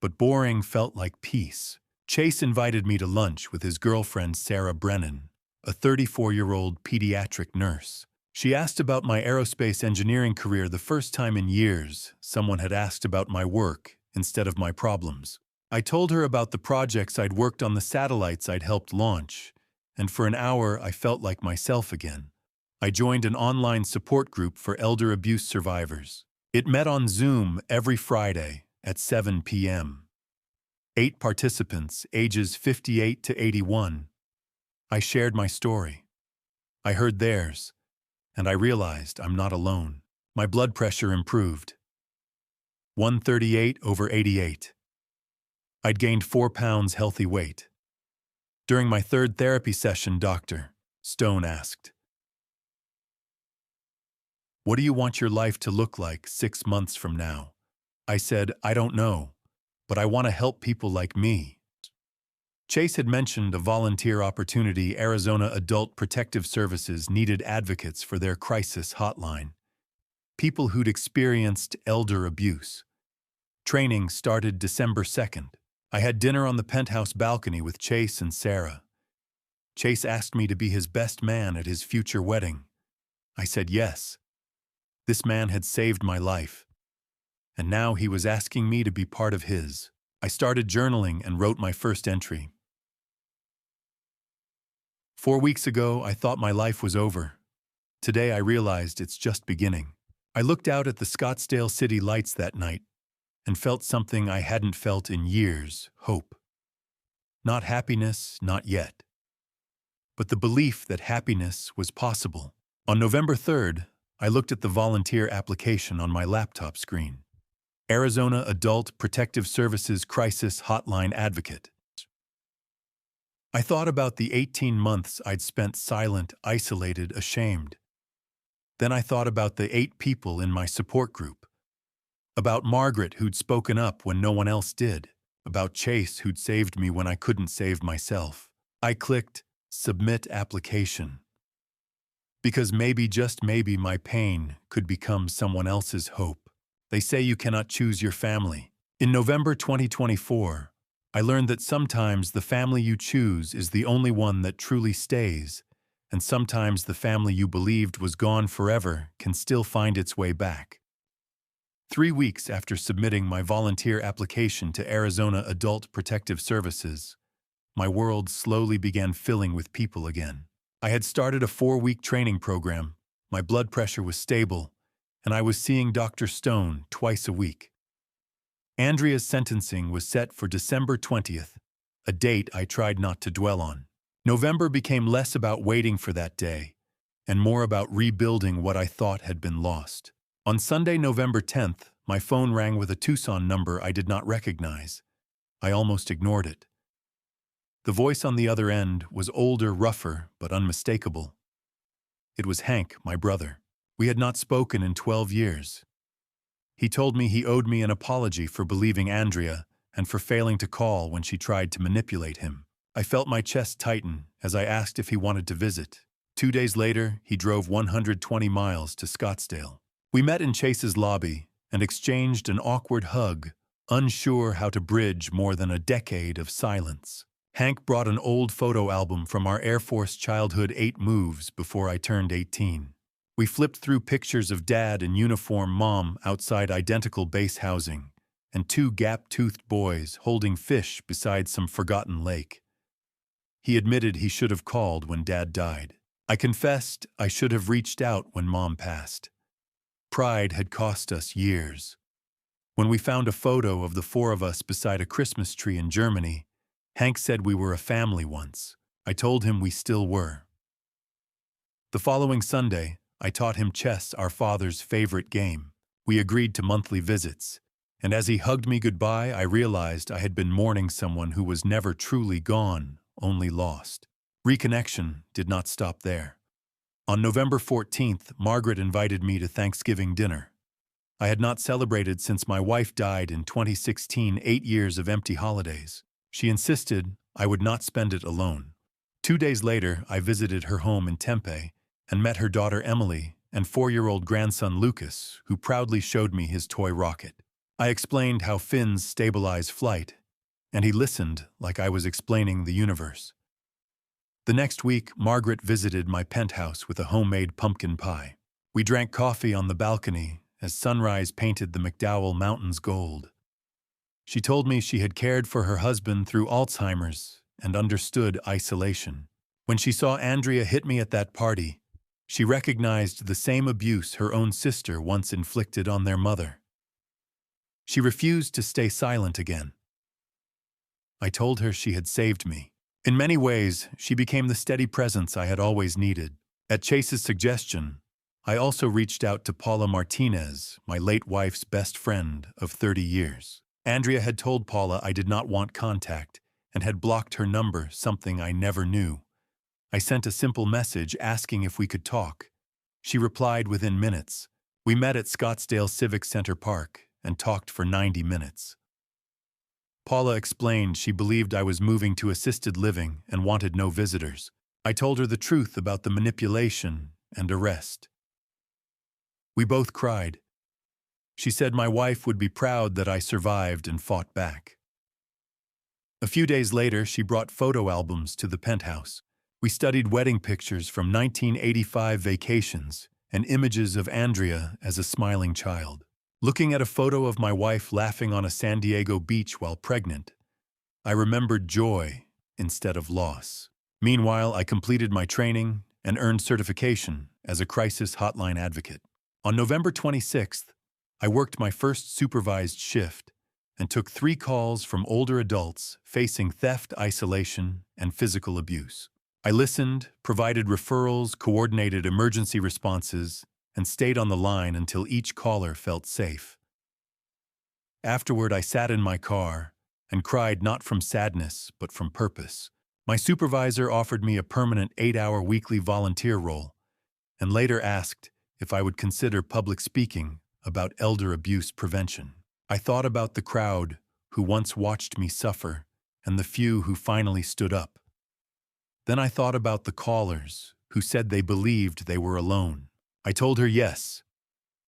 but boring felt like peace. Chase invited me to lunch with his girlfriend Sarah Brennan, a 34-year-old pediatric nurse. She asked about my aerospace engineering career the first time in years someone had asked about my work instead of my problems. I told her about the projects I'd worked on, the satellites I'd helped launch, and for an hour I felt like myself again. I joined an online support group for elder abuse survivors. It met on Zoom every Friday at 7 p.m. 8 participants, ages 58 to 81. I shared my story. I heard theirs, and I realized I'm not alone. My blood pressure improved. 138/88. I'd gained 4 pounds healthy weight. During my third therapy session, Dr. Stone asked, "What do you want your life to look like 6 months from now?" I said, "I don't know, but I want to help people like me." Chase had mentioned a volunteer opportunity. Arizona Adult Protective Services needed advocates for their crisis hotline. People who'd experienced elder abuse. Training started December 2nd. I had dinner on the penthouse balcony with Chase and Sarah. Chase asked me to be his best man at his future wedding. I said yes. This man had saved my life, and now he was asking me to be part of his. I started journaling and wrote my first entry. 4 weeks ago, I thought my life was over. Today, I realized it's just beginning. I looked out at the Scottsdale city lights that night and felt something I hadn't felt in years: hope. Not happiness, not yet, but the belief that happiness was possible. On November 3rd, I looked at the volunteer application on my laptop screen. Arizona Adult Protective Services Crisis Hotline Advocate. I thought about the 18 months I'd spent silent, isolated, ashamed. Then I thought about the 8 people in my support group. About Margaret, who'd spoken up when no one else did. About Chase, who'd saved me when I couldn't save myself. I clicked Submit Application. Because maybe, just maybe, my pain could become someone else's hope. They say you cannot choose your family. In November 2024, I learned that sometimes the family you choose is the only one that truly stays, and sometimes the family you believed was gone forever can still find its way back. 3 weeks after submitting my volunteer application to Arizona Adult Protective Services, my world slowly began filling with people again. I had started a 4-week training program, my blood pressure was stable, and I was seeing Dr. Stone twice a week. Andrea's sentencing was set for December 20th, a date I tried not to dwell on. November became less about waiting for that day, and more about rebuilding what I thought had been lost. On Sunday, November 10th, my phone rang with a Tucson number I did not recognize. I almost ignored it. The voice on the other end was older, rougher, but unmistakable. It was Hank, my brother. We had not spoken in 12 years. He told me he owed me an apology for believing Andrea and for failing to call when she tried to manipulate him. I felt my chest tighten as I asked if he wanted to visit. 2 days later, he drove 120 miles to Scottsdale. We met in Chase's lobby and exchanged an awkward hug, unsure how to bridge more than a decade of silence. Hank brought an old photo album from our Air Force childhood 8 moves before I turned 18. We flipped through pictures of Dad in uniform, Mom outside identical base housing, and 2 gap-toothed boys holding fish beside some forgotten lake. He admitted he should have called when Dad died. I confessed I should have reached out when Mom passed. Pride had cost us years. When we found a photo of the 4 of us beside a Christmas tree in Germany, Hank said we were a family once. I told him we still were. The following Sunday, I taught him chess, our father's favorite game. We agreed to monthly visits, and as he hugged me goodbye, I realized I had been mourning someone who was never truly gone, only lost. Reconnection did not stop there. On November 14th, Margaret invited me to Thanksgiving dinner. I had not celebrated since my wife died in 2016, 8 years of empty holidays. She insisted I would not spend it alone. 2 days later, I visited her home in Tempe and met her daughter Emily and 4-year-old grandson Lucas, who proudly showed me his toy rocket. I explained how fins stabilize flight, and he listened like I was explaining the universe. The next week, Margaret visited my penthouse with a homemade pumpkin pie. We drank coffee on the balcony as sunrise painted the McDowell Mountains gold. She told me she had cared for her husband through Alzheimer's and understood isolation. When she saw Andrea hit me at that party, she recognized the same abuse her own sister once inflicted on their mother. She refused to stay silent again. I told her she had saved me. In many ways, she became the steady presence I had always needed. At Chase's suggestion, I also reached out to Paula Martinez, my late wife's best friend of 30 years. Andrea had told Paula I did not want contact and had blocked her number, something I never knew. I sent a simple message asking if we could talk. She replied within minutes. We met at Scottsdale Civic Center Park and talked for 90 minutes. Paula explained she believed I was moving to assisted living and wanted no visitors. I told her the truth about the manipulation and arrest. We both cried. She said my wife would be proud that I survived and fought back. A few days later, she brought photo albums to the penthouse. We studied wedding pictures from 1985 vacations and images of Andrea as a smiling child. Looking at a photo of my wife laughing on a San Diego beach while pregnant, I remembered joy instead of loss. Meanwhile, I completed my training and earned certification as a crisis hotline advocate. On November 26th, I worked my first supervised shift and took 3 calls from older adults facing theft, isolation, and physical abuse. I listened, provided referrals, coordinated emergency responses, and stayed on the line until each caller felt safe. Afterward, I sat in my car and cried not from sadness, but from purpose. My supervisor offered me a permanent 8-hour weekly volunteer role and later asked if I would consider public speaking about elder abuse prevention. I thought about the crowd who once watched me suffer and the few who finally stood up. Then I thought about the callers who said they believed they were alone. I told her yes,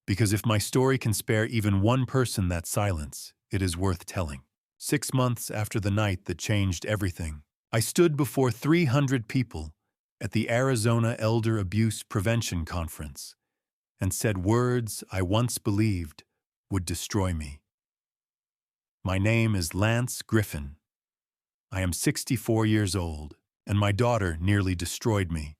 because if my story can spare even one person that silence, it is worth telling. 6 months after the night that changed everything, I stood before 300 people at the Arizona Elder Abuse Prevention Conference and said words I once believed would destroy me. My name is Lance Griffin. I am 64 years old, and my daughter nearly destroyed me.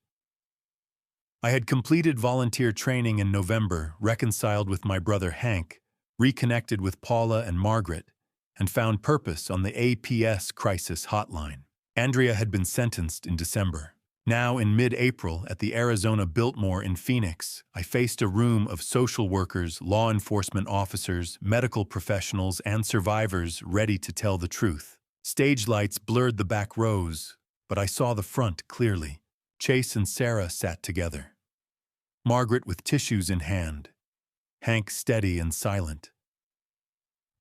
I had completed volunteer training in November, reconciled with my brother Hank, reconnected with Paula and Margaret, and found purpose on the APS crisis hotline. Andrea had been sentenced in December. Now, in mid-April, at the Arizona Biltmore in Phoenix, I faced a room of social workers, law enforcement officers, medical professionals, and survivors ready to tell the truth. Stage lights blurred the back rows, but I saw the front clearly. Chase and Sarah sat together. Margaret with tissues in hand. Hank steady and silent.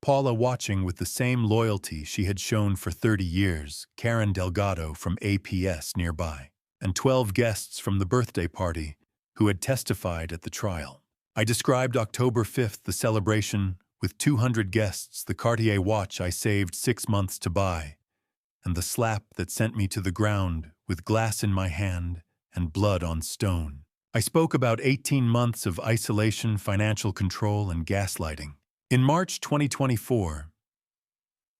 Paula watching with the same loyalty she had shown for 30 years, Karen Delgado from APS nearby, and 12 guests from the birthday party who had testified at the trial. I described October 5th, the celebration, with 200 guests, the Cartier watch I saved 6 months to buy, and the slap that sent me to the ground with glass in my hand and blood on stone. I spoke about 18 months of isolation, financial control, and gaslighting. In March 2024,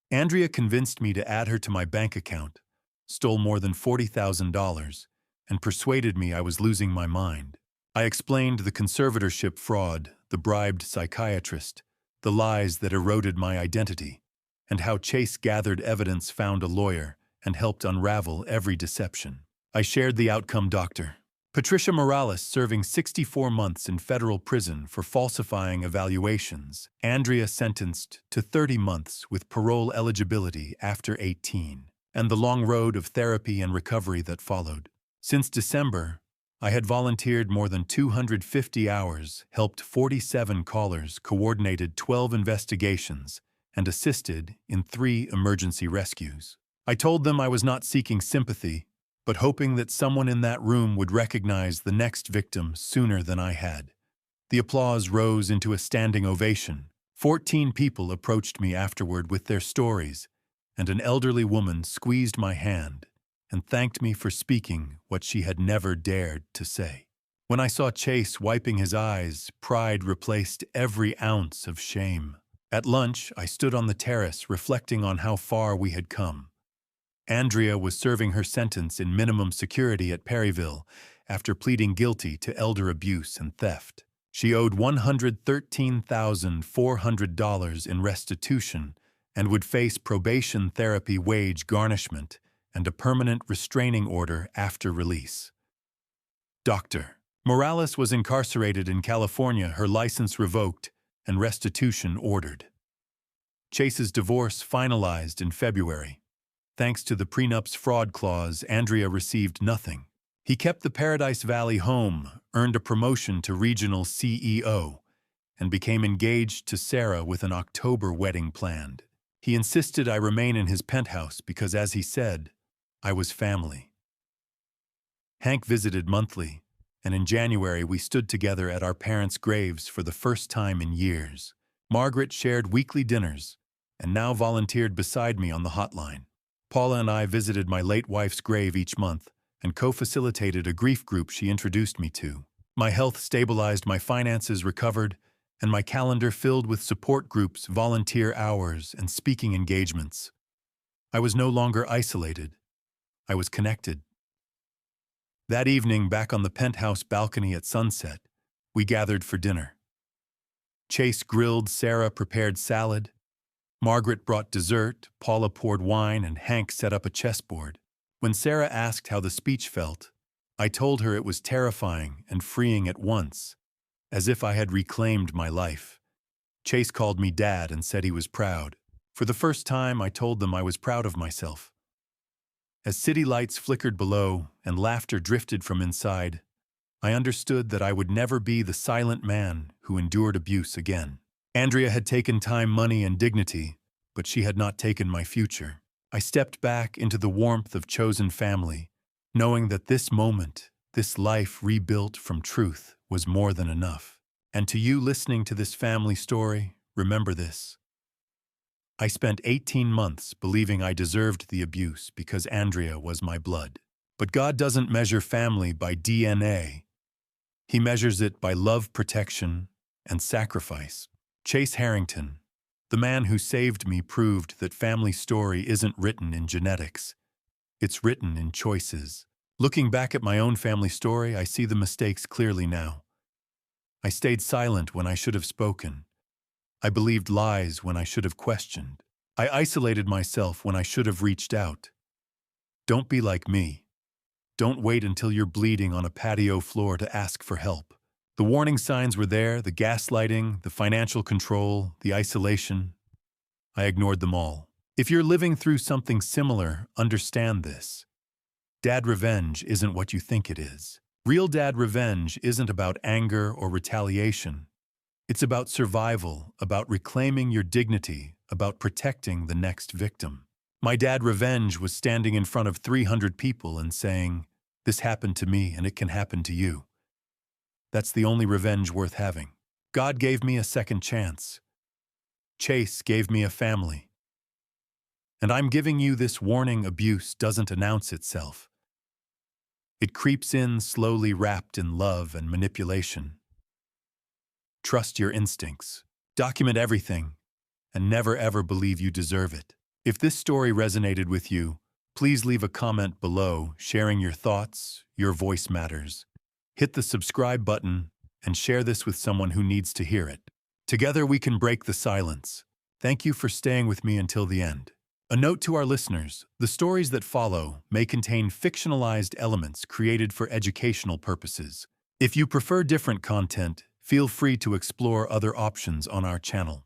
Andrea convinced me to add her to my bank account, stole more than $40,000, and persuaded me I was losing my mind. I explained the conservatorship fraud, the bribed psychiatrist, the lies that eroded my identity, and how Chase gathered evidence, found a lawyer, and helped unravel every deception. I shared the outcome. Dr. Patricia Morales serving 64 months in federal prison for falsifying evaluations. Andrea sentenced to 30 months with parole eligibility after 18, and the long road of therapy and recovery that followed. Since December, I had volunteered more than 250 hours, helped 47 callers, coordinated 12 investigations, and assisted in 3 emergency rescues. I told them I was not seeking sympathy, but hoping that someone in that room would recognize the next victim sooner than I had. The applause rose into a standing ovation. 14 people approached me afterward with their stories, and an elderly woman squeezed my hand and thanked me for speaking what she had never dared to say. When I saw Chase wiping his eyes, pride replaced every ounce of shame. At lunch, I stood on the terrace reflecting on how far we had come. Andrea was serving her sentence in minimum security at Perryville after pleading guilty to elder abuse and theft. She owed $113,400 in restitution and would face probation therapy, wage garnishment, and a permanent restraining order after release. Dr. Morales was incarcerated in California, her license revoked, and restitution ordered. Chase's divorce finalized in February. Thanks to the prenup's fraud clause, Andrea received nothing. He kept the Paradise Valley home, earned a promotion to regional CEO, and became engaged to Sarah with an October wedding planned. He insisted I remain in his penthouse because, as he said, I was family. Hank visited monthly, and in January we stood together at our parents' graves for the first time in years. Margaret shared weekly dinners, and now volunteered beside me on the hotline. Paula and I visited my late wife's grave each month and co-facilitated a grief group she introduced me to. My health stabilized, my finances recovered, and my calendar filled with support groups, volunteer hours, and speaking engagements. I was no longer isolated. I was connected. That evening, back on the penthouse balcony at sunset, we gathered for dinner. Chase grilled, Sarah prepared salad, Margaret brought dessert, Paula poured wine, and Hank set up a chessboard. When Sarah asked how the speech felt, I told her it was terrifying and freeing at once, as if I had reclaimed my life. Chase called me Dad and said he was proud. For the first time, I told them I was proud of myself. As city lights flickered below and laughter drifted from inside, I understood that I would never be the silent man who endured abuse again. Andrea had taken time, money, and dignity, but she had not taken my future. I stepped back into the warmth of chosen family, knowing that this moment, this life rebuilt from truth, was more than enough. And to you listening to this family story, remember this. I spent 18 months believing I deserved the abuse because Andrea was my blood. But God doesn't measure family by DNA. He measures it by love, protection, and sacrifice. Chase Harrington, the man who saved me, proved that family story isn't written in genetics. It's written in choices. Looking back at my own family story, I see the mistakes clearly now. I stayed silent when I should have spoken. I believed lies when I should have questioned. I isolated myself when I should have reached out. Don't be like me. Don't wait until you're bleeding on a patio floor to ask for help. The warning signs were there, the gaslighting, the financial control, the isolation. I ignored them all. If you're living through something similar, understand this. Dad revenge isn't what you think it is. Real dad revenge isn't about anger or retaliation. It's about survival, about reclaiming your dignity, about protecting the next victim. My dad revenge was standing in front of 300 people and saying, "This happened to me and it can happen to you." That's the only revenge worth having. God gave me a second chance. Chase gave me a family. And I'm giving you this warning: abuse doesn't announce itself. It creeps in slowly, wrapped in love and manipulation. Trust your instincts. Document everything, and never ever believe you deserve it. If this story resonated with you, please leave a comment below, sharing your thoughts. Your voice matters. Hit the subscribe button and share this with someone who needs to hear it. Together we can break the silence. Thank you for staying with me until the end. A note to our listeners: the stories that follow may contain fictionalized elements created for educational purposes. If you prefer different content, feel free to explore other options on our channel.